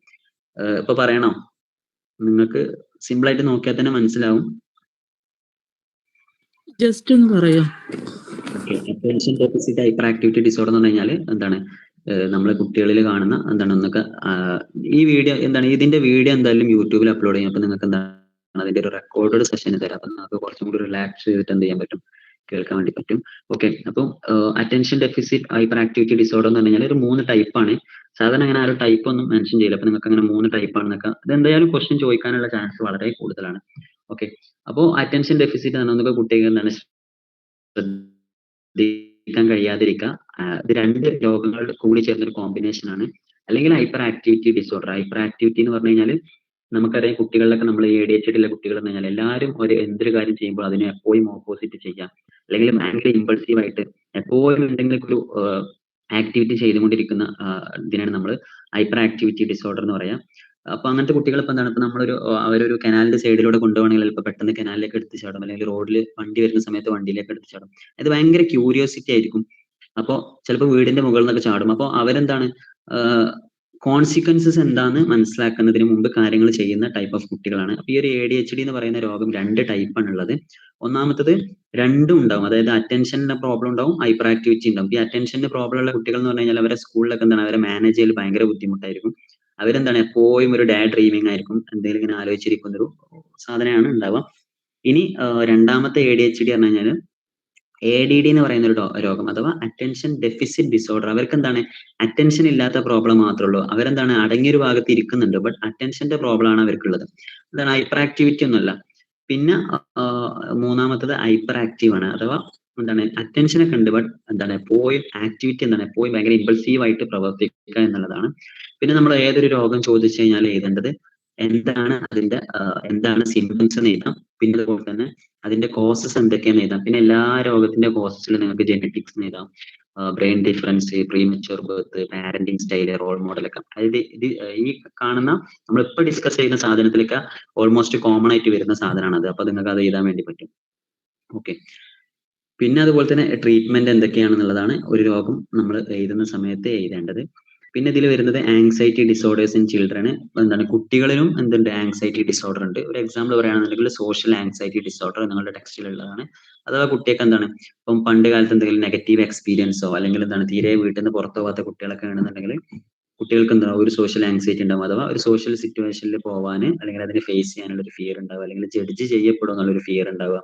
ഇപ്പൊ പറയണോ? നിങ്ങൾക്ക് സിമ്പിൾ ആയിട്ട് നോക്കിയാൽ തന്നെ മനസ്സിലാവും. ജസ്റ്റ് ഒന്ന് പറയോ? Attention deficit hyper activity disorder എന്ന് പറഞ്ഞു കഴിഞ്ഞാൽ എന്താണ് നമ്മളെ കുട്ടികളിൽ കാണുന്ന എന്താണ് ഒന്നൊക്കെ ഈ വീഡിയോ എന്താണ് ഇതിന്റെ വീഡിയോ എന്തായാലും യൂട്യൂബിൽ അപ്ലോഡ് ചെയ്യും. അപ്പൊ നിങ്ങൾക്ക് എന്താണ് അതിന്റെ ഒരു റെക്കോർഡഡ് സെഷൻ തരാം. അപ്പൊ നിങ്ങൾക്ക് കുറച്ചും കൂടി റിലാക്സ് ചെയ്തിട്ട് എന്ത് ചെയ്യാൻ പറ്റും കേൾക്കാൻ വേണ്ടി പറ്റും. ഓക്കെ, അപ്പം attention deficit hyper activity disorder എന്ന് പറഞ്ഞാൽ ഒരു 3 ടൈപ്പാണ്. സാധാരണ അങ്ങനെ ആ ഒരു ടൈപ്പ് ഒന്നും മെൻഷൻ ചെയ്യില്ല. അപ്പൊ നിങ്ങൾക്ക് അങ്ങനെ 3 ടൈപ്പാണെന്നൊക്കെ ഇത് എന്തായാലും ക്വസ്റ്റ്യൻ ചോദിക്കാനുള്ള ചാൻസ് വളരെ കൂടുതലാണ്. ഓക്കെ, അപ്പോൾ അറ്റൻഷൻ ഡെഫിസിറ്റ് എന്ന് പറഞ്ഞാൽ കുട്ടികൾ എന്താണ് ശ്രദ്ധിക്കാൻ കഴിയാതിരിക്കുക. ഇത് 2 രോഗങ്ങൾ കൂടി ചേർന്നൊരു കോമ്പിനേഷൻ ആണ്. അല്ലെങ്കിൽ hyper activity disorder. Hyper activity എന്ന് പറഞ്ഞു കഴിഞ്ഞാൽ നമുക്കറിയാം കുട്ടികളിലൊക്കെ നമ്മൾ ADHD ഉള്ള കുട്ടികൾ എന്ന് പറഞ്ഞാൽ എല്ലാവരും എന്തൊരു കാര്യം ചെയ്യുമ്പോൾ അതിനെ എപ്പോഴും ഓപ്പോസിറ്റ് ചെയ്യാം, അല്ലെങ്കിൽ ഭയങ്കര ഇമ്പൾസീവ് ആയിട്ട് എപ്പോഴും എന്തെങ്കിലും ഒരു ആക്ടിവിറ്റി ചെയ്തുകൊണ്ടിരിക്കുന്ന ഇതിനാണ് നമ്മൾ ഹൈപ്പർ ആക്ടിവിറ്റി ഡിസോർഡർ എന്ന് പറയാം. അപ്പൊ അങ്ങനത്തെ കുട്ടികൾ ഇപ്പൊ എന്താണ്, ഇപ്പൊ നമ്മളൊരു അവരൊരു കനാലിന്റെ സൈഡിലൂടെ കൊണ്ടുപോകണമെങ്കിൽ ഇപ്പൊ പെട്ടെന്ന് കനാലിലേക്ക് എടുത്ത് ചാടും, അല്ലെങ്കിൽ റോഡിൽ വണ്ടി വരുന്ന സമയത്ത് വണ്ടിയിലേക്ക് എടുത്ത് ചാടും. അത് ഭയങ്കര ക്യൂരിയോസിറ്റി ആയിരിക്കും. അപ്പൊ ചിലപ്പോൾ വീടിന്റെ മുകളിൽ നിന്നൊക്കെ ചാടും. അപ്പൊ അവരെന്താണ് കോൺസിക്വൻസസ് എന്താന്ന് മനസ്സിലാക്കുന്നതിന് മുമ്പ് കാര്യങ്ങൾ ചെയ്യുന്ന ടൈപ്പ് ഓഫ് കുട്ടികളാണ്. അപ്പൊ ഈ ഒരു ADHD എന്ന് പറയുന്ന രോഗം 2 ടൈപ്പാണ് ഉള്ളത്. ഒന്നാമത്തത് രണ്ടും ഉണ്ടാവും, അതായത് അറ്റൻഷന്റെ പ്രോബ്ലം ഉണ്ടാവും, ഹൈപ്പർ ആക്ടിവിറ്റി ഉണ്ടാവും. ഈ അറ്റൻഷന്റെ പ്രോബ്ലം ഉള്ള കുട്ടികൾ എന്ന് പറഞ്ഞു കഴിഞ്ഞാൽ അവരെ സ്കൂളിലൊക്കെ എന്താണ് അവരെ മാനേജ് ചെയ്യൽ ഭയങ്കര ബുദ്ധിമുട്ടായിരിക്കും. അവരെന്താണ് എപ്പോഴും ഒരു ഡേ ഡ്രീമിംഗ് ആയിരിക്കും, എന്തെങ്കിലും ഇങ്ങനെ ആലോചിച്ചിരിക്കുന്ന ഒരു സാധനമാണ് ഉണ്ടാവുക. ഇനി രണ്ടാമത്തെ ADHD പറഞ്ഞു കഴിഞ്ഞാൽ ADD എന്ന് പറയുന്ന ഒരു രോഗം അഥവാ അറ്റൻഷൻ ഡെഫിസിറ്റ് ഡിസോർഡർ. അവർക്ക് എന്താണ് അറ്റൻഷൻ ഇല്ലാത്ത പ്രോബ്ലം മാത്രമേ ഉള്ളൂ. അവരെന്താണ് അടങ്ങിയൊരു ഭാഗത്ത് ഇരിക്കുന്നുണ്ട്, ബട്ട് അറ്റൻഷന്റെ പ്രോബ്ലം ആണ് അവർക്കുള്ളത്. എന്താണ് ഹൈപ്പർ ആക്ടിവിറ്റി ഒന്നുമല്ല. പിന്നെ മൂന്നാമത്തത് ഹൈപ്പർ ആക്റ്റീവ് ആണ്, അഥവാ എന്താണ് അറ്റൻഷൻ ഒക്കെ ഉണ്ട്, ബട്ട് എന്താണ് എപ്പോഴും ആക്ടിവിറ്റി എന്താണ് എപ്പോഴും ഭയങ്കര ഇമ്പൾസീവ് ആയിട്ട് പ്രവർത്തിക്കുക എന്നുള്ളതാണ്. പിന്നെ നമ്മൾ ഏതൊരു രോഗം ചോദിച്ചു കഴിഞ്ഞാൽ എഴുതേണ്ടത് എന്താണ് അതിന്റെ എന്താണ് സിംറ്റംസ് എന്ന് എഴുതാം. പിന്നെ അതുപോലെ തന്നെ അതിന്റെ കോസസ് എന്തൊക്കെയാന്ന് എഴുതാം. പിന്നെ എല്ലാ രോഗത്തിന്റെ കോസസിലും നിങ്ങൾക്ക് ജെനറ്റിക്സ് എഴുതാം, brain difference, premature birth, parenting style, role മോഡലൊക്കെ. അതായത് ഇത് ഈ കാണുന്ന നമ്മളിപ്പോ ഡിസ്കസ് ചെയ്യുന്ന സാധനത്തിലൊക്കെ ഓൾമോസ്റ്റ് കോമൺ ആയിട്ട് വരുന്ന സാധനമാണ് അത്. അപ്പൊ നിങ്ങൾക്ക് അത് എഴുതാൻ വേണ്ടി പറ്റും. ഓക്കെ, പിന്നെ അതുപോലെ തന്നെ ട്രീറ്റ്മെന്റ് എന്തൊക്കെയാണെന്നുള്ളതാണ് ഒരു രോഗം നമ്മൾ എഴുതുന്ന സമയത്ത് എഴുതേണ്ടത്. പിന്നെ ഇതിൽ വരുന്നത് ആങ്സൈറ്റി ഡിസോർഡേഴ്സ് ഇൻ ചിൽഡ്രൻ. എന്താണ് കുട്ടികളിലും എന്തുണ്ട് ആങ്സൈറ്റി ഡിസോർഡർ ഉണ്ട്. ഒരു എക്സാമ്പിൾ പറയുകയാണെന്നുണ്ടെങ്കിൽ സോഷ്യൽ ആങ്സൈറ്റി ഡിസോർഡർ നിങ്ങളുടെ ടെക്സ്റ്റിലുള്ളതാണ്. അഥവാ കുട്ടിയൊക്കെ എന്താണ് ഇപ്പം പണ്ട് കാലത്ത് എന്തെങ്കിലും നെഗറ്റീവ് എക്സ്പീരിയൻസോ അല്ലെങ്കിൽ എന്താണ് തീരെ വീട്ടിൽ നിന്ന് പുറത്തു പോകാത്ത കുട്ടികളൊക്കെ ആണെന്നുണ്ടെങ്കിൽ കുട്ടികൾക്ക് എന്താവും ഒരു സോഷ്യൽ ആങ്സൈറ്റി ഉണ്ടാവും, അഥവാ ഒരു സോഷ്യൽ സിറ്റുവേഷനിൽ പോവാൻ അല്ലെങ്കിൽ അതിനെ ഫേസ് ചെയ്യാനുള്ള ഒരു ഫിയർ ഉണ്ടാവുക, അല്ലെങ്കിൽ ജഡ്ജ് ചെയ്യപ്പെടും എന്നുള്ളൊരു ഫിയർ ഉണ്ടാവുക.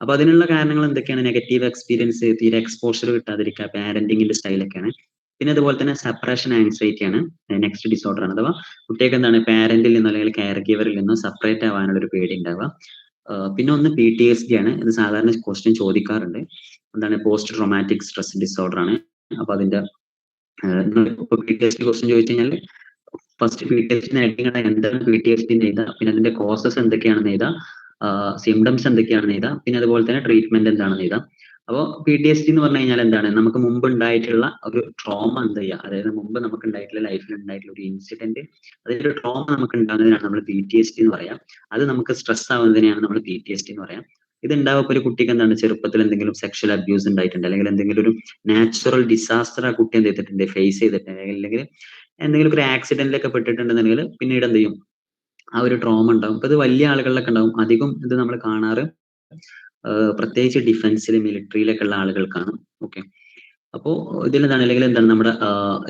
അപ്പൊ അതിനുള്ള കാരണങ്ങൾ എന്തൊക്കെയാണ്? നെഗറ്റീവ് എക്സ്പീരിയൻസ്, തീരെ എക്സ്പോഷർ കിട്ടാതിരിക്കുക, പാരന്റിങ്ങിന്റെ സ്റ്റൈലൊക്കെയാണ്. പിന്നെ അതുപോലെ തന്നെ സെപ്പറേഷൻ ആങ്സൈറ്റി ആണ് നെക്സ്റ്റ് ഡിസോർഡർ ആണ്. അഥവാ കുട്ടികൾക്ക് എന്താണ് പാരന്റിൽ നിന്നോ അല്ലെങ്കിൽ കെയർ ഗിവറിൽ നിന്നോ സെപ്പറേറ്റ് ആവാനുള്ള ഒരു പേടി ഉണ്ടാവുക. പിന്നെ ഒന്ന് PTSD ആണ്. ഇത് സാധാരണ ക്വസ്റ്റ്യൻ ചോദിക്കാറുണ്ട്. എന്താണ് പോസ്റ്റ് ട്രോമാറ്റിക് സ്ട്രെസ് ഡിസോർഡർ ആണ്. അപ്പൊ അതിന്റെ PTSD ക്വസ്റ്റ്യൻ ചോദിച്ചു കഴിഞ്ഞാൽ ഫസ്റ്റ് PTSD എന്താണ് PTSD എഴുതാം, പിന്നെ അതിന്റെ കോസസ് എന്തൊക്കെയാണെന്ന് എഴുതാം, സിംറ്റംസ് എന്തൊക്കെയാണെന്ന് എഴുതാം, പിന്നെ അതുപോലെ തന്നെ ട്രീറ്റ്മെന്റ് എന്താണെന്ന് എഴുതാം. അപ്പോൾ PTSD എന്ന് പറഞ്ഞു കഴിഞ്ഞാൽ എന്താണ് നമുക്ക് മുമ്പ് ഉണ്ടായിട്ടുള്ള ഒരു ട്രോമ എന്ത് ചെയ്യുക, അതായത് മുമ്പ് നമുക്ക് ഉണ്ടായിട്ടുള്ള ലൈഫിൽ ഉണ്ടായിട്ടുള്ള ഒരു ഇൻസിഡന്റ്, അതൊരു ട്രോമ നമുക്ക് ഉണ്ടാകുന്നതിനാണ് നമ്മൾ PTSD എന്ന് പറയാം. അത് നമുക്ക് സ്ട്രെസ് ആവുന്നതിനെയാണ് നമ്മൾ PTSD എന്ന് പറയാം. ഇത് ഉണ്ടാവുമ്പോൾ ഒരു കുട്ടിക്ക് എന്താണ് ചെറുപ്പത്തിൽ എന്തെങ്കിലും സെക്ഷൽ അബ്യൂസ് ഉണ്ടായിട്ടുണ്ട്, അല്ലെങ്കിൽ എന്തെങ്കിലും ഒരു നാച്ചുറൽ ഡിസാസ്റ്റർ ആ കുട്ടി എന്ത് ചെയ്തിട്ടുണ്ട് ഫേസ് ചെയ്തിട്ടുണ്ട്, അല്ലെങ്കിൽ എന്തെങ്കിലും ഒരു ആക്സിഡന്റിലൊക്കെ പെട്ടിട്ടുണ്ടെന്നുണ്ടെങ്കിൽ പിന്നീട് എന്ത് ചെയ്യും ആ ഒരു ട്രോമ ഉണ്ടാവും. അപ്പൊ ഇത് വലിയ ആളുകളിലൊക്കെ ഉണ്ടാവും. അധികം ഇത് നമ്മൾ കാണാറ് പ്രത്യേകിച്ച് ഡിഫൻസിൽ മിലിറ്ററിയിലൊക്കെ ഉള്ള ആളുകൾക്കാണ്. ഓക്കെ, അപ്പോ ഇതിലെന്താണ് അല്ലെങ്കിൽ എന്താണ് നമ്മുടെ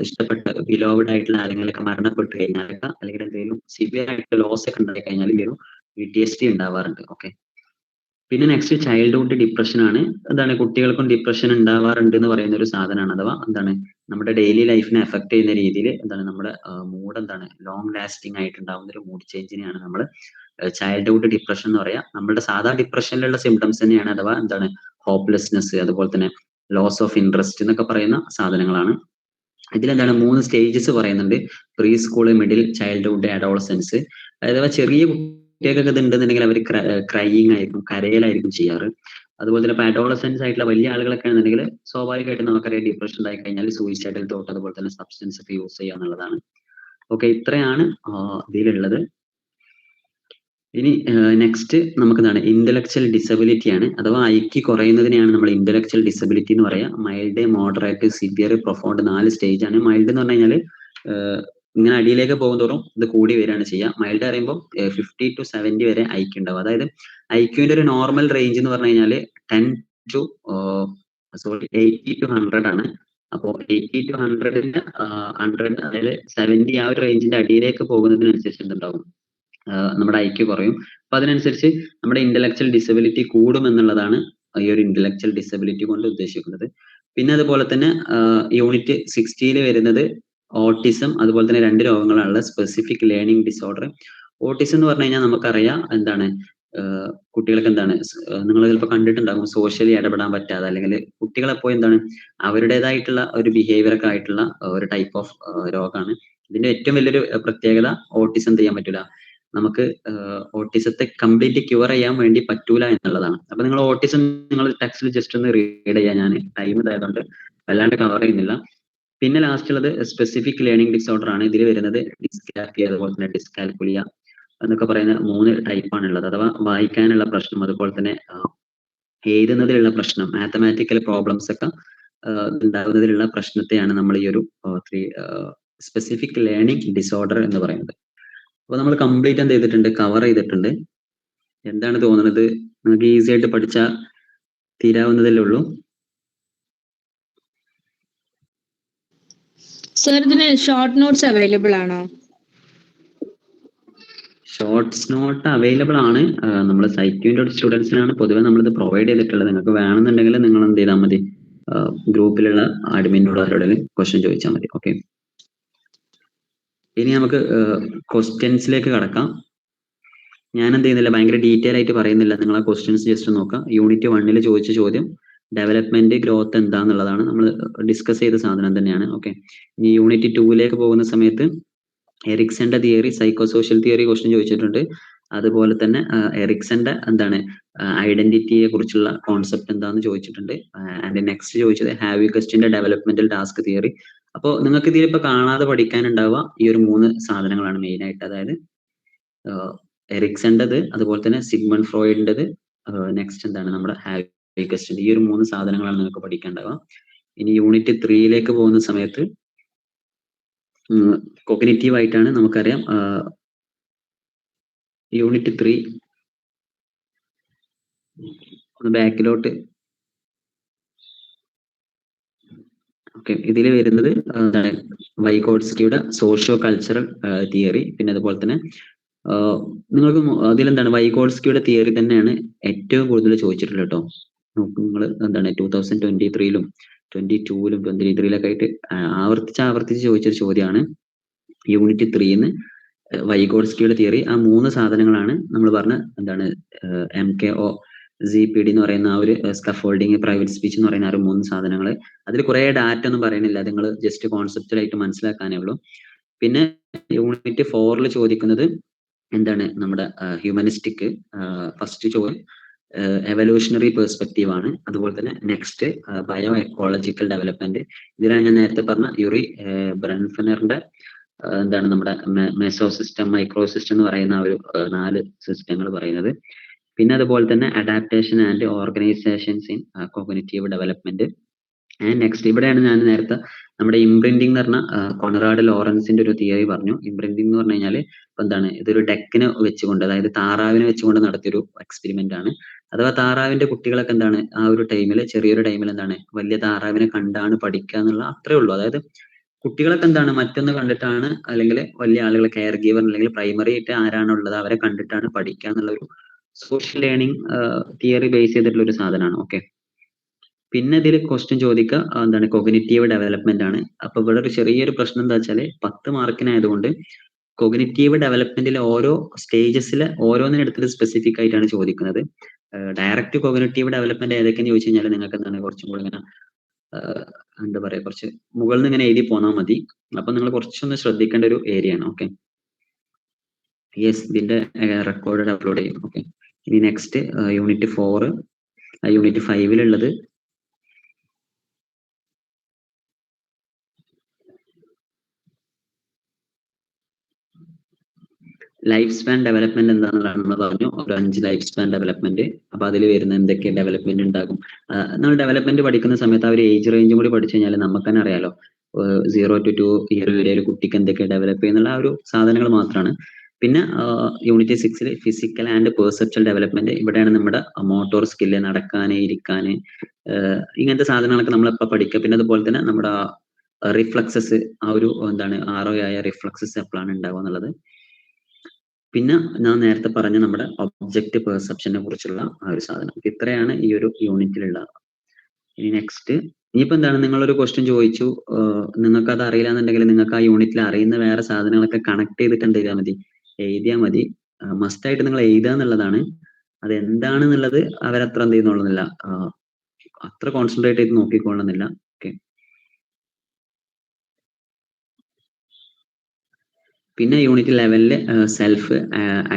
ഇഷ്ടപ്പെട്ട ബിലോവഡ് ആയിട്ടുള്ള ആരെങ്കിലൊക്കെ മരണപ്പെട്ട് കഴിഞ്ഞാലൊക്കെ അല്ലെങ്കിൽ എന്തെങ്കിലും സിവിയർ ആയിട്ടുള്ള ലോസ് ഒക്കെ ഉണ്ടായി കഴിഞ്ഞാൽ ഈ ഒരു PTSD ഉണ്ടാവാറുണ്ട്. ഓക്കെ, പിന്നെ നെക്സ്റ്റ് ചൈൽഡ്ഹുഡ് ഡിപ്രഷൻ ആണ്. എന്താണ് കുട്ടികൾക്കും ഡിപ്രഷൻ ഉണ്ടാവാറുണ്ട് എന്ന് പറയുന്ന ഒരു സാധനമാണ്. അഥവാ എന്താണ് നമ്മുടെ ഡെയിലി ലൈഫിനെ എഫക്ട് ചെയ്യുന്ന രീതിയിൽ എന്താണ് നമ്മുടെ മൂഡ് എന്താണ് ലോങ് ലാസ്റ്റിംഗ് ആയിട്ട് ഉണ്ടാവുന്ന ഒരു മൂഡ് ചേഞ്ചിനെയാണ് നമ്മൾ ചൈൽഡ്ഹുഡ് ഡിപ്രഷൻ എന്ന് പറയാം. നമ്മുടെ സാധാ ഡിപ്രഷനിലുള്ള സിംറ്റംസ് തന്നെയാണ്. അഥവാ എന്താണ് ഹോപ്പ്ലെസ്നെസ്, അതുപോലെ തന്നെ ലോസ് ഓഫ് ഇൻട്രസ്റ്റ് എന്നൊക്കെ പറയുന്ന സാധനങ്ങളാണ്. ഇതിലെന്താണ് 3 സ്റ്റേജസ് പറയുന്നുണ്ട്: pre school, middle childhood, adolescence. അഥവാ ചെറിയ കുട്ടികൾക്കൊക്കെ ഇത് ഉണ്ടെന്നുണ്ടെങ്കിൽ അവർ ക്രൈയിങ് ആയിരിക്കും, കരയലായിരിക്കും ചെയ്യാറ്. അതുപോലെ തന്നെ ഇപ്പൊ അഡോളസൻസ് ആയിട്ടുള്ള വലിയ ആളുകളൊക്കെ ആണെന്നുണ്ടെങ്കിൽ സ്വാഭാവികമായിട്ടും നമുക്കറിയാം ഡിപ്രഷൻ ഉണ്ടായി കഴിഞ്ഞാൽ സൂയിസൈഡൽ തോട്ട്, അതുപോലെ തന്നെ സബ്സ്റ്റൻസ് ഒക്കെ യൂസ് ചെയ്യുക എന്നുള്ളതാണ്. ഓക്കെ, ഇത്രയാണ് ഇതിലുള്ളത്. ഇനി നെക്സ്റ്റ് നമുക്ക് എന്താണ് ഇന്റലക്ച്വൽ ഡിസബിലിറ്റി ആണ്. അഥവാ IQ കുറയുന്നതിനെയാണ് നമ്മൾ ഇന്റലക്ച്വൽ ഡിസബിലിറ്റി എന്ന് പറയാം. Mild, moderate, severe, profound 4 stage ആണ്. മൈൽഡ് എന്ന് പറഞ്ഞു കഴിഞ്ഞാൽ ഇങ്ങനെ അടിയിലേക്ക് പോകും തോറും ഇത് കൂടി വരികയാണ് ചെയ്യുക. മൈൽഡ് പറയുമ്പോൾ 50 to 70 വരെ IQ ഉണ്ടാവും. അതായത് IQന്റെ ഒരു നോർമൽ റേഞ്ച് എന്ന് പറഞ്ഞു കഴിഞ്ഞാൽ 80 to 100 ആണ്. അപ്പോൾ 80 to 100ന്റെ 100 അതായത് 70 ആ ഒരു റേഞ്ചിന്റെ അടിയിലേക്ക് പോകുന്നതിനനുസരിച്ച് എന്തുണ്ടാവും നമ്മുടെ IQ കുറയും. അപ്പൊ അതിനനുസരിച്ച് നമ്മുടെ ഇന്റലക്ച്വൽ ഡിസബിലിറ്റി കൂടും എന്നുള്ളതാണ് ഈ ഒരു ഇന്റലക്ച്വൽ ഡിസബിലിറ്റി കൊണ്ട് ഉദ്ദേശിക്കുന്നത്. പിന്നെ അതുപോലെ തന്നെ യൂണിറ്റ് 60 വരുന്നത് ഓട്ടിസം, അതുപോലെ തന്നെ 2 രോഗങ്ങളാണുള്ളത്, സ്പെസിഫിക് ലേണിംഗ് ഡിസോർഡർ. ഓട്ടിസം എന്ന് പറഞ്ഞു കഴിഞ്ഞാൽ നമുക്കറിയാം എന്താണ്, കുട്ടികൾക്ക് എന്താണ്, നിങ്ങൾ ചിലപ്പോൾ കണ്ടിട്ടുണ്ടാകും, സോഷ്യലി ഇടപെടാൻ പറ്റാതെ, അല്ലെങ്കിൽ കുട്ടികളെപ്പോൾ എന്താണ് അവരുടേതായിട്ടുള്ള ഒരു ബിഹേവിയർ ഒക്കെ ആയിട്ടുള്ള ഒരു ടൈപ്പ് ഓഫ് രോഗമാണ്. ഇതിന്റെ ഏറ്റവും വലിയൊരു പ്രത്യേകത ഓട്ടിസം ചെയ്യാൻ പറ്റൂല, നമുക്ക് ഓട്ടിസത്തെ കംപ്ലീറ്റ് ക്യൂർ ചെയ്യാൻ വേണ്ടി പറ്റൂല എന്നുള്ളതാണ്. അപ്പൊ നിങ്ങൾ ഓട്ടിസം നിങ്ങൾ ടെക്സ്റ്റിൽ ജസ്റ്റ് ഒന്ന് റീഡ് ചെയ്യാൻ, ഞാൻ ടൈം ഇതായതുകൊണ്ട് വല്ലാണ്ട് കവർ ചെയ്യുന്നില്ല. പിന്നെ ലാസ്റ്റ് ഉള്ളത് സ്പെസിഫിക് ലേണിംഗ് ഡിസോർഡർ ആണ്. ഇതിൽ വരുന്നത് ഡിസ്കാൽക്കുലിയ, അതുപോലെ തന്നെ ഡിസ്കാൽക്കുലിയ എന്നൊക്കെ പറയുന്ന 3 ടൈപ്പാണ് ഉള്ളത്. അഥവാ വായിക്കാനുള്ള പ്രശ്നം, അതുപോലെ തന്നെ എഴുതുന്നതിലുള്ള പ്രശ്നം, മാത്തമാറ്റിക്കൽ പ്രോബ്ലംസ് ഒക്കെ ഉണ്ടാകുന്നതിലുള്ള പ്രശ്നത്തെയാണ് നമ്മൾ ഈ ഒരു സ്പെസിഫിക് ലേണിംഗ് ഡിസോർഡർ എന്ന് പറയുന്നത്. അപ്പൊ നമ്മൾ കംപ്ലീറ്റ് എന്ത് ചെയ്തിട്ടുണ്ട്, കവർ ചെയ്തിട്ടുണ്ട്. എന്താണ് തോന്നുന്നത്, നിങ്ങൾക്ക് ഈസി ആയിട്ട് പഠിച്ചാൽ തീരാവുന്നതല്ലേ ഉള്ളൂ. സർ, ഇതിന് ഷോർട്ട് നോട്ട്സ് അവൈലബിൾ ആണോ? ഷോർട്ട്സ് നോട്ട് അവൈലബിൾ ആണ്. നമ്മൾ സൈക്യൂന്റെ സ്റ്റുഡൻസിനാണ് പൊതുവെ നമ്മളിത് പ്രൊവൈഡ് ചെയ്തിട്ടുള്ളത്. നിങ്ങൾക്ക് വേണമെന്നുണ്ടെങ്കിൽ നിങ്ങൾ എന്ത് ചെയ്താൽ മതി, ഗ്രൂപ്പിലുള്ള അഡ്മിനുള്ളവരോട് ക്വസ്റ്റ്യൻ ചോദിച്ചാൽ മതി. ഓക്കെ, ഇനി നമുക്ക് ക്വസ്റ്റ്യൻസിലേക്ക് കടക്കാം. ഞാൻ എന്ത് ചെയ്യുന്നില്ല, ഭയങ്കര ഡീറ്റെയിൽ ആയിട്ട് പറയുന്നില്ല, നിങ്ങൾ ആ ക്വസ്റ്റ്യൻസ് ജസ്റ്റ് നോക്കാം. യൂണിറ്റ് 1 ചോദിച്ച ചോദ്യം ഡെവലപ്മെന്റ് ഗ്രോത്ത് എന്താന്നുള്ളതാണ്, നമ്മൾ ഡിസ്കസ് ചെയ്ത സാധനം തന്നെയാണ്. ഓക്കെ, ഇനി യൂണിറ്റ് 2 പോകുന്ന സമയത്ത് എറിക്സന്റെ theory, psycho social theory question ചോദിച്ചിട്ടുണ്ട്. അതുപോലെ തന്നെ എറിക്സന്റെ എന്താണ് ഐഡന്റിറ്റിയെ കുറിച്ചുള്ള കോൺസെപ്റ്റ് എന്താന്ന് ചോദിച്ചിട്ടുണ്ട്. ആൻഡ് നെക്സ്റ്റ് ചോദിച്ചത് ഹാവി ഗസ്റ്റിന്റെ ഡെവലപ്മെന്റൽ ടാസ്ക് തിയറി. അപ്പോൾ നിങ്ങൾക്ക് ഇതിൽ ഇപ്പൊ കാണാതെ പഠിക്കാനുണ്ടാവുക ഈ ഒരു 3 സാധനങ്ങളാണ് മെയിൻ ആയിട്ട്. അതായത് എറിക്സന്റേത്, അതുപോലെ തന്നെ സിഗ്മണ്ട് ഫ്രോയിഡിന്റേത്, നെക്സ്റ്റ് എന്താണ് നമ്മുടെ ഹാവി ഗസ്റ്റിന്റെ, ഈ ഒരു 3 സാധനങ്ങളാണ് നിങ്ങൾക്ക് പഠിക്കാനുണ്ടാവുക. ഇനി യൂണിറ്റ് 3 പോകുന്ന സമയത്ത് കോഗ്നിറ്റീവ് ആയിട്ടാണ്. നമുക്കറിയാം യൂണിറ്റ് 3 ഒന്ന് ബാക്കിലോട്ട്. ഓക്കെ, ഇതിൽ വരുന്നത് എന്താണ് വൈഗോട്സ്കിയുടെ സോഷ്യോ കൾച്ചറൽ തിയറി. പിന്നെ അതുപോലെ തന്നെ നിങ്ങൾക്ക് അതിലെന്താണ് വൈഗോട്സ്കിയുടെ തിയറി തന്നെയാണ് ഏറ്റവും കൂടുതൽ ചോദിച്ചിട്ടുള്ളത് കേട്ടോ. നിങ്ങൾ എന്താണ് 2023-ലും 22-ലും 23-ലൊക്കെ ആയിട്ട് ആവർത്തിച്ച് ചോദിച്ചൊരു ചോദ്യമാണ് യൂണിറ്റ് 3 വൈഗോട്സ്കിയുടെ തിയറി. ആ 3 സാധനങ്ങളാണ് നമ്മൾ പറഞ്ഞ എന്താണ് MKO ZPD എന്ന് പറയുന്ന ആ ഒരു സ്കഫോൾഡിങ്, പ്രൈവറ്റ് സ്പീച്ച് എന്ന് പറയുന്ന ആ ഒരു 3 സാധനങ്ങൾ. അതിൽ കുറെ ഡാറ്റ ഒന്നും പറയുന്നില്ല, നിങ്ങൾ ജസ്റ്റ് കോൺസെപ്റ്റലായിട്ട് മനസ്സിലാക്കാനേ ഉള്ളൂ. പിന്നെ യൂണിറ്റ് 4 ചോദിക്കുന്നത് എന്താണ് നമ്മുടെ ഹ്യൂമനിസ്റ്റിക്, ഫസ്റ്റ് ചോദ്യം എവല്യൂഷണറി പെർസ്പെക്റ്റീവ് ആണ്. അതുപോലെ തന്നെ നെക്സ്റ്റ് ബയോ എക്കോളജിക്കൽ ഡെവലപ്മെന്റ്. ഇതിലാണ് ഞാൻ നേരത്തെ പറഞ്ഞ യൂറി ബ്രൺഫെനറിന്റെ എന്താണ് നമ്മുടെ മെസോ സിസ്റ്റം, മൈക്രോ സിസ്റ്റം എന്ന് പറയുന്ന ഒരു 4 സിസ്റ്റങ്ങൾ പറയുന്നത്. പിന്നെ അതുപോലെ തന്നെ adaptation and organisations in cognitive development. And next ഇവിടെയാണ് ഞാൻ നേരത്തെ നമ്മുടെ ഇംപ്രിന്റിംഗ് എന്ന് പറഞ്ഞ കൊണറാഡ് ലോറൻസിന്റെ ഒരു തിയറി പറഞ്ഞു. ഇംപ്രിന്റിംഗ് എന്ന് പറഞ്ഞു കഴിഞ്ഞാൽ എന്താണ്, ഇതൊരു ഡെക്കിന് വെച്ചുകൊണ്ട്, അതായത് താറാവിനെ വെച്ചുകൊണ്ട് നടത്തിയൊരു എക്സ്പെരിമെന്റ് ആണ്. അഥവാ താറാവിന്റെ കുട്ടികളൊക്കെ എന്താണ് ആ ഒരു ടൈമിൽ, ചെറിയൊരു ടൈമിൽ എന്താണ് വലിയ താറാവിനെ കണ്ടാണ് പഠിക്കുക എന്നുള്ള അത്രേ ഉള്ളൂ. അതായത് കുട്ടികളൊക്കെ എന്താണ് മറ്റൊന്ന് കണ്ടിട്ടാണ്, അല്ലെങ്കിൽ വലിയ ആളുകൾ കെയർ ഗീവർ അല്ലെങ്കിൽ പ്രൈമറി ആയിട്ട് ആരാണുള്ളത് അവരെ കണ്ടിട്ടാണ് പഠിക്കുക എന്നുള്ള ഒരു സോഷ്യൽ ലേണിംഗ് തിയറി ബേസ് ചെയ്തിട്ടുള്ള ഒരു സാധനമാണ്. ഓക്കെ, പിന്നെ ഇതിൽ ക്വസ്റ്റ്യൻ ചോദിക്കുക എന്താണ് കോഗ്നിറ്റീവ് ഡെവലപ്മെന്റ് ആണ്. അപ്പൊ ഇവിടെ ഒരു ചെറിയൊരു പ്രശ്നം എന്താ വെച്ചാൽ 10 മാർക്കിനായതുകൊണ്ട് കോഗ്നിറ്റീവ് ഡെവലപ്മെന്റിലെ ഓരോ സ്റ്റേജസിലെ ഓരോന്നിനെടുത്തിട്ട് സ്പെസിഫിക് ആയിട്ടാണ് ചോദിക്കുന്നത്. ഡയറക്റ്റ് കോഗ്നിറ്റീവ് ഡെവലപ്മെന്റ് ഏതൊക്കെയെന്ന് ചോദിച്ചു കഴിഞ്ഞാൽ നിങ്ങൾക്ക് എന്താണ് കുറച്ചും കൂടി ഇങ്ങനെ എന്താ പറയാ, കുറച്ച് മുകളിൽ നിന്ന് ഇങ്ങനെ എഴുതി പോന്നാൽ മതി. അപ്പൊ നിങ്ങൾ കുറച്ചൊന്ന് ശ്രദ്ധിക്കേണ്ട ഒരു ഏരിയ ആണ്. ഓക്കെ, യെസ്, ഇതിന്റെ റെക്കോർഡ് അപ്ലോഡ് ചെയ്യും. ഓക്കെ, ഇനി next unit 4, unit 5 life span development എന്താണെന്നുള്ളതാണ് നമ്മൾ പറഞ്ഞു. ഒരു 5 ലൈഫ് സ്പാൻ ഡെവലപ്മെന്റ്. അപ്പൊ അതിൽ വരുന്ന എന്തൊക്കെ ഡെവലപ്മെന്റ് ഉണ്ടാകും, നമ്മൾ ഡെവലപ്മെന്റ് പഠിക്കുന്ന സമയത്ത് ആ ഒരു ഏജ് റേഞ്ചും കൂടി പഠിച്ചു കഴിഞ്ഞാൽ നമുക്ക് തന്നെ അറിയാലോ 0 to 2 ഇയർ വരെ ഒരു കുട്ടിക്ക് എന്തൊക്കെ ഡെവലപ്പ് ചെയ്യുന്നുള്ള ആ ഒരു സാധനങ്ങൾ മാത്രമാണ്. പിന്നെ unit 6 physical and perceptual development. ഇവിടെയാണ് നമ്മുടെ മോട്ടോർ സ്കില്ല്, നടക്കാന്, ഇരിക്കാന്, ഇങ്ങനത്തെ സാധനങ്ങളൊക്കെ നമ്മളെപ്പോൾ പഠിക്കുക. പിന്നെ അതുപോലെ തന്നെ നമ്മുടെ റിഫ്ലക്സസ്, ആ ഒരു എന്താണ് ROI ആയ റിഫ്ലക്സസ് എപ്പോഴാണ് ഉണ്ടാവുക എന്നുള്ളത്. പിന്നെ ഞാൻ നേരത്തെ പറഞ്ഞ നമ്മുടെ ഒബ്ജക്റ്റ് പെർസെപ്ഷനെ കുറിച്ചുള്ള ആ ഒരു സാധനം. ഇത്രയാണ് ഈ ഒരു യൂണിറ്റിലുള്ള. ഇനി നെക്സ്റ്റ്, ഇനിയിപ്പോ എന്താണ്, നിങ്ങളൊരു ക്വസ്റ്റ്യൻ ചോദിച്ചു, നിങ്ങൾക്ക് അത് അറിയില്ല എന്നുണ്ടെങ്കിൽ നിങ്ങൾക്ക് ആ യൂണിറ്റിൽ അറിയുന്ന വേറെ സാധനങ്ങളൊക്കെ കണക്ട് ചെയ്തിട്ട് എന്ത് ചെയ്താൽ മതി, എഴുതിയാൽ മതി. മസ്റ്റ് ആയിട്ട് നിങ്ങൾ എഴുതുക എന്നുള്ളതാണ്. അത് എന്താണെന്നുള്ളത് അവരത്ര എന്ത് ചെയ്യുന്നുള്ളുന്നില്ല, അത്ര കോൺസെൻട്രേറ്റ് ചെയ്ത് നോക്കിക്കൊള്ളുന്നില്ല. ഓക്കെ. പിന്നെ unit 11 self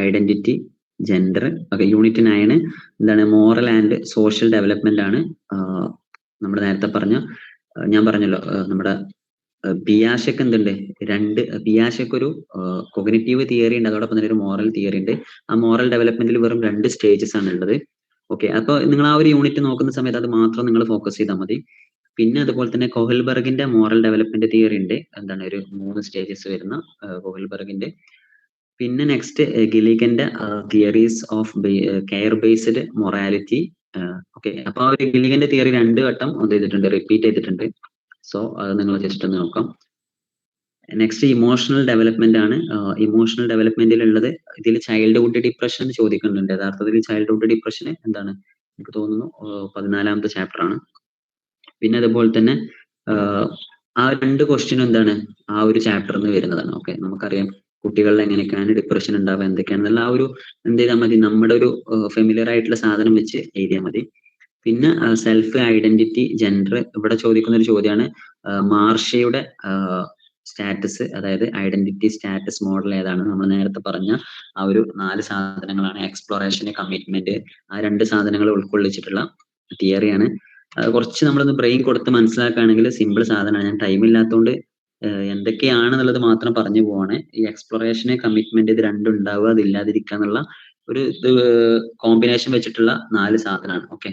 identity gender. Okay. Unit 9 എന്താണ്, മോറൽ ആൻഡ് സോഷ്യൽ ഡെവലപ്മെന്റ് ആണ്. നമ്മൾ നേരത്തെ പറഞ്ഞ ഞാൻ പറഞ്ഞല്ലോ, നമ്മുടെ പിയാഷയ്ക്ക് എന്തുണ്ട്, പിയാഷയ്ക്ക് ഒരു കൊഗ്നിറ്റീവ് തിയറി ഉണ്ട്, അതോടൊപ്പം തന്നെ ഒരു മോറൽ തിയറി ഉണ്ട്. ആ മോറൽ ഡെവലപ്മെന്റിൽ വെറും 2 സ്റ്റേജസ് ആണ് ഉള്ളത്. ഓക്കെ. അപ്പൊ നിങ്ങൾ ആ ഒരു യൂണിറ്റ് നോക്കുന്ന സമയത്ത് അത് മാത്രം നിങ്ങൾ ഫോക്കസ് ചെയ്താൽ മതി. പിന്നെ അതുപോലെ തന്നെ കൊഹൽബർഗിന്റെ മോറൽ ഡെവലപ്മെന്റ് തിയറി ഉണ്ട്, എന്താണ് ഒരു 3 സ്റ്റേജസ് വരുന്ന കൊഹൽബർഗിന്റെ. പിന്നെ നെക്സ്റ്റ് ഗിലിഗന്റെ theories of care based morality. Okay. അപ്പൊ ആ ഒരു ഗിലിഗന്റെ തിയറി 2 വട്ടം എന്ത് ചെയ്തിട്ടുണ്ട്, റിപ്പീറ്റ് ചെയ്തിട്ടുണ്ട്. സോ അത് നിങ്ങൾ ജസ്റ്റ് ഒന്ന് നോക്കാം. നെക്സ്റ്റ് ഇമോഷണൽ ഡെവലപ്മെന്റ് ആണ്. ഇമോഷണൽ ഡെവലപ്മെന്റിൽ ഉള്ളത് ഇതിൽ ചൈൽഡ്ഹുഡ് ഡിപ്രഷൻ ചോദിക്കുന്നുണ്ട്. യഥാർത്ഥത്തിൽ ചൈൽഡ്ഹുഡ് ഡിപ്രഷൻ എന്താണ്, എനിക്ക് തോന്നുന്നു 14ാമത്തെ ചാപ്റ്റർ ആണ്. പിന്നെ അതുപോലെ തന്നെ ആ 2 ക്വസ്റ്റ്യൻ എന്താണ് ആ ഒരു ചാപ്റ്ററിൽ നിന്ന് വരുന്നതാണ്. ഓക്കെ. നമുക്കറിയാം കുട്ടികളിൽ എങ്ങനെയൊക്കെയാണ് ഡിപ്രഷൻ ഉണ്ടാവുക, എന്തൊക്കെയാണെന്നുള്ള ആ ഒരു എന്ത് ചെയ്താൽ മതി, നമ്മുടെ ഒരു ഫെമിലിയർ ആയിട്ടുള്ള സാധനം വെച്ച് എഴുതിയാൽ മതി. പിന്നെ സെൽഫ് ഐഡന്റിറ്റി ജെൻഡർ, ഇവിടെ ചോദിക്കുന്ന ഒരു ചോദ്യമാണ് മാർഷയുടെ സ്റ്റാറ്റസ്, അതായത് ഐഡന്റിറ്റി സ്റ്റാറ്റസ് മോഡൽ ഏതാണ്. നമ്മൾ നേരത്തെ പറഞ്ഞ ആ ഒരു 4 സാധനങ്ങളാണ്, എക്സ്പ്ലോറേഷൻ, കമ്മിറ്റ്മെന്റ്, ആ 2 സാധനങ്ങൾ ഉൾക്കൊള്ളിച്ചിട്ടുള്ള തിയറിയാണ്. കുറച്ച് നമ്മളൊന്ന് ബ്രെയിൻ കൊടുത്ത് മനസ്സിലാക്കുകയാണെങ്കിൽ സിമ്പിൾ സാധനമാണ്. ഞാൻ ടൈം ഇല്ലാത്തതുകൊണ്ട് എന്തൊക്കെയാണെന്നുള്ളത് മാത്രം പറഞ്ഞു പോവാണ്. ഈ എക്സ്പ്ലോറേഷന്, കമ്മിറ്റ്മെന്റ്, ഇത് 2 ഉണ്ടാവുക, അതില്ലാതിരിക്കുക എന്നുള്ള ഒരു കോമ്പിനേഷൻ വെച്ചിട്ടുള്ള 4 സാധനമാണ്. ഓക്കെ.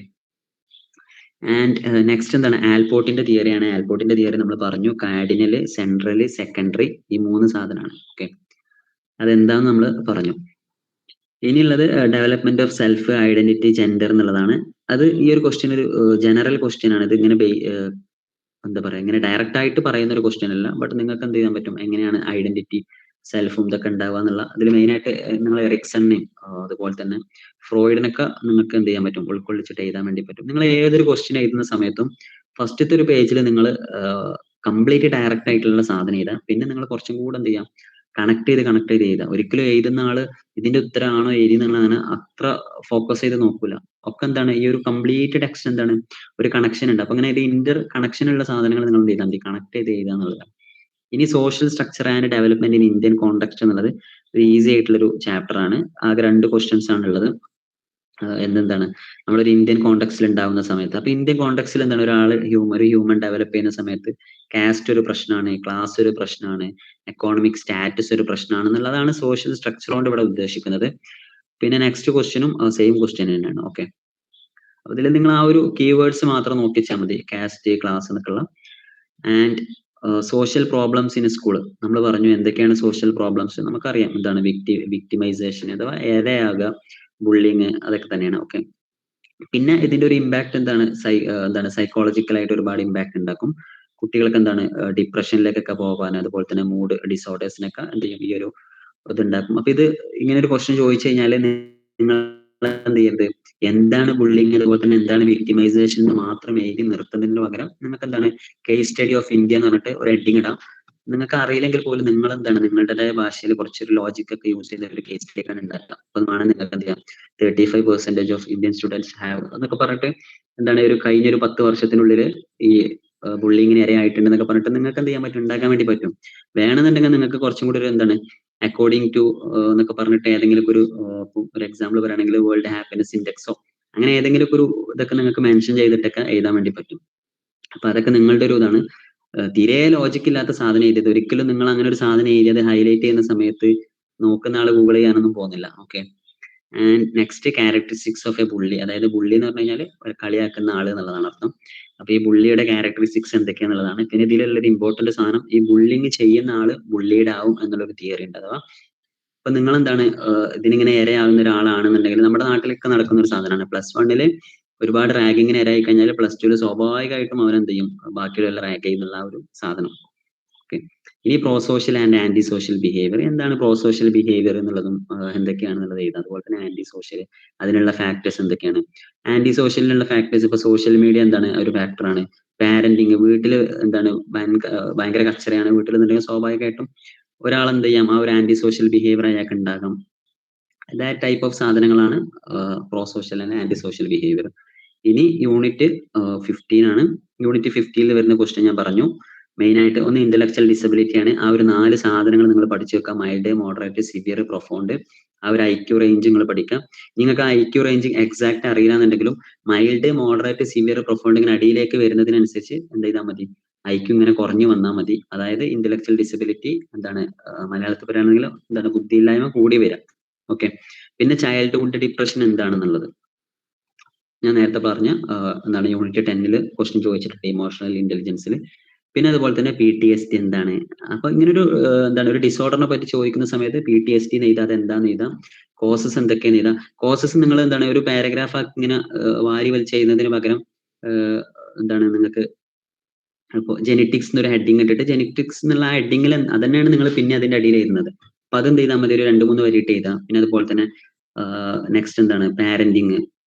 ആൻഡ് നെക്സ്റ്റ് എന്താണ്, ആൽപോർട്ടിന്റെ തിയറിയാണ്. ആൽപോർട്ടിന്റെ തിയറി നമ്മൾ പറഞ്ഞു, കാർഡിനല്, സെൻട്രല്, സെക്കൻഡറി, ഈ 3 സാധനമാണ്. ഓക്കെ. അതെന്താന്ന് നമ്മൾ പറഞ്ഞു. ഇനിയുള്ളത് development of self identity gender എന്നുള്ളതാണ്. അത് ഈ ഒരു ക്വസ്റ്റ്യൻ ഒരു ജനറൽ ക്വസ്റ്റ്യൻ ആണ്. ഇത് ഇങ്ങനെ എന്താ പറയാ, ഇങ്ങനെ ഡയറക്റ്റ് ആയിട്ട് പറയുന്ന ഒരു ക്വസ്റ്റ്യൻ അല്ല. ബട്ട് നിങ്ങൾക്ക് എന്ത് ചെയ്യാൻ പറ്റും, എങ്ങനെയാണ് ഐഡന്റിറ്റി സെൽഫും ഇതൊക്കെ ഉണ്ടാവുക എന്നുള്ള, അതിൽ മെയിൻ ആയിട്ട് നിങ്ങൾ എറിക്സണിനെയും അതുപോലെ തന്നെ ഫ്രോയിഡിനൊക്കെ നിങ്ങൾക്ക് എന്ത് ചെയ്യാൻ പറ്റും, ഉൾക്കൊള്ളിച്ചിട്ട് എഴുതാൻ വേണ്ടി പറ്റും. നിങ്ങൾ ഏതൊരു ക്വസ്റ്റ്യൻ എഴുതുന്ന സമയത്തും ഫസ്റ്റത്തെ ഒരു പേജിൽ നിങ്ങൾ കംപ്ലീറ്റ് ഡയറക്റ്റ് ആയിട്ടുള്ള സാധനം എഴുതാം. പിന്നെ നിങ്ങൾ കുറച്ചും കൂടെ എന്ത് ചെയ്യാം, കണക്ട് ചെയ്ത് എഴുതാം. ഒരിക്കലും എഴുതുന്ന ആള് ഇതിന്റെ ഉത്തരമാണോ എഴുതുന്നതാണ് അത്ര ഫോക്കസ് ചെയ്ത് നോക്കൂല. ഒക്കെ എന്താണ്, ഈ ഒരു കംപ്ലീറ്റ് ടെക്സ്റ്റ് എന്താണ്, ഒരു കണക്ഷൻ ഉണ്ട്. അപ്പൊ അങ്ങനെ ഒരു ഇന്റർ കണക്ഷൻ ഉള്ള സാധനങ്ങൾ നിങ്ങൾ എന്ത് ചെയ്താൽ മതി, കണക്ട് ചെയ്ത് എഴുതുക എന്നുള്ളതാണ്. ഇനി social structure and development in Indian context എന്നുള്ളത് ഒരു ഈസി ആയിട്ടുള്ളൊരു ചാപ്റ്റർ ആണ്. ആകെ 2 ക്വസ്റ്റ്യൻസ് ആണുള്ളത്. എന്താണ്, നമ്മളൊരു ഇന്ത്യൻ കോണ്ടെക്സ്റ്റിൽ ഉണ്ടാവുന്ന സമയത്ത്, അപ്പൊ ഇന്ത്യൻ കോണ്ടെക്സ്റ്റിൽ എന്താണ്, ഒരു ഹ്യൂമൻ ഡെവലപ്പ് ചെയ്യുന്ന സമയത്ത് കാസ്റ്റ് ഒരു പ്രശ്നമാണ്, ക്ലാസ് ഒരു പ്രശ്നമാണ്, എക്കോണമിക് സ്റ്റാറ്റസ് ഒരു പ്രശ്നമാണ് എന്നുള്ളതാണ് സോഷ്യൽ സ്ട്രക്ചർ കൊണ്ട് ഇവിടെ ഉദ്ദേശിക്കുന്നത്. പിന്നെ നെക്സ്റ്റ് ക്വസ്റ്റ്യനും സെയിം ക്വസ്റ്റ്യൻ തന്നെയാണ്. ഓക്കെ. അപ്പൊ ഇതിൽ നിങ്ങൾ ആ ഒരു കീവേഡ്സ് മാത്രം നോക്കിച്ചാൽ മതി, കാസ്റ്റ്, ക്ലാസ് എന്നൊക്കെയുള്ള. And social problems in school നമ്മൾ പറഞ്ഞു. എന്തൊക്കെയാണ് സോഷ്യൽ പ്രോബ്ലംസ് നമുക്കറിയാം, എന്താണ് വിക്ടിമൈസേഷൻ അഥവാ ഇരയാകുക, ബുള്ളിങ്, അതൊക്കെ തന്നെയാണ്. ഓക്കെ. പിന്നെ ഇതിന്റെ ഒരു ഇമ്പാക്ട് എന്താണ് സൈക്കോളജിക്കൽ ആയിട്ട് ഒരുപാട് ഇമ്പാക്ട് ഉണ്ടാക്കും. കുട്ടികൾക്ക് എന്താണ് ഡിപ്രഷനിലേക്കൊക്കെ പോകാൻ, അതുപോലെ തന്നെ മൂഡ് ഡിസോർഡേഴ്സിനൊക്കെ എന്ത് ചെയ്യും, ഈ ഒരു ഇതുണ്ടാക്കും. അപ്പൊ ഇത് ഇങ്ങനെ ഒരു ക്വസ്റ്റ്യൻ ചോദിച്ചു കഴിഞ്ഞാൽ നിങ്ങൾ എന്ത് ചെയ്യരുത്, എന്താണ് ബുള്ളിങ്, അതുപോലെ തന്നെ എന്താണ് വിക്ടിമൈസേഷൻ എന്ന് മാത്രം എഴുതി നിർത്തുന്നതിന് പകരം നിങ്ങൾക്ക് എന്താണ് കേസ് സ്റ്റഡി ഓഫ് ഇന്ത്യ എന്ന് പറഞ്ഞിട്ട് ഒരു ഹെഡിങ് ഇടാം. നിങ്ങൾക്ക് അറിയില്ലെങ്കിൽ പോലും നിങ്ങൾ എന്താണ് നിങ്ങളുടേതായ ഭാഷയിൽ കുറച്ചൊരു ലോജിക് ഒക്കെ യൂസ് ചെയ്ത ഒരു കേസ് സ്റ്റഡി ഒക്കെ ഉണ്ടാക്കാം. അപ്പൊ വേണം നിങ്ങൾക്ക് എന്ത് ചെയ്യാം, 35% ഓഫ് ഇന്ത്യൻ സ്റ്റുഡൻസ് ഹാവ് എന്നൊക്കെ പറഞ്ഞിട്ട് എന്താണ് ഒരു കഴിഞ്ഞൊരു 10 വർഷത്തിനുള്ളിൽ ഈ ബുള്ളിങ്ങിന് ഇരയായിട്ടുണ്ട് എന്നൊക്കെ പറഞ്ഞിട്ട് നിങ്ങൾക്ക് എന്ത് ചെയ്യാൻ പറ്റും, ഉണ്ടാക്കാൻ വേണ്ടി പറ്റും. വേണമെന്നുണ്ടെങ്കിൽ നിങ്ങൾക്ക് കുറച്ചും കൂടി ഒരു എന്താണ് അക്കോർഡിംഗ് ടു എന്നൊക്കെ പറഞ്ഞിട്ട് ഏതെങ്കിലും ഒരു എക്സാമ്പിൾ പറയുകയാണെങ്കിൽ വേൾഡ് ഹാപ്പിനെസ് ഇൻഡെക്സോ അങ്ങനെ ഏതെങ്കിലും ഒരു ഇതൊക്കെ നിങ്ങൾക്ക് മെൻഷൻ ചെയ്തിട്ടൊക്കെ എഴുതാൻ വേണ്ടി പറ്റും. അപ്പൊ അതൊക്കെ നിങ്ങളുടെ ഒരു ഇതാണ്. തീരെ ലോജിക് ഇല്ലാത്ത സാധനം എഴുതിയത്, ഒരിക്കലും നിങ്ങൾ അങ്ങനെ ഒരു സാധനം എഴുതിയത് ഹൈലൈറ്റ് ചെയ്യുന്ന സമയത്ത് നോക്കുന്ന ആൾ ഗൂഗിൾ ചെയ്യാനൊന്നും പോകുന്നില്ല. Okay. And next characteristics of A bully, അതായത് ബുള്ളി എന്ന് പറഞ്ഞു കഴിഞ്ഞാൽ കളിയാക്കുന്ന ആള് എന്നുള്ളതാണ് അർത്ഥം. അപ്പൊ ഈ ബുള്ളിയുടെ ക്യാരക്ടറിസ്റ്റിക്സ് എന്തൊക്കെയാന്നുള്ളതാണ്. പിന്നെ ഇതിലുള്ളൊരു ഇമ്പോർട്ടന്റ് സാധനം, ഈ ബുള്ളിങ് ചെയ്യുന്ന ആള് ബുള്ളീഡ് ആവും എന്നുള്ളൊരു തിയറി ഉണ്ട്. അഥവാ ഇപ്പൊ നിങ്ങൾ എന്താണ് ഇതിനിങ്ങനെ ഇരയാവുന്ന ഒരാളാണെന്നുണ്ടെങ്കിൽ, നമ്മുടെ നാട്ടിലൊക്കെ നടക്കുന്ന ഒരു സാധനമാണ്, +1 ഒരുപാട് റാഗിങ്ങിന് ഇരയായി കഴിഞ്ഞാൽ +2 സ്വാഭാവികമായിട്ടും അവരെന്ത് ചെയ്യും, ബാക്കിയുള്ള റാഗ് ചെയ്യുന്നുള്ള ഒരു സാധനം. ഓക്കെ. ഇനി prosocial and anti social behaviour. എന്താണ് പ്രോസോഷ്യൽ ബിഹേവിയർ എന്നുള്ളതും എന്തൊക്കെയാണെന്നുള്ളത് എഴുതാം. അതുപോലെ തന്നെ ആന്റി സോഷ്യൽ, അതിനുള്ള ഫാക്ടേഴ്സ് എന്തൊക്കെയാണ്. ആന്റി സോഷ്യലിനുള്ള ഫാക്ടേഴ്സ് ഇപ്പൊ സോഷ്യൽ മീഡിയ എന്താണ് ഒരു ഫാക്ടറാണ്. പാരന്റിങ്, വീട്ടില് എന്താണ് ഭയങ്കര കച്ചറയാണ് വീട്ടിൽ സ്വാഭാവികമായിട്ടും ഒരാൾ എന്ത് ചെയ്യാം, ആ ഒരു ആന്റി സോഷ്യൽ ബിഹേവിയർ അയാൾക്ക് ഉണ്ടാകാം. ദാറ്റ് ടൈപ്പ് ഓഫ് സാധനങ്ങളാണ് prosocial and anti social behaviour. ഇനി യൂണിറ്റ് 15 ആണ്. യൂണിറ്റ് 15 വരുന്ന ക്വസ്റ്റ്യൻ ഞാൻ പറഞ്ഞു. മെയിൻ ആയിട്ട് ഒന്ന് ഇന്റലക്ച്വൽ ഡിസബിലിറ്റി ആണ്. ആ ഒരു 4 സാധനങ്ങൾ നിങ്ങൾ പഠിച്ചു വെക്കാം. Mild, moderate, severe, profound. ആ ഒരു IQ റേഞ്ച് നിങ്ങൾ പഠിക്കാം. നിങ്ങൾക്ക് ആ IQ റേഞ്ച് എക്സാക്ട് അറിയില്ല എന്നുണ്ടെങ്കിലും മൈൽഡ്, മോഡറേറ്റ്, സിവിയർ, പ്രൊഫൗണ്ട് ഇങ്ങനെ അടിയിലേക്ക് വരുന്നതിനനുസരിച്ച് എന്ത് ചെയ്താൽ മതി, IQ ഇങ്ങനെ കുറഞ്ഞു വന്നാൽ മതി. അതായത് ഇന്റലക്ച്വൽ ഡിസബിലിറ്റി എന്താണ്, മലയാളത്തിൽ പറയുകയാണെങ്കിൽ എന്താണ്, ബുദ്ധിയില്ലായ്മ കൂടി വരാം. ഓക്കെ. പിന്നെ ചൈൽഡ്ഹുഡ് ഡിപ്രഷൻ എന്താണെന്നുള്ളത് ഞാൻ നേരത്തെ പറഞ്ഞ എന്താണ് യൂണിറ്റ് 10 ക്വസ്റ്റ്യൻ ചോദിച്ചിട്ടുണ്ട്, ഇമോഷണൽ ഇന്റലിജൻസിൽ. പിന്നെ അതുപോലെ തന്നെ PTSD എന്താണ്. അപ്പൊ ഇങ്ങനൊരു എന്താണ് ഒരു ഡിസോർഡറിനെ പറ്റി ചോദിക്കുന്ന സമയത്ത് PTSD എഴുതാതെ എന്താന്ന് എഴുതാം, കോസസ് എന്തൊക്കെയാണ് എഴുതാം. കോസസ് നിങ്ങൾ എന്താണ് ഒരു പാരഗ്രാഫ് ഇങ്ങനെ വാരി വലിച്ച് ചെയ്യുന്നതിന് പകരം എന്താണ് നിങ്ങൾക്ക് ഇപ്പൊ ജെനറ്റിക്സ് എന്നൊരു ഹെഡിങ് ഇട്ടിട്ട് ജെനറ്റിക്സ് എന്നുള്ള ആ ഹെഡിങ്ങിൽ അതന്നെയാണ് നിങ്ങൾ പിന്നെ അതിന്റെ അടിയിൽ എഴുതുന്നത്. അപ്പൊ അതെന്ത് ചെയ്താൽ മതി, ഒരു 2-3 വരിയിട്ട് എഴുതാം. പിന്നെ അതുപോലെ തന്നെ നെക്സ്റ്റ് എന്താണ് പാരന്റിങ്,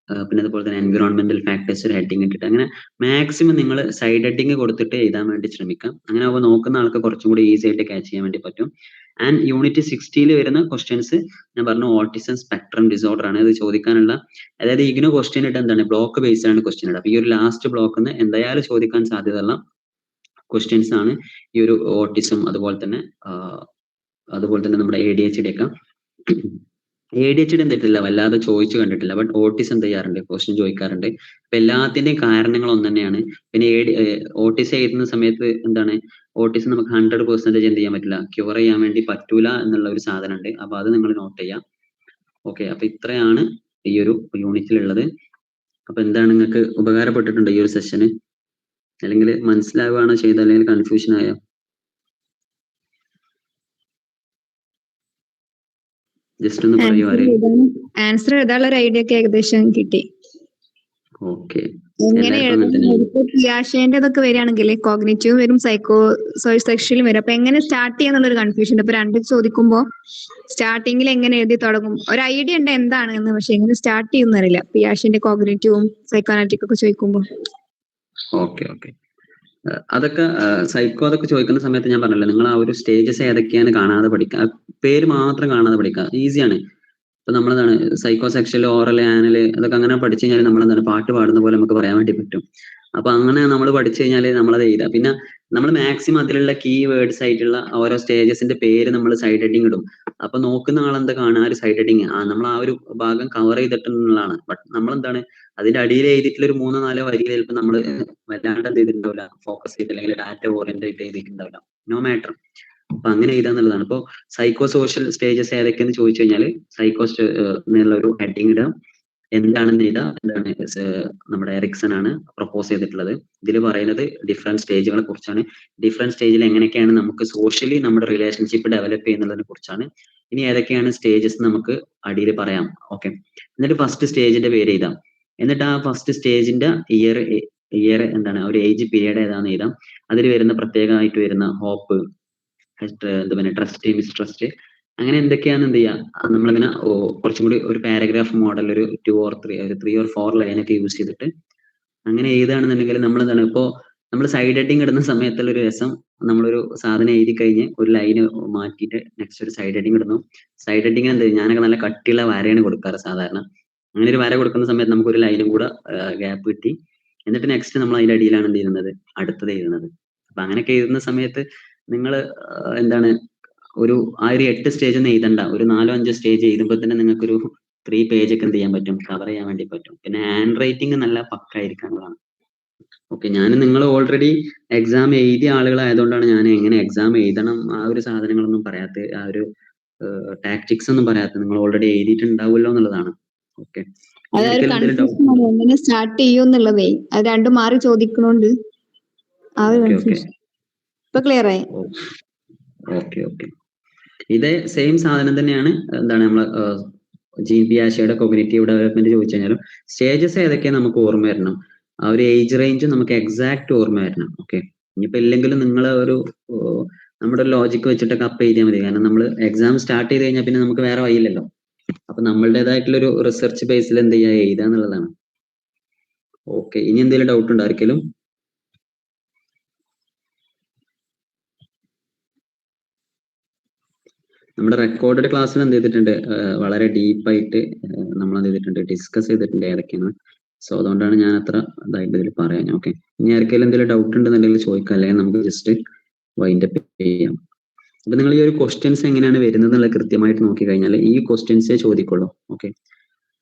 പിന്നെ അതുപോലെ തന്നെ എൻവിറോൺമെന്റൽ ഫാക്ടേഴ്സ് ഒരു ഹെഡിങ് ഇട്ടിട്ട് അങ്ങനെ മാക്സിമം നിങ്ങൾ സൈഡ് ഹെഡിങ് കൊടുത്തിട്ട് എഴുതാൻ വേണ്ടി ശ്രമിക്കാം. അങ്ങനെ ആവുമ്പോൾ നോക്കുന്ന ആൾക്ക് കുറച്ചും കൂടി ഈസി ആയിട്ട് ക്യാച്ച് ചെയ്യാൻ വേണ്ടി പറ്റും. ആൻഡ് യൂണിറ്റ് 60 വരുന്ന ക്വസ്റ്റ്യൻസ് ഞാൻ പറഞ്ഞു ഓട്ടിസം സ്പെക്ട്രം ഡിസോർഡർ ആണ്. ഇത് ചോദിക്കാനുള്ള, അതായത് ഇഗ്നോ ക്വസ്റ്റ്യൻ ഇട്ട് എന്താണ് ബ്ലോക്ക് ബേസ്ഡ് ആണ് ക്വസ്റ്റ്യൻ ഇടുക. അപ്പൊ ഈ ഒരു ലാസ്റ്റ് ബ്ലോക്കിൽ എന്തായാലും ചോദിക്കാൻ സാധ്യതയുള്ള ക്വസ്റ്റ്യൻസ് ആണ് ഈ ഒരു ഓട്ടിസം, അതുപോലെ തന്നെ നമ്മുടെ ADHD ഒക്കെ. ADHD എന്തിട്ടില്ല വല്ലാതെ ചോദിച്ചു കണ്ടിട്ടില്ല, ബട്ട് ഓട്ടിസം എന്ത് ചെയ്യാറുണ്ട്, ക്വസ്റ്റ്യൻ ചോദിക്കാറുണ്ട്. അപ്പൊ എല്ലാത്തിന്റെയും കാരണങ്ങൾ ഒന്ന് തന്നെയാണ്. പിന്നെ ഓട്ടിസം എഴുതുന്ന സമയത്ത് എന്താണ്, ഓട്ടിസം നമുക്ക് 100% എന്ത് ചെയ്യാൻ പറ്റില്ല, ക്യൂർ ചെയ്യാൻ വേണ്ടി പറ്റൂല എന്നുള്ള ഒരു സാധനം ഉണ്ട്. അപ്പൊ അത് നിങ്ങൾ നോട്ട് ചെയ്യാം. ഓക്കെ. അപ്പൊ ഇത്രയാണ് ഈ ഒരു യൂണിറ്റിലുള്ളത്. അപ്പൊ എന്താണ് നിങ്ങൾക്ക് ഉപകാരപ്പെട്ടിട്ടുണ്ടോ ഈ ഒരു സെഷന്, അല്ലെങ്കിൽ മനസ്സിലാവുകയാണോ ചെയ്തത്, അല്ലെങ്കിൽ കൺഫ്യൂഷൻ ആയോ? ജസ്റ്റ് ഒന്ന് പറയൂ ആരെയും. ആൻസർ എഴുതാനുള്ള ഒരു ഐഡിയ ഒക്കെ ഏകദേശം കിട്ടി. ഓക്കെ. എങ്ങനെ എഴുതുന്നത്, പിയാഷേന്റെ ഇതൊക്കെ വരികയാണെങ്കിൽ കോഗ്നിറ്റീവ് വരും, സൈക്കോ സെക്ഷലും വരും. അപ്പൊ എങ്ങനെ സ്റ്റാർട്ട് ചെയ്യാന്നുള്ളൊരു കൺഫ്യൂഷൻ. ഇപ്പൊ രണ്ടും ചോദിക്കുമ്പോ സ്റ്റാർട്ടിങ്ങിൽ എങ്ങനെ എഴുതി തുടങ്ങും, ഒരു ഐഡിയ ഉണ്ട് എന്താണെന്ന്, പക്ഷെ എങ്ങനെ സ്റ്റാർട്ട് ചെയ്യുന്നറിയില്ല. പിയാഷേന്റെ കോഗ്നിറ്റീവും സൈക്കോ അനാലിറ്റിക് ഒക്കെ ചോദിക്കുമ്പോ. ഓക്കെ. അതൊക്കെ സൈക്കോ അതൊക്കെ ചോദിക്കുന്ന സമയത്ത് ഞാൻ പറഞ്ഞല്ലോ, നിങ്ങൾ ആ ഒരു സ്റ്റേജസ് ഏതൊക്കെയാണ് കാണാതെ പഠിക്കുക, പേര് മാത്രം കാണാതെ പഠിക്കുക, ഈസിയാണ്. ഇപ്പൊ നമ്മളെന്താണ് സൈക്കോ സെക്ഷൽ, ഓറൽ, ആനൽ അതൊക്കെ അങ്ങനെ പഠിച്ചു കഴിഞ്ഞാൽ നമ്മളെന്താണ് പാട്ട് പാടുന്ന പോലെ നമുക്ക് പറയാൻ വേണ്ടി പറ്റും. അപ്പൊ അങ്ങനെ നമ്മൾ പഠിച്ചു കഴിഞ്ഞാൽ നമ്മളത് എഴുതാം. പിന്നെ നമ്മൾ മാക്സിമം അതിലുള്ള കീ വേർഡ്സ് ആയിട്ടുള്ള ഓരോ സ്റ്റേജസിന്റെ പേര് നമ്മൾ സൈഡ് ഹെഡിങ് ഇടും. അപ്പൊ നോക്കുന്ന ആളെന്താ കാണുക, ആ ഒരു സൈഡ് ഹെഡിങ് നമ്മൾ ആ ഒരു ഭാഗം കവർ ചെയ്തിട്ടുള്ളതാണ്. ബട്ട് നമ്മളെന്താണ് അതിന്റെ അടിയിൽ എഴുതിയിട്ടുള്ള ഒരു 3-4 വരിയിൽ ചിലപ്പോൾ നമ്മൾ വല്ലാണ്ട് എന്ത് ചെയ്തിട്ടുണ്ടാവില്ല, ഫോക്കസ് ചെയ്ത് അല്ലെങ്കിൽ ഡാറ്റ ഓറിയന്റഡ് എഴുതിയിട്ടുണ്ടാവില്ല. No matter. അപ്പൊ അങ്ങനെ എഴുതാന്നുള്ളതാണ്. ഇപ്പൊ സൈക്കോ സോഷ്യൽ സ്റ്റേജസ് ഏതൊക്കെയെന്ന് ചോദിച്ചു കഴിഞ്ഞാൽ സൈക്കോ എന്നുള്ള ഒരു ഹെഡിങ് ഇടാം. എന്താണെന്ന് എഴുതാം. എന്താണ് നമ്മുടെ എറിക്സൺ ആണ് പ്രപ്പോസ് ചെയ്തിട്ടുള്ളത്. ഇതിൽ പറയുന്നത് ഡിഫറെന്റ് സ്റ്റേജുകളെ കുറിച്ചാണ്. ഡിഫറെന്റ് സ്റ്റേജിൽ എങ്ങനെയൊക്കെയാണ് നമുക്ക് സോഷ്യലി നമ്മുടെ റിലേഷൻഷിപ്പ് ഡെവലപ്പ് ചെയ്യുന്നതിനെ കുറിച്ചാണ്. ഇനി ഏതൊക്കെയാണ് സ്റ്റേജസ് നമുക്ക് അടിയിൽ പറയാം. ഓക്കെ. എന്നിട്ട് ഫസ്റ്റ് സ്റ്റേജിന്റെ പേര് എഴുതാം. എന്നിട്ട് ആ ഫസ്റ്റ് സ്റ്റേജിന്റെ ഇയർ എന്താണ്, ഒരു ഏജ് പീരീഡ് ഏതാണെന്ന് എഴുതാം. അതിൽ വരുന്ന പ്രത്യേകമായിട്ട് വരുന്ന ഹോപ്പ്, എന്താ പറയുക, ട്രസ്റ്റ്, മിസ്ട്രസ്റ്റ്, അങ്ങനെ എന്തൊക്കെയാണ് എന്ത് ചെയ്യുക, നമ്മളിങ്ങനെ കുറച്ചും കൂടി ഒരു പാരഗ്രാഫ് മോഡൽ ഒരു 2 or 3 or 4 ലൈനൊക്കെ യൂസ് ചെയ്തിട്ട് അങ്ങനെ എഴുതുകയാണെന്നുണ്ടെങ്കിൽ നമ്മൾ എന്താണ്, ഇപ്പോ നമ്മൾ സൈഡ് ഹെഡിങ് ഇടുന്ന സമയത്തുള്ള ഒരു രസം, നമ്മളൊരു സാധനം എഴുതി കഴിഞ്ഞ് ഒരു ലൈന് മാറ്റിയിട്ട് നെക്സ്റ്റ് ഒരു സൈഡ് ഹെഡിങ് ഇടുന്നു. സൈഡ് ഹെഡിങ് എന്ത്, ഞാനൊക്കെ നല്ല കട്ടിയുള്ള വരയാണ് കൊടുക്കാറ് സാധാരണ. അങ്ങനെ ഒരു വര കൊടുക്കുന്ന സമയത്ത് നമുക്ക് ഒരു ലൈനും കൂടെ ഗ്യാപ്പ് കിട്ടി. എന്നിട്ട് നെക്സ്റ്റ് നമ്മൾ അതിന്റെ അടിയിലാണ് എന്ത് ചെയ്യുന്നത്, അടുത്തത് എഴുതുന്നത്. അപ്പൊ അങ്ങനെയൊക്കെ എഴുതുന്ന സമയത്ത് നിങ്ങൾ എന്താണ് ഒരു ആ ഒരു 8 സ്റ്റേജ് ഒന്നും എഴുതണ്ട, ഒരു 4-5 സ്റ്റേജ് എഴുതുമ്പോൾ തന്നെ നിങ്ങൾക്ക് ഒരു 3 പേജ് ഒക്കെ എന്ത് ചെയ്യാൻ പറ്റും, കവർ ചെയ്യാൻ വേണ്ടി പറ്റും. പിന്നെ ഹാൻഡ് റൈറ്റിംഗ് നല്ല പക്കായിരിക്കാനുള്ളതാണ്. ഓക്കെ. ഞാൻ നിങ്ങൾ ഓൾറെഡി എക്സാം എഴുതിയ ആളുകളായതുകൊണ്ടാണ് ഞാൻ എങ്ങനെ എക്സാം എഴുതണം ആ ഒരു സാധനങ്ങളൊന്നും പറയാത്ത, ആ ഒരു ടാക്ടിക്സ് ഒന്നും പറയാത്ത. നിങ്ങൾ ഓൾറെഡി എഴുതിയിട്ടുണ്ടാവുമല്ലോ എന്നുള്ളതാണ്. ഓക്കെ. അതൊരു കൺഫ്യൂഷൻ ആണ്, എങ്ങനെ സ്റ്റാർട്ട് ചെയ്യുന്നുള്ളതേ. അത് രണ്ടും മാറി ചോദിക്കണോണ്ട് ആ ഒരു കൺഫ്യൂഷൻ. ഇപ്പൊ ക്ലിയർ ആയി. ഓക്കെ. ഇതേ സെയിം സാധനം തന്നെയാണ് എന്താണ് നമ്മള് ജീൻ പിയാഷയുടെ കോഗ്നിറ്റീവ് ഡെവലപ്മെന്റ് ചോദിച്ചു കഴിഞ്ഞാലും സ്റ്റേജസ് ഏതൊക്കെയാണ് നമുക്ക് ഓർമ്മ വരണം. ആ ഒരു ഏജ് റേഞ്ച് നമുക്ക് എക്സാക്ട് ഓർമ്മ വരണം. ഓക്കെ. ഇനിയിപ്പോ ഇല്ലെങ്കിലും നിങ്ങൾ ഒരു നമ്മുടെ ലോജിക്ക് വെച്ചിട്ടൊക്കെ അപ്പ് ചെയ്താൽ മതി. കാരണം നമ്മൾ എക്സാം സ്റ്റാർട്ട് ചെയ്ത് കഴിഞ്ഞാൽ പിന്നെ നമുക്ക് വേറെ വഴിയില്ലല്ലോ. അപ്പൊ നമ്മളുടേതായിട്ടുള്ള ഒരു റിസർച്ച് ബേസിൽ എന്ത് ചെയ്യുക, എഴുതുക എന്നുള്ളതാണ്. ഓക്കെ, ഇനി എന്തെങ്കിലും ഡൗട്ട് ഉണ്ടോ ആർക്കെങ്കിലും? നമ്മുടെ റെക്കോർഡഡ് ക്ലാസ്സിൽ എന്ത് ചെയ്തിട്ടുണ്ട്, വളരെ ഡീപ്പായിട്ട് നമ്മൾ എന്ത് ചെയ്തിട്ടുണ്ട്, ഡിസ്കസ് ചെയ്തിട്ടുണ്ട് ഏതൊക്കെയാണ്. സോ അതുകൊണ്ടാണ് ഞാൻ അത്ര ഇതായിട്ട് ഇതിൽ പറയാൻ. ഓക്കെ, ഇനി ആർക്കെങ്കിലും എന്തെങ്കിലും ഡൗട്ട് ഉണ്ടെന്നുണ്ടെങ്കിൽ ചോദിക്കാം, അല്ലെങ്കിൽ നമുക്ക് ജസ്റ്റ് വൈൻഡ് അപ്പ് ചെയ്യാം. അപ്പൊ നിങ്ങൾ ഈ ഒരു ക്വസ്റ്റ്യൻസ് എങ്ങനെയാണ് വരുന്നത് എന്നുള്ളത് കൃത്യമായിട്ട് നോക്കി കഴിഞ്ഞാൽ ഈ ക്വസ്റ്റ്യൻസേ ചോദിക്കുള്ളൂ. ഓക്കെ,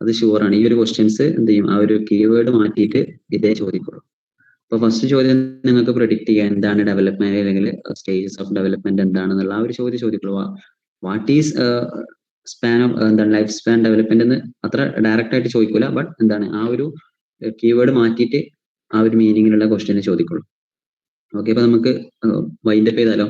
അത് ഷുവറാണ്. ഈ ഒരു ക്വസ്റ്റ്യൻസ് എന്ത് ചെയ്യും, ആ ഒരു കീവേഡ് മാറ്റിയിട്ട് ഇതേ ചോദിക്കുള്ളൂ. അപ്പൊ ഫസ്റ്റ് ചോദ്യം നിങ്ങൾക്ക് പ്രെഡിക്റ്റ് ചെയ്യാൻ എന്താണ് ഡെവലപ്മെന്റ്, അല്ലെങ്കിൽ സ്റ്റേജസ് ഓഫ് ഡെവലപ്മെന്റ് എന്താണെന്നുള്ള ആ ഒരു ചോദ്യം ചോദിക്കുള്ളൂ. വാട്ട് ഈസ് സ്പാൻ ഓഫ് എന്താണ് ലൈഫ് സ്പാൻ ഡെവലപ്മെന്റ് എന്ന് അത്ര ഡയറക്റ്റ് ആയിട്ട് ചോദിക്കൂല, ബട്ട് എന്താണ് ആ ഒരു കീവേഡ് മാറ്റിയിട്ട് ആ ഒരു മീനിങ്ങിലുള്ള ക്വസ്റ്റ്യൻ ചോദിക്കുള്ളൂ. ഓക്കെ, അപ്പൊ നമുക്ക് വൈൻഡ് അപ്പ് ചെയ്താലോ?